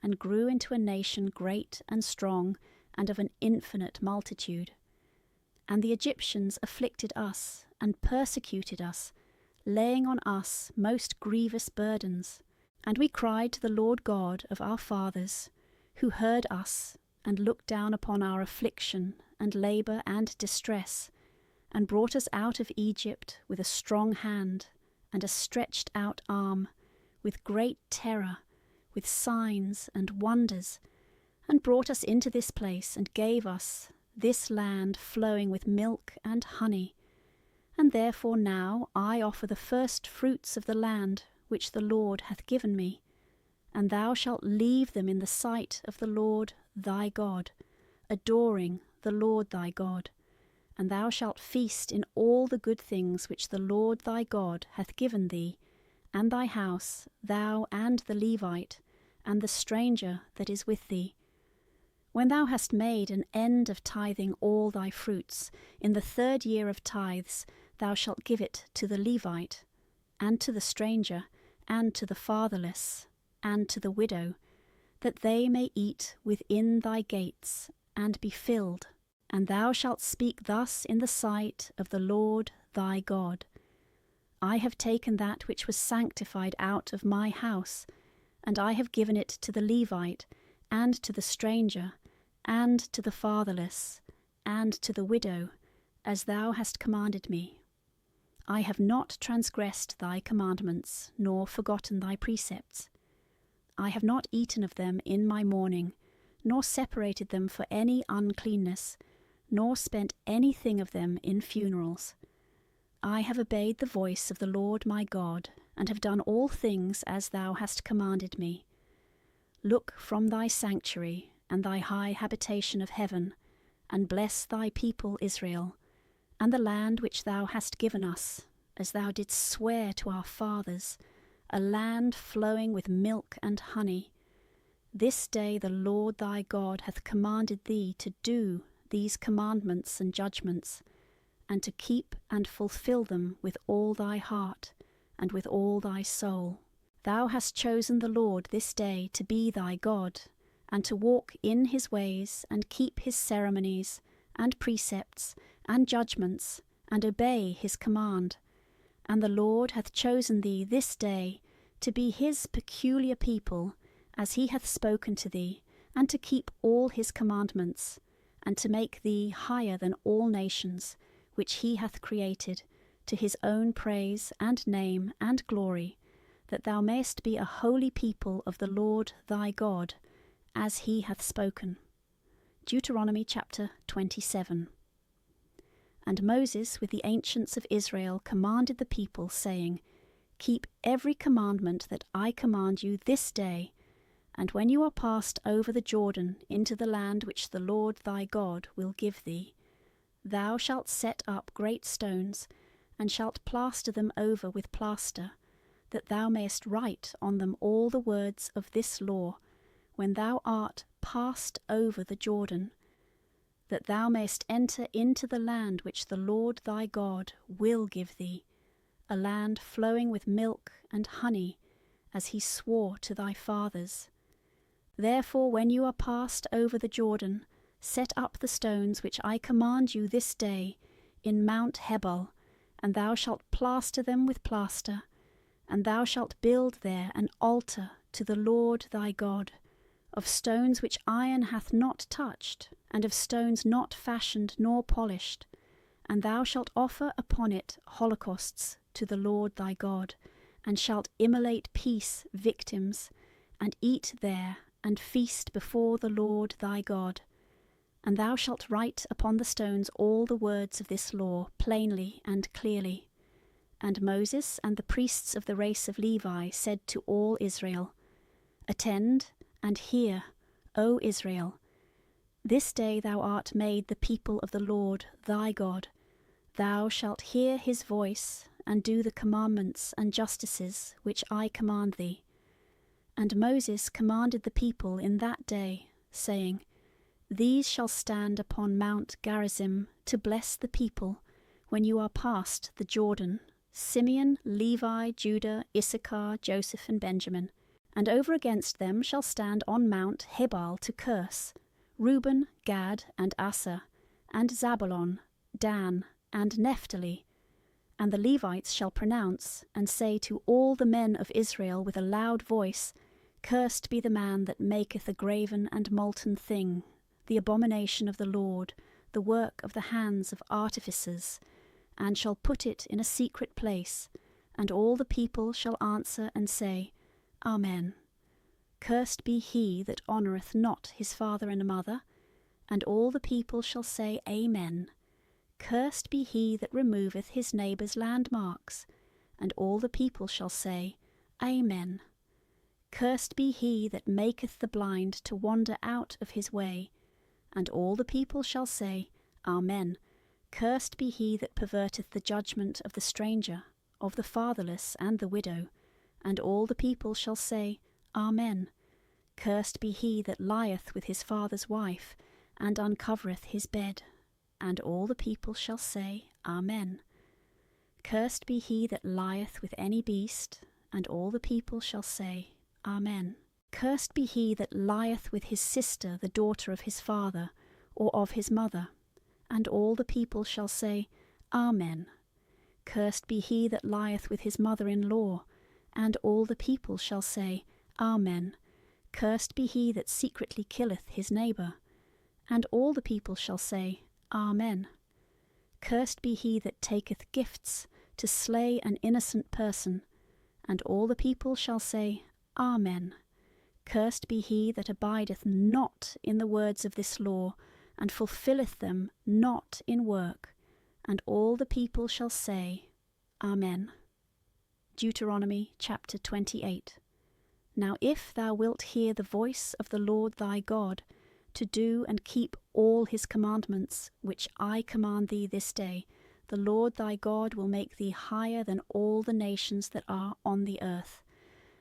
and grew into a nation great and strong, and of an infinite multitude. And the Egyptians afflicted us, and persecuted us, laying on us most grievous burdens. And we cried to the Lord God of our fathers, who heard us, and looked down upon our affliction, and labour, and distress, and brought us out of Egypt with a strong hand, and a stretched out arm, with great terror, with signs and wonders, and brought us into this place, and gave us this land flowing with milk and honey. And therefore now I offer the first fruits of the land which the Lord hath given me, and thou shalt leave them in the sight of the Lord thy God, adoring the Lord thy God. And thou shalt feast in all the good things which the Lord thy God hath given thee, and thy house, thou and the Levite, and the stranger that is with thee. When thou hast made an end of tithing all thy fruits, in the 3rd year of tithes thou shalt give it to the Levite, and to the stranger, and to the fatherless, and to the widow, that they may eat within thy gates, and be filled. And thou shalt speak thus in the sight of the Lord thy God, I have taken that which was sanctified out of my house, and I have given it to the Levite, and to the stranger, and to the fatherless, and to the widow, as thou hast commanded me. I have not transgressed thy commandments, nor forgotten thy precepts. I have not eaten of them in my mourning, nor separated them for any uncleanness, nor spent anything of them in funerals. I have obeyed the voice of the Lord my God, and have done all things as thou hast commanded me. Look from thy sanctuary and thy high habitation of heaven, and bless thy people Israel, and the land which thou hast given us, as thou didst swear to our fathers, a land flowing with milk and honey. This day the Lord thy God hath commanded thee to do these commandments and judgments, and to keep and fulfill them with all thy heart, and with all thy soul. Thou hast chosen the Lord this day to be thy God, and to walk in his ways, and keep his ceremonies, and precepts, and judgments, and obey his command. And the Lord hath chosen thee this day to be his peculiar people, as he hath spoken to thee, and to keep all his commandments, and to make thee higher than all nations, which he hath created, to his own praise and name and glory, that thou mayest be a holy people of the Lord thy God, as he hath spoken. Deuteronomy chapter 27. And Moses with the ancients of Israel commanded the people, saying, Keep every commandment that I command you this day, And when you are passed over the Jordan into the land which the Lord thy God will give thee, thou shalt set up great stones, and shalt plaster them over with plaster, that thou mayest write on them all the words of this law, when thou art passed over the Jordan, that thou mayest enter into the land which the Lord thy God will give thee, a land flowing with milk and honey, as he swore to thy fathers. Therefore, when you are passed over the Jordan, set up the stones which I command you this day in Mount Hebal, and thou shalt plaster them with plaster, and thou shalt build there an altar to the Lord thy God, of stones which iron hath not touched, and of stones not fashioned nor polished, and thou shalt offer upon it holocausts to the Lord thy God, and shalt immolate peace victims, and eat there, and feast before the Lord thy God. And thou shalt write upon the stones all the words of this law plainly and clearly. And Moses and the priests of the race of Levi said to all Israel, Attend and hear, O Israel. This day thou art made the people of the Lord thy God. Thou shalt hear his voice, and do the commandments and justices which I command thee. And Moses commanded the people in that day, saying, These shall stand upon Mount Gerizim to bless the people, when you are past the Jordan, Simeon, Levi, Judah, Issachar, Joseph, and Benjamin. And over against them shall stand on Mount Hebal to curse, Reuben, Gad, and Aser, and Zabulon, Dan, and Naphtali. And the Levites shall pronounce, and say to all the men of Israel with a loud voice, Cursed be the man that maketh a graven and molten thing, the abomination of the Lord, the work of the hands of artificers, and shall put it in a secret place, and all the people shall answer and say, Amen. Cursed be he that honoureth not his father and mother, and all the people shall say, Amen. Cursed be he that removeth his neighbour's landmarks, and all the people shall say, Amen. Cursed be he that maketh the blind to wander out of his way, and all the people shall say, Amen. Cursed be he that perverteth the judgment of the stranger, of the fatherless and the widow, and all the people shall say, Amen. Cursed be he that lieth with his father's wife, and uncovereth his bed, and all the people shall say, Amen. Cursed be he that lieth with any beast, and all the people shall say, Amen. Cursed be he that lieth with his sister, the daughter of his father, or of his mother, and all the people shall say, Amen. Cursed be he that lieth with his mother-in-law, and all the people shall say, Amen. Cursed be he that secretly killeth his neighbour, and all the people shall say, Amen. Cursed be he that taketh gifts to slay an innocent person, and all the people shall say, Amen. Cursed be he that abideth not in the words of this law, and fulfilleth them not in work, and all the people shall say, Amen. Deuteronomy chapter 28. Now if thou wilt hear the voice of the Lord thy God, to do and keep all his commandments, which I command thee this day, the Lord thy God will make thee higher than all the nations that are on the earth.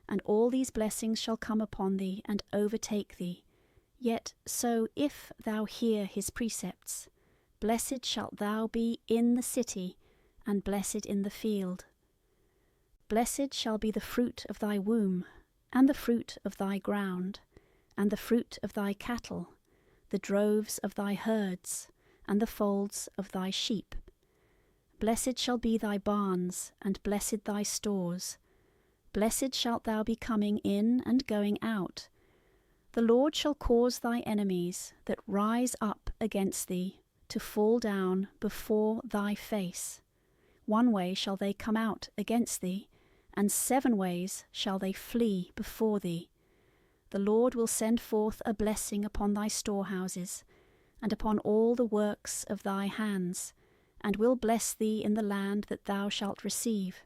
And all these blessings shall come upon thee and overtake thee. Yet so if thou hear his precepts, blessed shalt thou be in the city, and blessed in the field. Blessed shall be the fruit of thy womb, and the fruit of thy ground, and the fruit of thy cattle, the droves of thy herds, and the folds of thy sheep. Blessed shall be thy barns, and blessed thy stores. Blessed shalt thou be coming in and going out. The Lord shall cause thy enemies that rise up against thee to fall down before thy face. One way shall they come out against thee, and 7 ways shall they flee before thee. The Lord will send forth a blessing upon thy storehouses, and upon all the works of thy hands, and will bless thee in the land that thou shalt receive.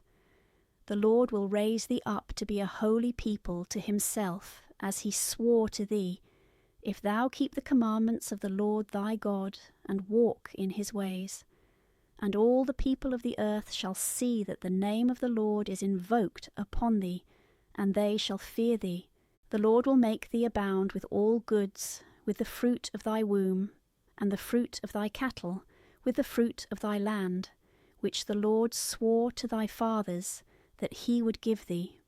The Lord will raise thee up to be a holy people to himself, as he swore to thee, if thou keep the commandments of the Lord thy God, and walk in his ways. And all the people of the earth shall see that the name of the Lord is invoked upon thee, and they shall fear thee. The Lord will make thee abound with all goods, with the fruit of thy womb, and the fruit of thy cattle, with the fruit of thy land, which the Lord swore to thy fathers that he would give thee.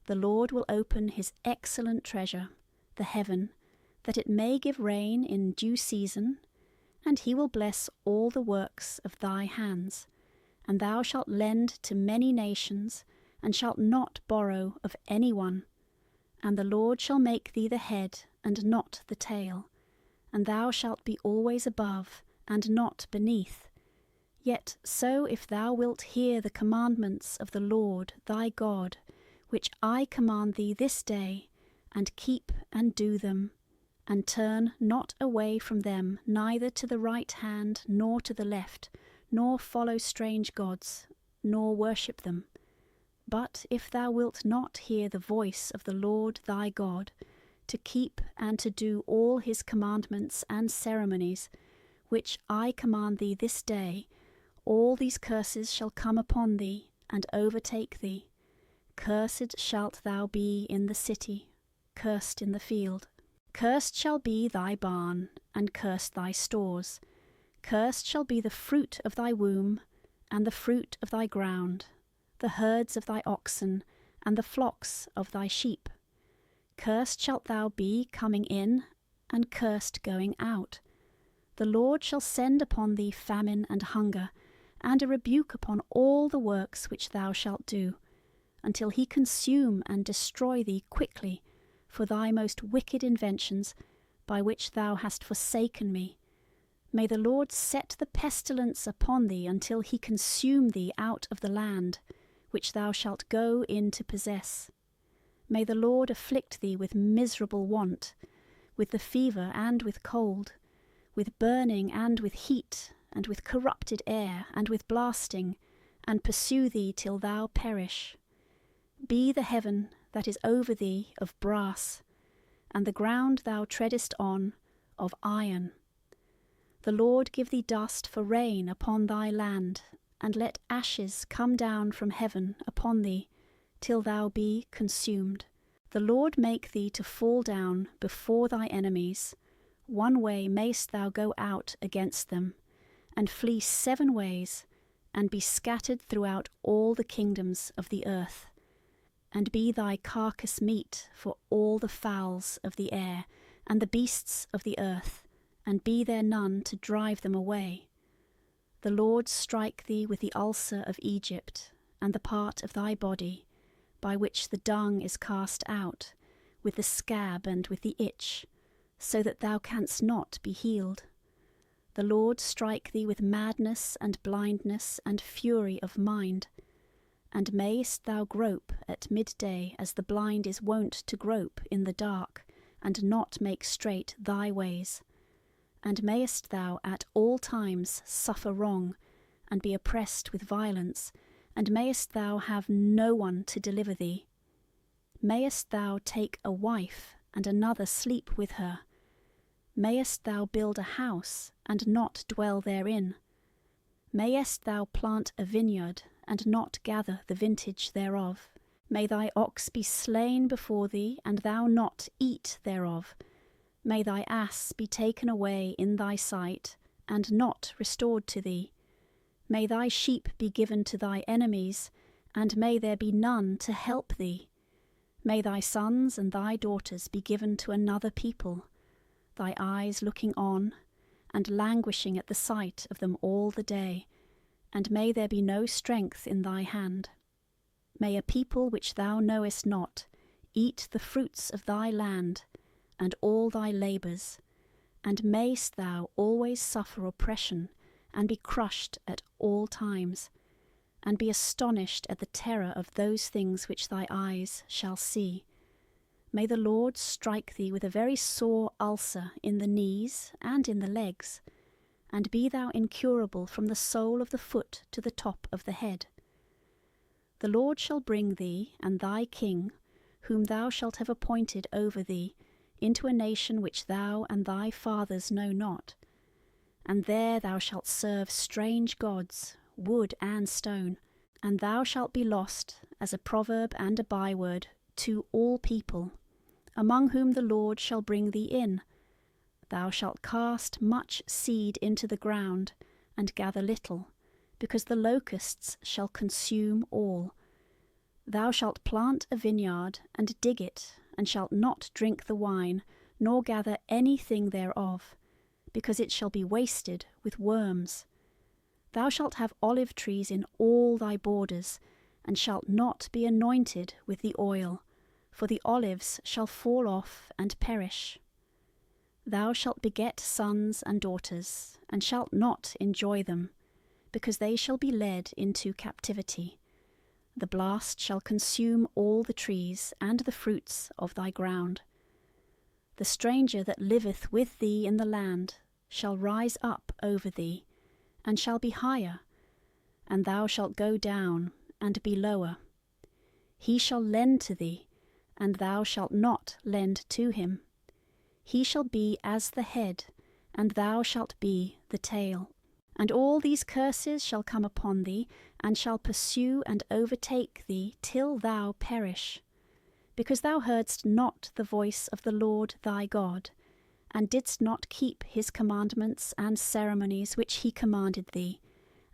The Lord will open his excellent treasure, the heaven, that it may give rain in due season, and he will bless all the works of thy hands. And thou shalt lend to many nations, and shalt not borrow of any one. And the Lord shall make thee the head, and not the tail. And thou shalt be always above, and not beneath. Yet so if thou wilt hear the commandments of the Lord thy God, which I command thee this day, and keep and do them, and turn not away from them, neither to the right hand nor to the left, nor follow strange gods, nor worship them. But if thou wilt not hear the voice of the Lord thy God, to keep and to do all his commandments and ceremonies, which I command thee this day, all these curses shall come upon thee, and overtake thee. Cursed shalt thou be in the city, cursed in the field. Cursed shall be thy barn, and cursed thy stores. Cursed shall be the fruit of thy womb, and the fruit of thy ground, the herds of thy oxen, and the flocks of thy sheep. Cursed shalt thou be coming in, and cursed going out. The Lord shall send upon thee famine and hunger, and a rebuke upon all the works which thou shalt do, until he consume and destroy thee quickly for thy most wicked inventions, by which thou hast forsaken me. May the Lord set the pestilence upon thee until he consume thee out of the land, which thou shalt go in to possess. May the Lord afflict thee with miserable want, with the fever and with cold, with burning and with heat, and with corrupted air, and with blasting, and pursue thee till thou perish. Be the heaven that is over thee of brass, and the ground thou treadest on of iron. The Lord give thee dust for rain upon thy land, and let ashes come down from heaven upon thee, till thou be consumed. The Lord make thee to fall down before thy enemies. One way mayst thou go out against them, and flee 7 ways, and be scattered throughout all the kingdoms of the earth. And be thy carcass meat for all the fowls of the air, and the beasts of the earth, and be there none to drive them away. The Lord strike thee with the ulcer of Egypt, and the part of thy body, by which the dung is cast out, with the scab and with the itch, so that thou canst not be healed. The Lord strike thee with madness and blindness and fury of mind. And mayest thou grope at midday as the blind is wont to grope in the dark, and not make straight thy ways. And mayest thou at all times suffer wrong, and be oppressed with violence, and mayest thou have no one to deliver thee. Mayest thou take a wife, and another sleep with her. Mayest thou build a house, and not dwell therein. Mayest thou plant a vineyard, and not gather the vintage thereof. May thy ox be slain before thee, and thou not eat thereof. May thy ass be taken away in thy sight, and not restored to thee. May thy sheep be given to thy enemies, and may there be none to help thee. May thy sons and thy daughters be given to another people, thy eyes looking on, and languishing at the sight of them all the day, and may there be no strength in thy hand. May a people which thou knowest not eat the fruits of thy land, and all thy labours, and mayst thou always suffer oppression, and be crushed at all times, and be astonished at the terror of those things which thy eyes shall see. May the Lord strike thee with a very sore ulcer in the knees and in the legs, and be thou incurable from the sole of the foot to the top of the head. The Lord shall bring thee and thy king, whom thou shalt have appointed over thee, into a nation which thou and thy fathers know not. And there thou shalt serve strange gods, wood and stone, and thou shalt be lost as a proverb and a byword to all people, among whom the Lord shall bring thee in. Thou shalt cast much seed into the ground, and gather little, because the locusts shall consume all. Thou shalt plant a vineyard, and dig it, and shalt not drink the wine, nor gather anything thereof, because it shall be wasted with worms. Thou shalt have olive trees in all thy borders, and shalt not be anointed with the oil, for the olives shall fall off and perish. Thou shalt beget sons and daughters, and shalt not enjoy them, because they shall be led into captivity. The blast shall consume all the trees and the fruits of thy ground. The stranger that liveth with thee in the land shall rise up over thee, and shall be higher, and thou shalt go down and be lower. He shall lend to thee, and thou shalt not lend to him. He shall be as the head, and thou shalt be the tail. And all these curses shall come upon thee, and shall pursue and overtake thee till thou perish, because thou heardst not the voice of the Lord thy God, and didst not keep his commandments and ceremonies which he commanded thee,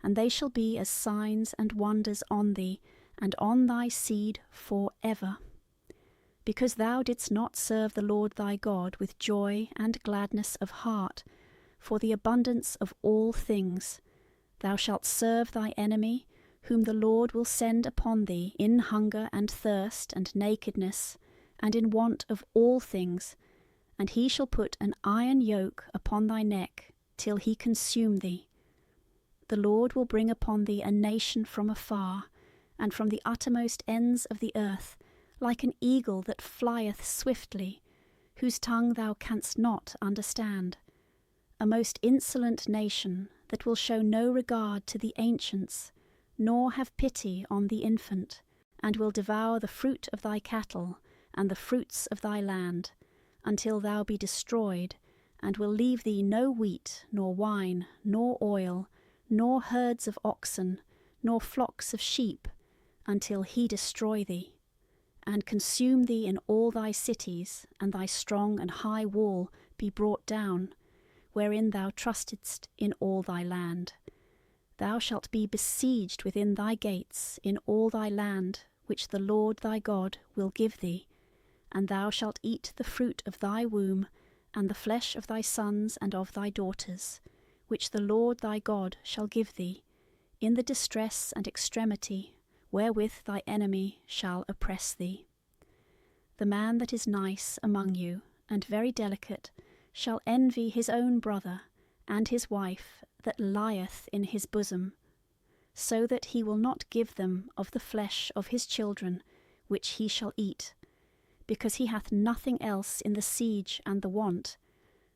and they shall be as signs and wonders on thee, and on thy seed for ever. Because thou didst not serve the Lord thy God with joy and gladness of heart, for the abundance of all things, thou shalt serve thy enemy, whom the Lord will send upon thee in hunger and thirst and nakedness, and in want of all things, and he shall put an iron yoke upon thy neck, till he consume thee. The Lord will bring upon thee a nation from afar, and from the uttermost ends of the earth, like an eagle that flieth swiftly, whose tongue thou canst not understand. A most insolent nation, that will show no regard to the ancients, nor have pity on the infant, and will devour the fruit of thy cattle, and the fruits of thy land, until thou be destroyed, and will leave thee no wheat, nor wine, nor oil, nor herds of oxen, nor flocks of sheep, until he destroy thee, and consume thee in all thy cities, and thy strong and high wall be brought down, wherein thou trustedst in all thy land. Thou shalt be besieged within thy gates in all thy land, which the Lord thy God will give thee, and thou shalt eat the fruit of thy womb, and the flesh of thy sons and of thy daughters, which the Lord thy God shall give thee, in the distress and extremity wherewith thy enemy shall oppress thee. The man that is nice among you, and very delicate, shall envy his own brother, and his wife that lieth in his bosom, so that he will not give them of the flesh of his children, which he shall eat, because he hath nothing else in the siege and the want,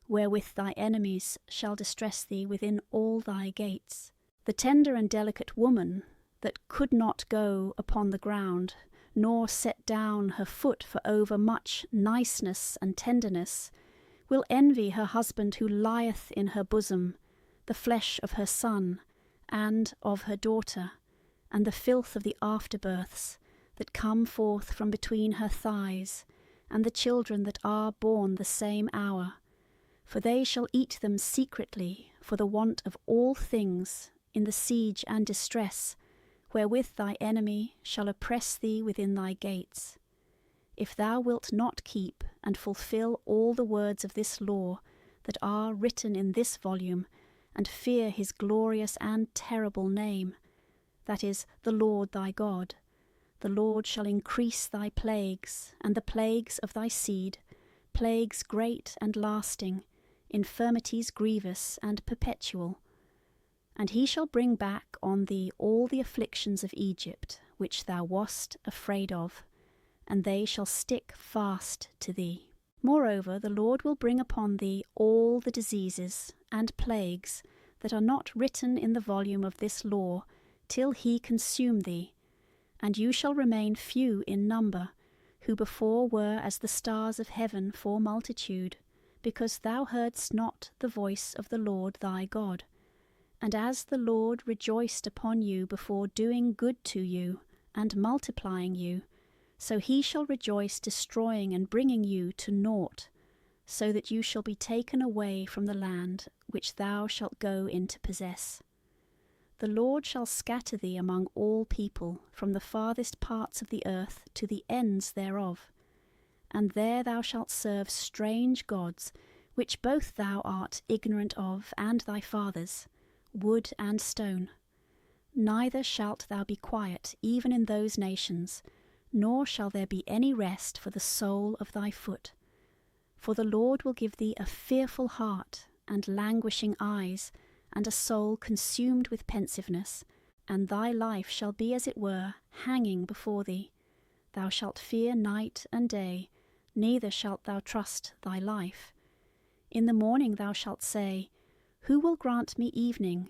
wherewith thy enemies shall distress thee within all thy gates. The tender and delicate woman, that could not go upon the ground, nor set down her foot for over much niceness and tenderness, will envy her husband who lieth in her bosom, the flesh of her son, and of her daughter, and the filth of the afterbirths, that come forth from between her thighs, and the children that are born the same hour. For they shall eat them secretly, for the want of all things, in the siege and distress, wherewith thy enemy shall oppress thee within thy gates. If thou wilt not keep and fulfill all the words of this law that are written in this volume, and fear his glorious and terrible name, that is, the Lord thy God, the Lord shall increase thy plagues, and the plagues of thy seed, plagues great and lasting, infirmities grievous and perpetual. And he shall bring back on thee all the afflictions of Egypt, which thou wast afraid of, and they shall stick fast to thee. Moreover, the Lord will bring upon thee all the diseases and plagues that are not written in the volume of this law, till he consume thee, and you shall remain few in number, who before were as the stars of heaven for multitude, because thou heardst not the voice of the Lord thy God. And as the Lord rejoiced upon you before doing good to you and multiplying you, so he shall rejoice destroying and bringing you to naught, so that you shall be taken away from the land which thou shalt go in to possess. The Lord shall scatter thee among all people, from the farthest parts of the earth to the ends thereof. And there thou shalt serve strange gods, which both thou art ignorant of, and thy fathers, wood and stone. Neither shalt thou be quiet even in those nations, nor shall there be any rest for the sole of thy foot. For the Lord will give thee a fearful heart, and languishing eyes, and a soul consumed with pensiveness, and thy life shall be as it were hanging before thee. Thou shalt fear night and day, neither shalt thou trust thy life. In the morning thou shalt say, Who will grant me evening?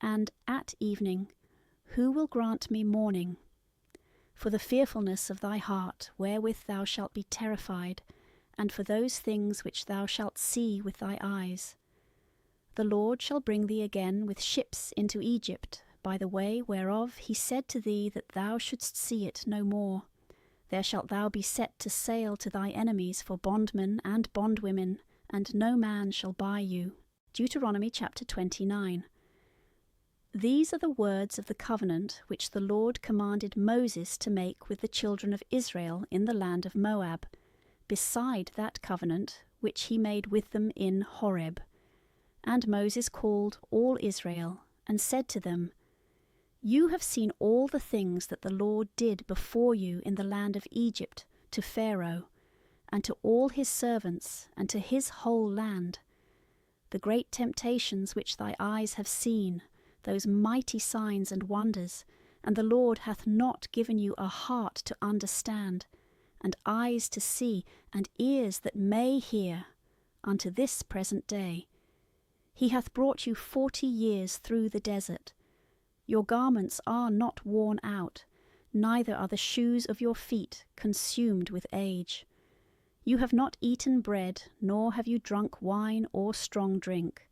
And at evening, who will grant me morning? For the fearfulness of thy heart, wherewith thou shalt be terrified, and for those things which thou shalt see with thy eyes. The Lord shall bring thee again with ships into Egypt, by the way whereof he said to thee that thou shouldst see it no more. There shalt thou be set to sail to thy enemies for bondmen and bondwomen, and no man shall buy you. Deuteronomy chapter 29. These are the words of the covenant which the Lord commanded Moses to make with the children of Israel in the land of Moab, beside that covenant which he made with them in Horeb. And Moses called all Israel, and said to them, You have seen all the things that the Lord did before you in the land of Egypt to Pharaoh, and to all his servants, and to his whole land. The great temptations which thy eyes have seen, those mighty signs and wonders, and the Lord hath not given you a heart to understand, and eyes to see, and ears that may hear, unto this present day. He hath brought you 40 years through the desert. Your garments are not worn out, neither are the shoes of your feet consumed with age. You have not eaten bread, nor have you drunk wine or strong drink,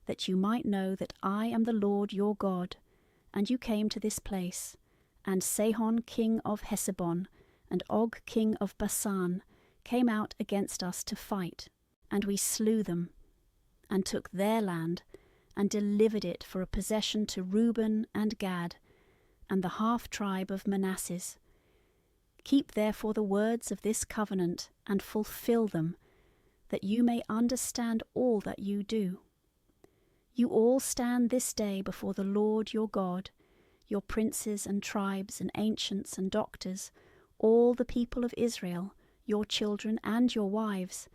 that you might know that I am the Lord your God. And you came to this place, and Sihon king of Heshbon, and Og king of Bashan, came out against us to fight, and we slew them, and took their land, and delivered it for a possession to Reuben and Gad, and the half-tribe of Manasseh. Keep therefore the words of this covenant, and fulfill them, that you may understand all that you do. You all stand this day before the Lord your God, your princes and tribes and ancients and doctors, all the people of Israel, your children and your wives,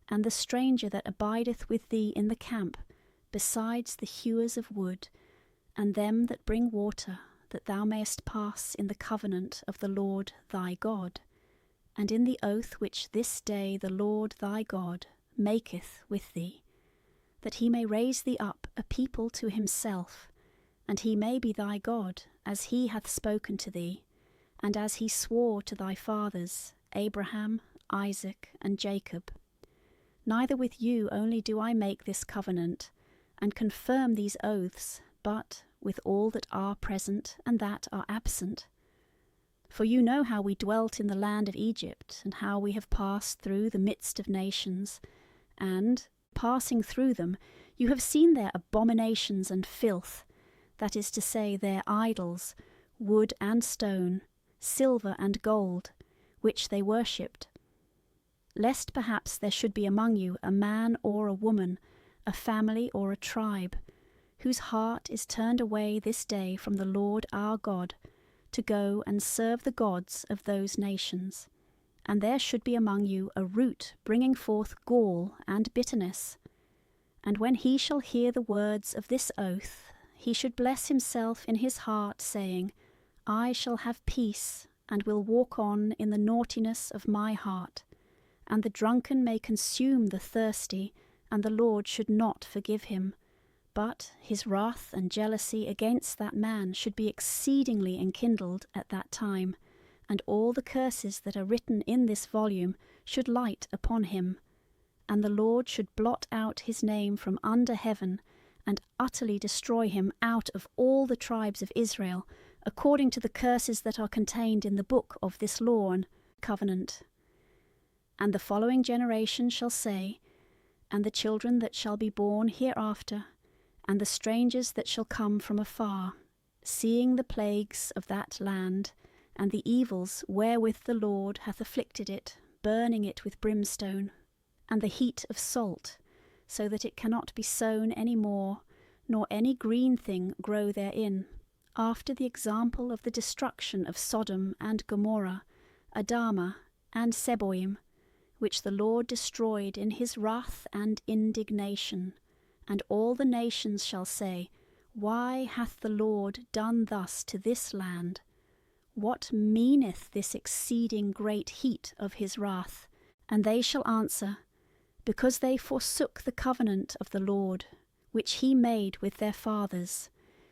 and the stranger that abideth with thee in the camp, besides the hewers of wood, and them that bring water, that thou mayest pass in the covenant of the Lord thy God, and in the oath which this day the Lord thy God maketh with thee, that he may raise thee up a people to himself, and he may be thy God, as he hath spoken to thee, and as he swore to thy fathers, Abraham, Isaac, and Jacob. Neither with you only do I make this covenant, and confirm these oaths, but with all that are present and that are absent. For you know how we dwelt in the land of Egypt, and how we have passed through the midst of nations, and, passing through them, you have seen their abominations and filth, that is to say, their idols, wood and stone, silver and gold, which they worshipped. Lest perhaps there should be among you a man or a woman, a family or a tribe, whose heart is turned away this day from the Lord our God, to go and serve the gods of those nations. And there should be among you a root bringing forth gall and bitterness. And when he shall hear the words of this oath, he should bless himself in his heart, saying, I shall have peace, and will walk on in the naughtiness of my heart. And the drunken may consume the thirsty, and the Lord should not forgive him. But his wrath and jealousy against that man should be exceedingly enkindled at that time, and all the curses that are written in this volume should light upon him, and the Lord should blot out his name from under heaven, and utterly destroy him out of all the tribes of Israel, according to the curses that are contained in the book of this law and covenant. And the following generation shall say, and the children that shall be born hereafter, and the strangers that shall come from afar, seeing the plagues of that land, and the evils wherewith the Lord hath afflicted it, burning it with brimstone, and the heat of salt, so that it cannot be sown any more, nor any green thing grow therein, after the example of the destruction of Sodom and Gomorrah, Adama and Seboim, which the Lord destroyed in his wrath and indignation. And all the nations shall say, Why hath the Lord done thus to this land? What meaneth this exceeding great heat of his wrath? And they shall answer, Because they forsook the covenant of the Lord, which he made with their fathers,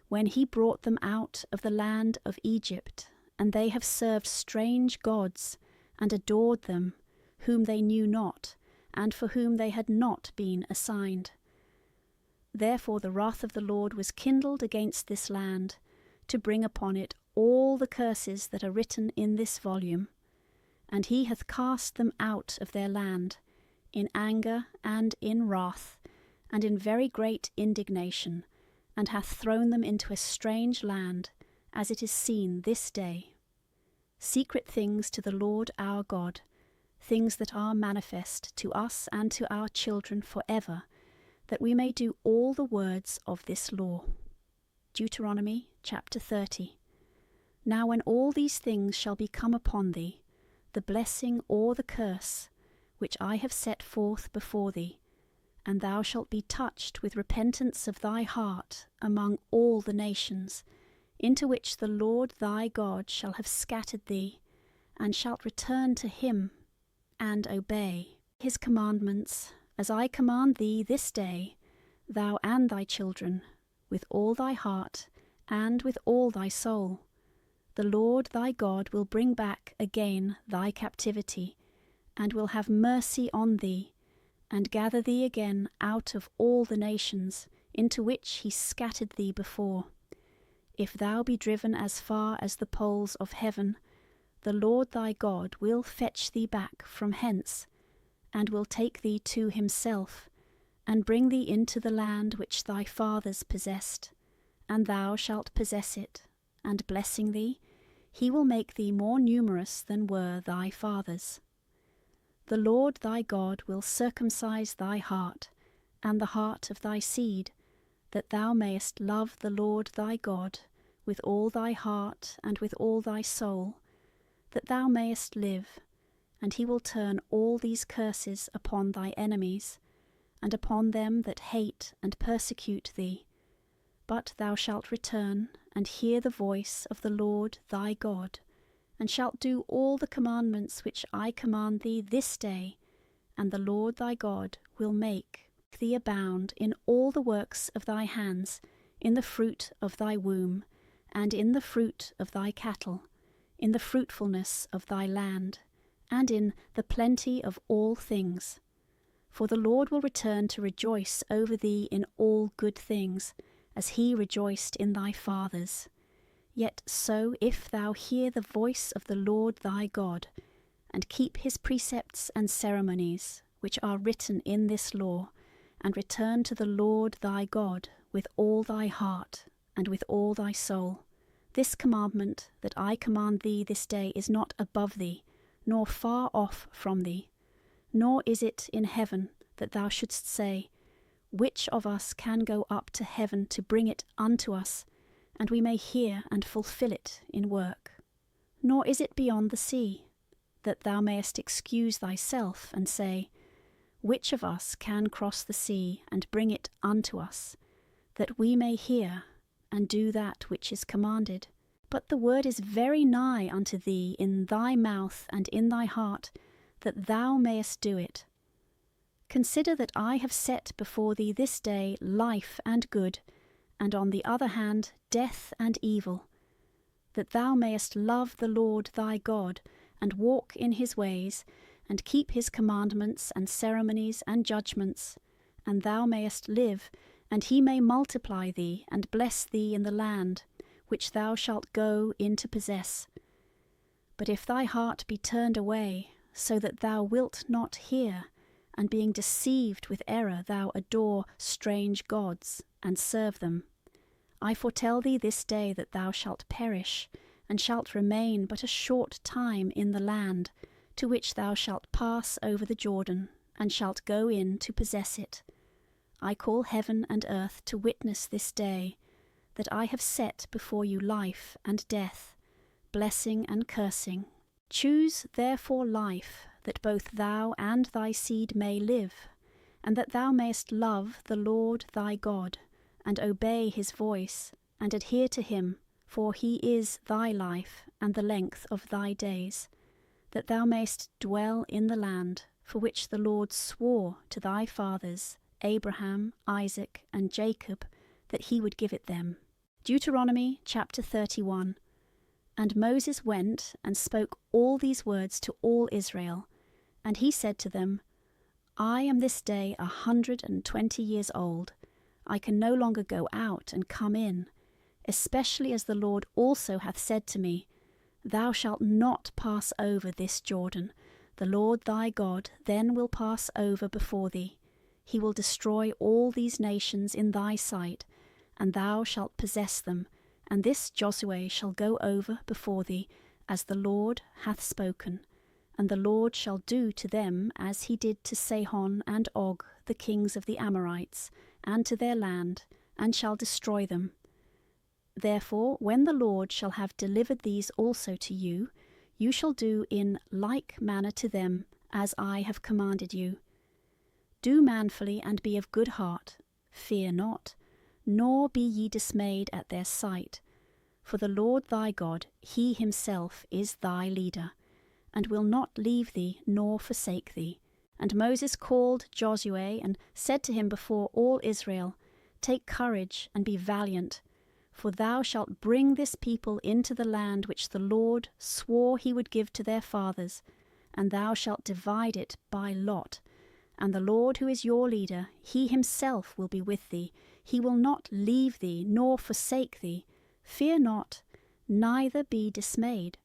when he brought them out of the land of Egypt, and they have served strange gods, and adored them, whom they knew not, and for whom they had not been assigned. Therefore the wrath of the Lord was kindled against this land, to bring upon it all the curses that are written in this volume. And he hath cast them out of their land, in anger and in wrath, and in very great indignation, and hath thrown them into a strange land, as it is seen this day. Secret things to the Lord our God, things that are manifest to us and to our children for ever, that we may do all the words of this law. Deuteronomy chapter 30. Now when all these things shall be come upon thee, the blessing or the curse, which I have set forth before thee, and thou shalt be touched with repentance of thy heart among all the nations, into which the Lord thy God shall have scattered thee, and shalt return to him, and obey his commandments, as I command thee this day, thou and thy children, with all thy heart, and with all thy soul. The Lord thy God will bring back again thy captivity, and will have mercy on thee, and gather thee again out of all the nations, into which he scattered thee before. If thou be driven as far as the poles of heaven, the Lord thy God will fetch thee back from hence, and will take thee to himself, and bring thee into the land which thy fathers possessed, and thou shalt possess it, and blessing thee, he will make thee more numerous than were thy fathers. The Lord thy God will circumcise thy heart, and the heart of thy seed, that thou mayest love the Lord thy God with all thy heart and with all thy soul, that thou mayest live, and he will turn all these curses upon thy enemies, and upon them that hate and persecute thee. But thou shalt return, and hear the voice of the Lord thy God, and shalt do all the commandments which I command thee this day, and the Lord thy God will make thee abound in all the works of thy hands, in the fruit of thy womb, and in the fruit of thy cattle, in the fruitfulness of thy land, and in the plenty of all things. For the Lord will return to rejoice over thee in all good things, as he rejoiced in thy fathers. Yet so if thou hear the voice of the Lord thy God, and keep his precepts and ceremonies, which are written in this law, and return to the Lord thy God with all thy heart, and with all thy soul, this commandment that I command thee this day is not above thee, nor far off from thee, nor is it in heaven, that thou shouldst say, Which of us can go up to heaven to bring it unto us, and we may hear and fulfill it in work? Nor is it beyond the sea, that thou mayest excuse thyself, and say, Which of us can cross the sea and bring it unto us, that we may hear and do that which is commanded? But the word is very nigh unto thee, in thy mouth and in thy heart, that thou mayest do it. Consider that I have set before thee this day life and good, and on the other hand death and evil. that thou mayest love the Lord thy God, and walk in his ways, and keep his commandments and ceremonies and judgments, and thou mayest live, and he may multiply thee, and bless thee in the land, which thou shalt go in to possess. But if thy heart be turned away, so that thou wilt not hear, and being deceived with error thou adore strange gods, and serve them, I foretell thee this day that thou shalt perish, and shalt remain but a short time in the land, to which thou shalt pass over the Jordan, and shalt go in to possess it. I call heaven and earth to witness this day, that I have set before you life and death, blessing and cursing. Choose therefore life, that both thou and thy seed may live, and that thou mayest love the Lord thy God, and obey his voice, and adhere to him, for he is thy life and the length of thy days, that thou mayest dwell in the land for which the Lord swore to thy fathers, Abraham, Isaac, and Jacob, that he would give it them. Deuteronomy chapter 31. And Moses went and spoke all these words to all Israel, and he said to them, I am this day 120 years old. I can no longer go out and come in, especially as the Lord also hath said to me, Thou shalt not pass over this Jordan. The Lord thy God then will pass over before thee. He will destroy all these nations in thy sight, and thou shalt possess them, and this Josue shall go over before thee, as the Lord hath spoken. And the Lord shall do to them as he did to Sihon and Og, the kings of the Amorites, and to their land, and shall destroy them. Therefore, when the Lord shall have delivered these also to you, you shall do in like manner to them as I have commanded you. Do manfully and be of good heart, fear not, nor be ye dismayed at their sight. For the Lord thy God, he himself is thy leader, and will not leave thee nor forsake thee. And Moses called Josue, and said to him before all Israel, Take courage, and be valiant, for thou shalt bring this people into the land which the Lord swore he would give to their fathers, and thou shalt divide it by lot. And the Lord who is your leader, he himself will be with thee. He will not leave thee nor forsake thee. Fear not, neither be dismayed.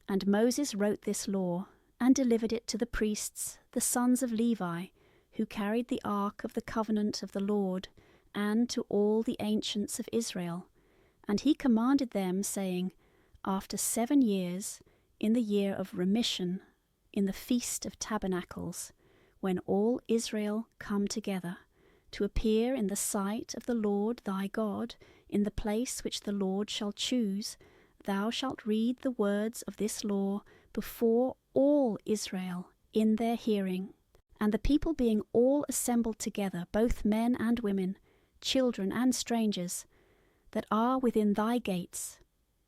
And Moses wrote this law, and delivered it to the priests, the sons of Levi, who carried the ark of the covenant of the Lord, and to all the ancients of Israel. And he commanded them, saying, After 7 years, in the year of remission, in the feast of tabernacles, when all Israel come together, to appear in the sight of the Lord thy God, in the place which the Lord shall choose, thou shalt read the words of this law before all Israel in their hearing. And the people being all assembled together, both men and women, children and strangers, that are within thy gates,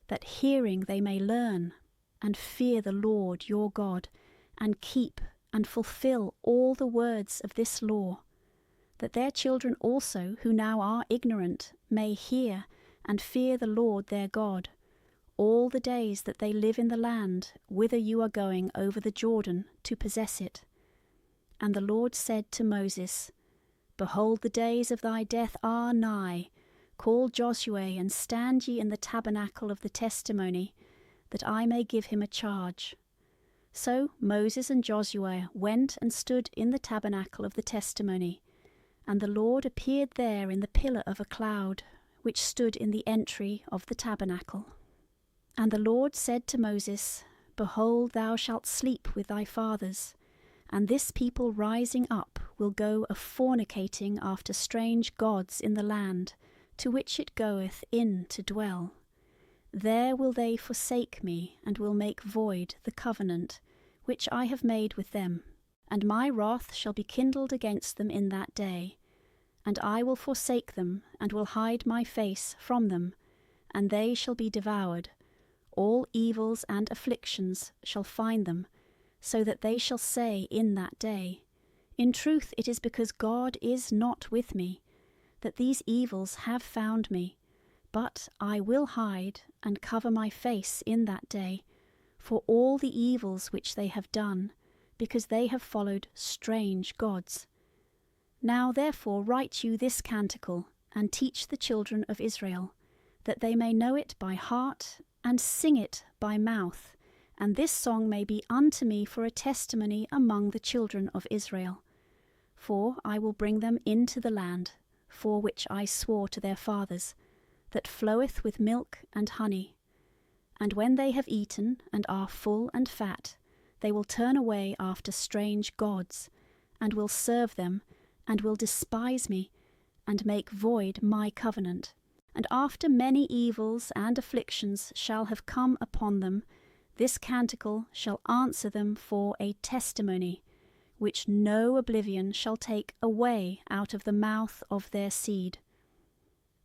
that hearing they may learn, and fear the Lord your God, and keep and fulfill all the words of this law, that their children also, who now are ignorant, may hear and fear the Lord their God, all the days that they live in the land, whither you are going over the Jordan to possess it. And the Lord said to Moses, Behold, the days of thy death are nigh. Call Josue, and stand ye in the tabernacle of the testimony, that I may give him a charge. So Moses and Josue went and stood in the tabernacle of the testimony, and the Lord appeared there in the pillar of a cloud, which stood in the entry of the tabernacle. And the Lord said to Moses, Behold, thou shalt sleep with thy fathers, and this people rising up will go a-fornicating after strange gods in the land, to which it goeth in to dwell. There will they forsake me, and will make void the covenant which I have made with them. And my wrath shall be kindled against them in that day, and I will forsake them, and will hide my face from them, and they shall be devoured. All evils and afflictions shall find them, so that they shall say in that day, In truth it is because God is not with me, that these evils have found me. But I will hide and cover my face in that day for all the evils which they have done, because they have followed strange gods. Now therefore write you this canticle, and teach the children of Israel, that they may know it by heart, and sing it by mouth, and this song may be unto me for a testimony among the children of Israel. For I will bring them into the land, for which I swore to their fathers, that floweth with milk and honey. And when they have eaten and are full and fat, they will turn away after strange gods, and will serve them, and will despise me, and make void my covenant. And after many evils and afflictions shall have come upon them, this canticle shall answer them for a testimony, which no oblivion shall take away out of the mouth of their seed.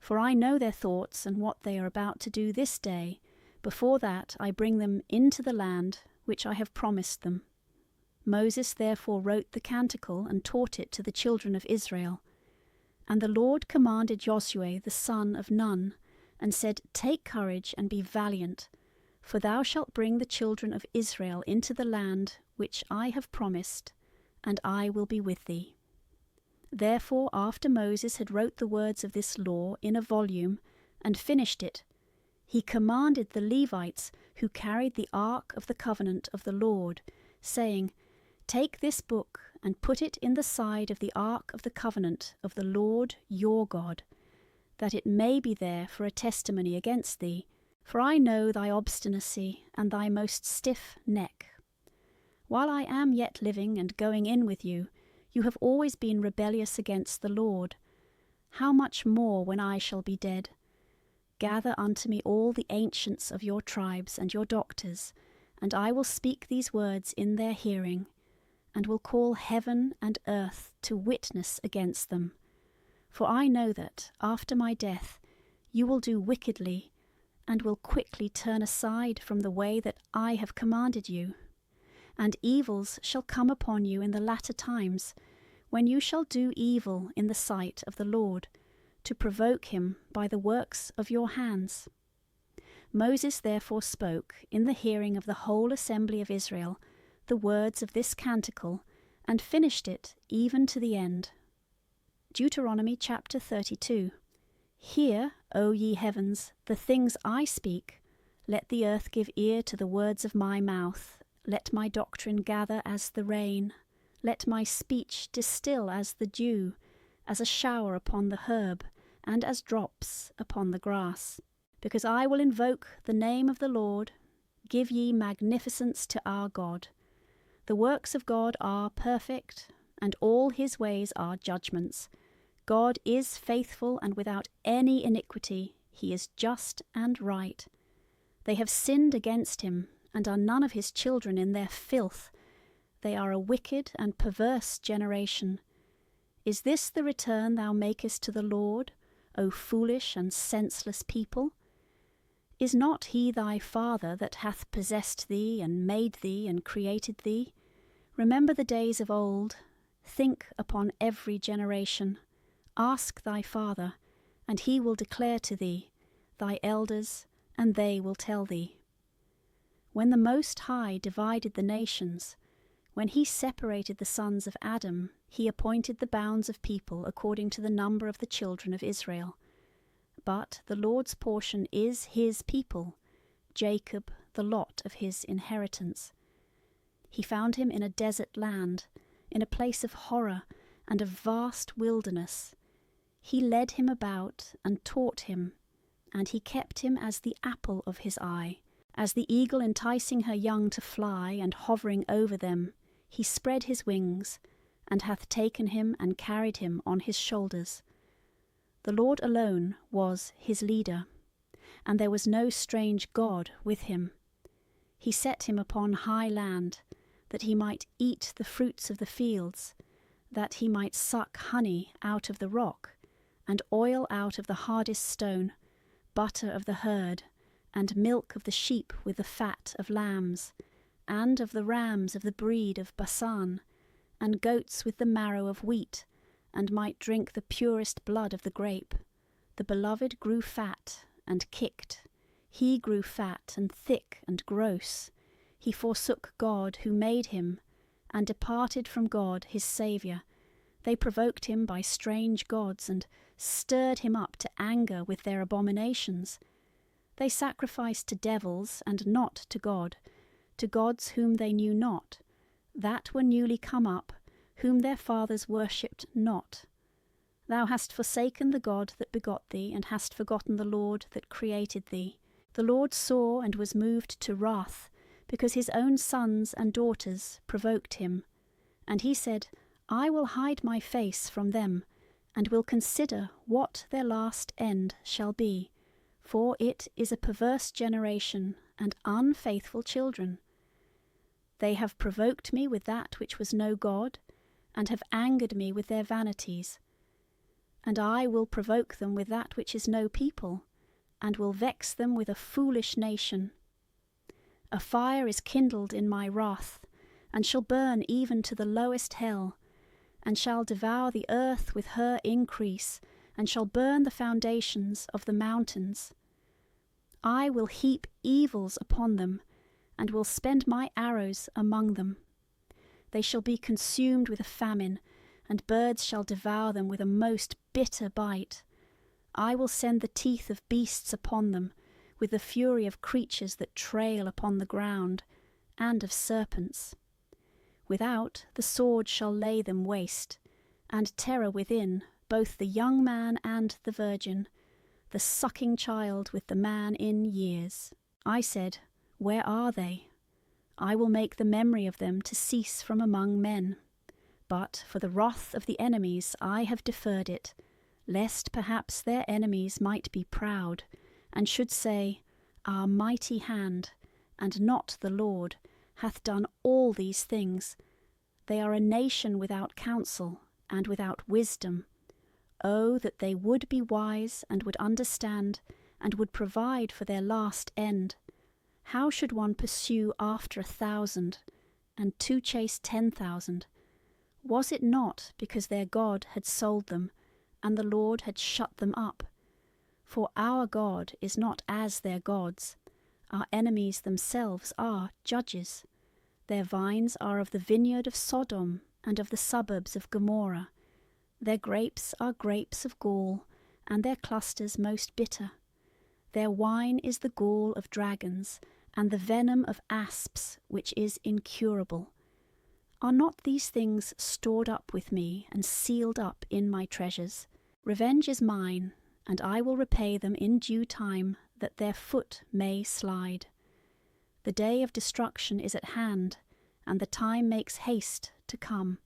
For I know their thoughts and what they are about to do this day, before that I bring them into the land which I have promised them. Moses therefore wrote the canticle and taught it to the children of Israel. And the Lord commanded Joshua the son of Nun, and said, Take courage and be valiant, for thou shalt bring the children of Israel into the land which I have promised, and I will be with thee. Therefore after Moses had wrote the words of this law in a volume, and finished it, he commanded the Levites who carried the ark of the covenant of the Lord, saying, Take this book, and put it in the side of the ark of the covenant of the Lord your God, that it may be there for a testimony against thee, for I know thy obstinacy and thy most stiff neck. While I am yet living and going in with you, you have always been rebellious against the Lord. How much more when I shall be dead? Gather unto me all the ancients of your tribes and your doctors, and I will speak these words in their hearing, and will call heaven and earth to witness against them. For I know that, after my death, you will do wickedly, and will quickly turn aside from the way that I have commanded you. And evils shall come upon you in the latter times, when you shall do evil in the sight of the Lord, to provoke him by the works of your hands. Moses therefore spoke in the hearing of the whole assembly of Israel the words of this canticle, and finished it even to the end. Deuteronomy chapter 32. Hear, O ye heavens, the things I speak. Let the earth give ear to the words of my mouth. Let my doctrine gather as the rain. Let my speech distill as the dew, as a shower upon the herb, and as drops upon the grass. Because I will invoke the name of the Lord. Give ye magnificence to our God. The works of God are perfect, and all his ways are judgments. God is faithful and without any iniquity. He is just and right. They have sinned against him, and are none of his children in their filth. They are a wicked and perverse generation. Is this the return thou makest to the Lord, O foolish and senseless people? Is not he thy father that hath possessed thee, and made thee, and created thee? Remember the days of old. Think upon every generation. Ask thy father, and he will declare to thee, thy elders, and they will tell thee. When the Most High divided the nations, when he separated the sons of Adam, he appointed the bounds of people according to the number of the children of Israel. But the Lord's portion is his people, Jacob the lot of his inheritance. He found him in a desert land, in a place of horror and a vast wilderness. He led him about and taught him, and he kept him as the apple of his eye. As the eagle enticing her young to fly and hovering over them, he spread his wings, and hath taken him and carried him on his shoulders. The Lord alone was his leader, and there was no strange god with him. He set him upon high land, that he might eat the fruits of the fields, that he might suck honey out of the rock, and oil out of the hardest stone, butter of the herd, and milk of the sheep with the fat of lambs, and of the rams of the breed of Basan, and goats with the marrow of wheat, and might drink the purest blood of the grape. The beloved grew fat, and kicked. He grew fat and thick and gross. He forsook God who made him, and departed from God his Saviour. They provoked him by strange gods, and stirred him up to anger with their abominations. They sacrificed to devils, and not to God, to gods whom they knew not, that were newly come up, whom their fathers worshipped not. Thou hast forsaken the God that begot thee, and hast forgotten the Lord that created thee. The Lord saw and was moved to wrath, because his own sons and daughters provoked him. And he said, I will hide my face from them, and will consider what their last end shall be, for it is a perverse generation and unfaithful children. They have provoked me with that which was no God, and have angered me with their vanities. And I will provoke them with that which is no people, and will vex them with a foolish nation. A fire is kindled in my wrath, and shall burn even to the lowest hell, and shall devour the earth with her increase, and shall burn the foundations of the mountains. I will heap evils upon them, and will spend my arrows among them. They shall be consumed with a famine, and birds shall devour them with a most bitter bite. I will send the teeth of beasts upon them, with the fury of creatures that trail upon the ground, and of serpents. Without the sword shall lay them waste, and terror within, both the young man and the virgin, the sucking child with the man in years. I said, Where are they? I will make the memory of them to cease from among men. But for the wrath of the enemies I have deferred it, lest perhaps their enemies might be proud, and should say, Our mighty hand, and not the Lord, hath done all these things. They are a nation without counsel, and without wisdom. Oh, that they would be wise, and would understand, and would provide for their last end. How should one pursue after 1,000, and to chase 10,000? Was it not because their God had sold them, and the Lord had shut them up? For our God is not as their gods. Our enemies themselves are judges. Their vines are of the vineyard of Sodom, and of the suburbs of Gomorrah. Their grapes are grapes of gall, and their clusters most bitter. Their wine is the gall of dragons, and the venom of asps, which is incurable. Are not these things stored up with me, and sealed up in my treasures? Revenge is mine, and I will repay them in due time, that their foot may slide. The day of destruction is at hand, and the time makes haste to come.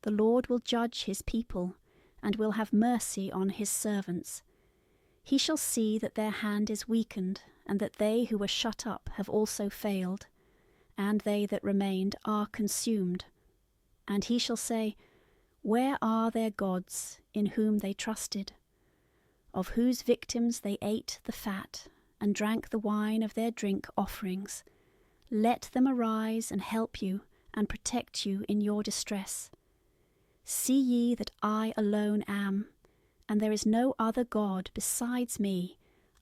The Lord will judge his people, and will have mercy on his servants. He shall see that their hand is weakened, and that they who were shut up have also failed, and they that remained are consumed. And he shall say, Where are their gods, in whom they trusted? Of whose victims they ate the fat, and drank the wine of their drink offerings. Let them arise and help you, and protect you in your distress. See ye that I alone am, and there is no other God besides me.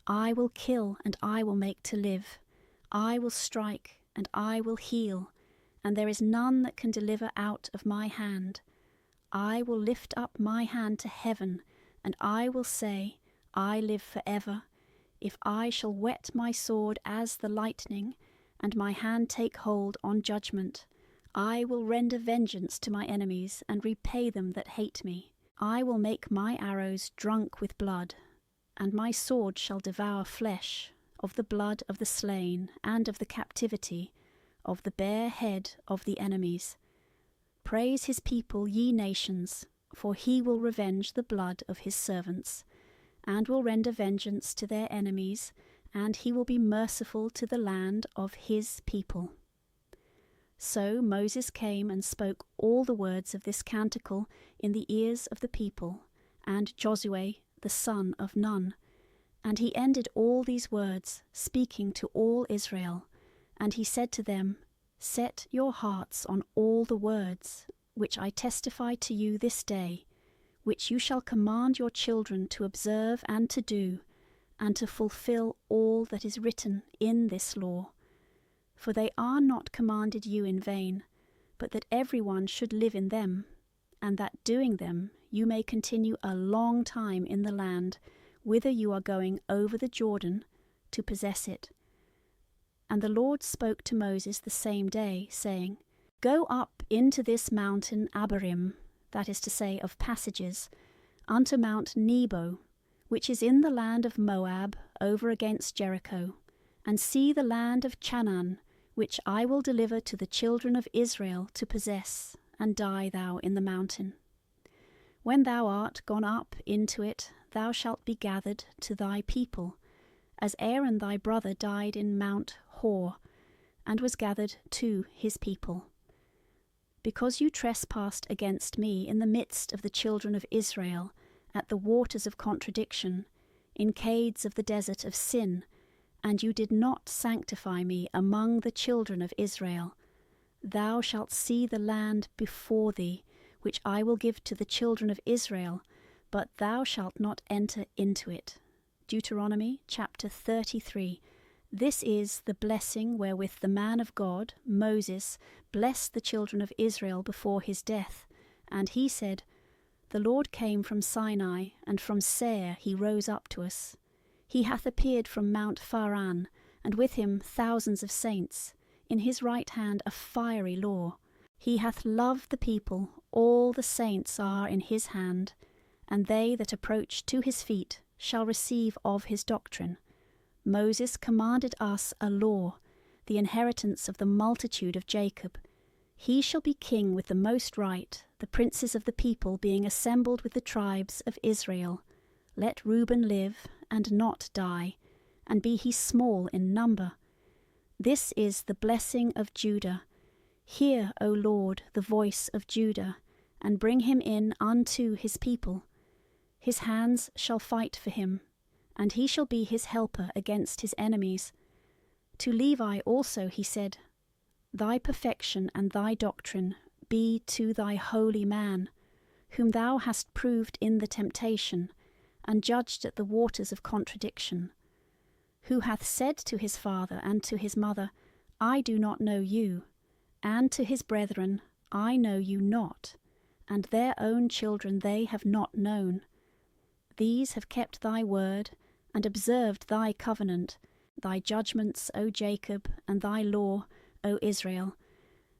I will kill, and I will make to live. I will strike, and I will heal, and there is none that can deliver out of my hand. I will lift up my hand to heaven, and I will say, I live for ever. If I shall whet my sword as the lightning, and my hand take hold on judgment, I will render vengeance to my enemies, and repay them that hate me. I will make my arrows drunk with blood, and my sword shall devour flesh, of the blood of the slain, and of the captivity, of the bare head of the enemies. Praise his people, ye nations, for he will revenge the blood of his servants, and will render vengeance to their enemies, and he will be merciful to the land of his people. So Moses came and spoke all the words of this canticle in the ears of the people, and Josue the son of Nun. And he ended all these words, speaking to all Israel. And he said to them, Set your hearts on all the words, which I testify to you this day, which you shall command your children to observe and to do, and to fulfill all that is written in this law. For they are not commanded you in vain, but that everyone should live in them, and that doing them you may continue a long time in the land whither you are going over the Jordan to possess it. And the Lord spoke to Moses the same day, saying, Go up into this mountain Abarim, that is to say, of passages, unto Mount Nebo, which is in the land of Moab, over against Jericho, and see the land of Chanaan, which I will deliver to the children of Israel to possess, and die thou in the mountain. When thou art gone up into it, thou shalt be gathered to thy people, as Aaron thy brother died in Mount Hor, and was gathered to his people. Because you trespassed against me in the midst of the children of Israel, at the waters of contradiction, in cades of the desert of sin, and you did not sanctify me among the children of Israel, thou shalt see the land before thee, which I will give to the children of Israel, but thou shalt not enter into it. Deuteronomy chapter 33. This is the blessing wherewith the man of God, Moses, blessed the children of Israel before his death. And he said, The Lord came from Sinai, and from Seir he rose up to us. He hath appeared from Mount Pharan, and with him thousands of saints, in his right hand a fiery law. He hath loved the people, all the saints are in his hand, and they that approach to his feet shall receive of his doctrine. Moses commanded us a law, the inheritance of the multitude of Jacob. He shall be king with the most right, the princes of the people being assembled with the tribes of Israel. Let Reuben live, and not die, and be he small in number. This is the blessing of Judah. Hear, O Lord, the voice of Judah, and bring him in unto his people. His hands shall fight for him, and he shall be his helper against his enemies. To Levi also he said, Thy perfection and thy doctrine be to thy holy man, whom thou hast proved in the temptation, and judged at the waters of contradiction, who hath said to his father and to his mother, I do not know you, and to his brethren, I know you not, and their own children they have not known. These have kept thy word, and observed thy covenant, thy judgments, O Jacob, and thy law, O Israel.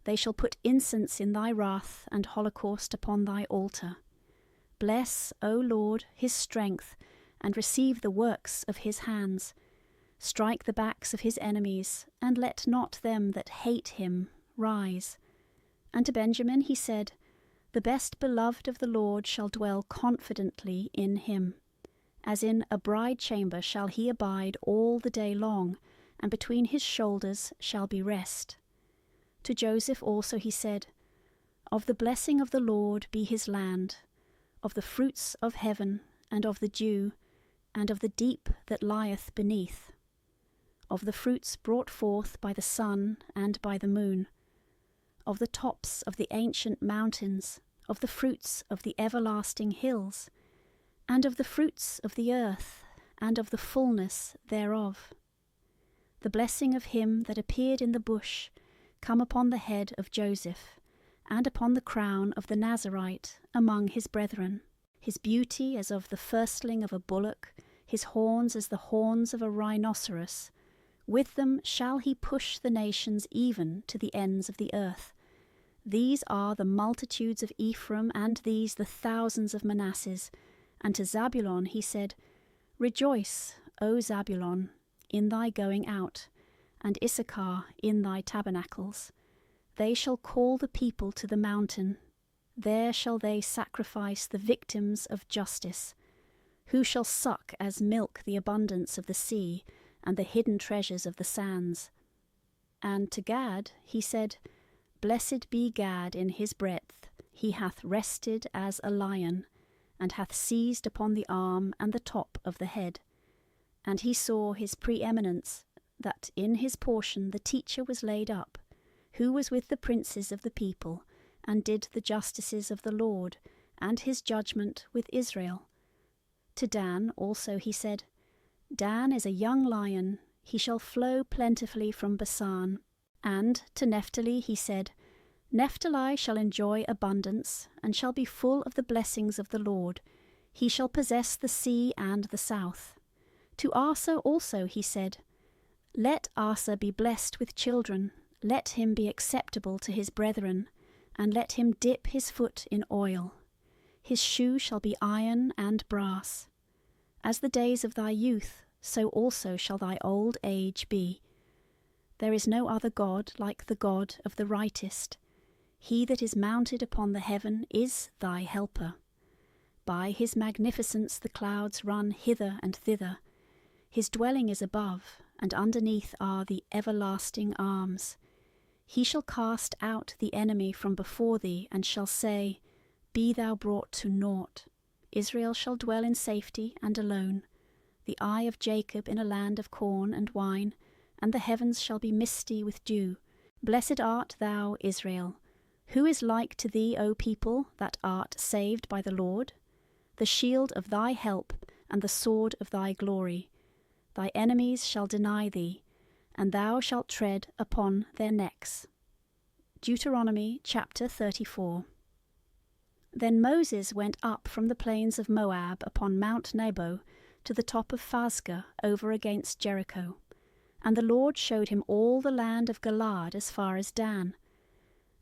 They shall put incense in thy wrath, and holocaust upon thy altar. Bless, O Lord, his strength, and receive the works of his hands. Strike the backs of his enemies, and let not them that hate him rise. And to Benjamin he said, The best beloved of the Lord shall dwell confidently in him. As in a bride chamber shall he abide all the day long, and between his shoulders shall be rest. To Joseph also he said, Of the blessing of the Lord be his land, of the fruits of heaven, and of the dew, and of the deep that lieth beneath, of the fruits brought forth by the sun and by the moon, of the tops of the ancient mountains, of the fruits of the everlasting hills, and of the fruits of the earth, and of the fullness thereof. The blessing of him that appeared in the bush come upon the head of Joseph, and upon the crown of the Nazarite among his brethren. His beauty as of the firstling of a bullock, his horns as the horns of a rhinoceros. With them shall he push the nations even to the ends of the earth. These are the multitudes of Ephraim, and these the thousands of Manasses. And to Zabulon he said, Rejoice, O Zabulon, in thy going out, and Issachar in thy tabernacles. They shall call the people to the mountain. There shall they sacrifice the victims of justice. Who shall suck as milk the abundance of the sea, and the hidden treasures of the sands? And to Gad he said, Blessed be Gad in his breadth, he hath rested as a lion, and hath seized upon the arm and the top of the head. And he saw his preeminence, that in his portion the teacher was laid up, who was with the princes of the people, and did the justices of the Lord, and his judgment with Israel. To Dan also he said, Dan is a young lion, he shall flow plentifully from Basan. And to Naphtali he said, Naphtali shall enjoy abundance, and shall be full of the blessings of the Lord. He shall possess the sea and the south. To Asa also he said, Let Asa be blessed with children, let him be acceptable to his brethren, and let him dip his foot in oil. His shoe shall be iron and brass. As the days of thy youth, so also shall thy old age be. There is no other God like the God of the rightest. He that is mounted upon the heaven is thy helper. By his magnificence the clouds run hither and thither. His dwelling is above, and underneath are the everlasting arms. He shall cast out the enemy from before thee, and shall say, Be thou brought to naught. Israel shall dwell in safety and alone. The eye of Jacob in a land of corn and wine, and the heavens shall be misty with dew. Blessed art thou, Israel. Who is like to thee, O people, that art saved by the Lord? The shield of thy help, and the sword of thy glory. Thy enemies shall deny thee, and thou shalt tread upon their necks. Deuteronomy chapter 34. Then Moses went up from the plains of Moab upon Mount Nebo to the top of Phasgah over against Jericho. And the Lord showed him all the land of Galaad as far as Dan,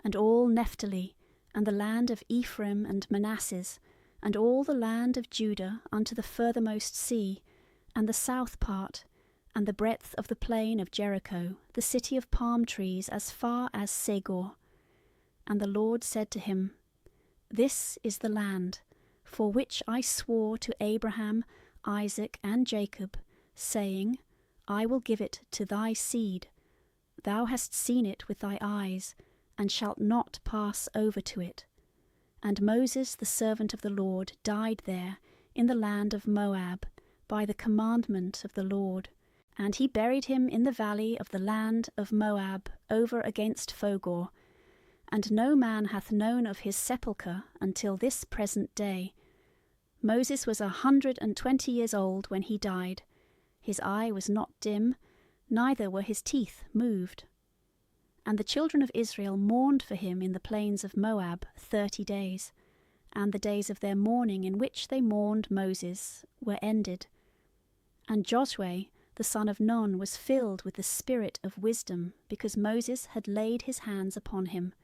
and all Naphtali, and the land of Ephraim and Manasseh, and all the land of Judah unto the furthermost sea, and the south part, and the breadth of the plain of Jericho, the city of palm trees, as far as Segor. And the Lord said to him, This is the land, for which I swore to Abraham, Isaac, and Jacob, saying, I will give it to thy seed. Thou hast seen it with thy eyes, and shalt not pass over to it. And Moses the servant of the Lord died there, in the land of Moab, by the commandment of the Lord. And he buried him in the valley of the land of Moab, over against Phogor. And no man hath known of his sepulchre until this present day. Moses was 120 years old when he died. His eye was not dim, neither were his teeth moved. And the children of Israel mourned for him in the plains of Moab 30 days, and the days of their mourning in which they mourned Moses were ended. And Joshua the son of Nun was filled with the spirit of wisdom, because Moses had laid his hands upon him.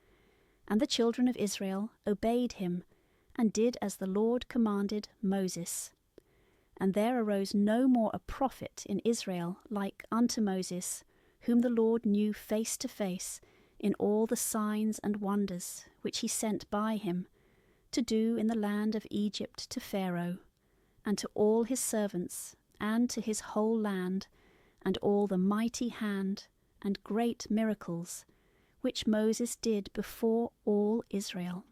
And the children of Israel obeyed him, and did as the Lord commanded Moses. And there arose no more a prophet in Israel like unto Moses, whom the Lord knew face to face, in all the signs and wonders which he sent by him, to do in the land of Egypt to Pharaoh, and to all his servants, and to his whole land, and all the mighty hand and great miracles which Moses did before all Israel.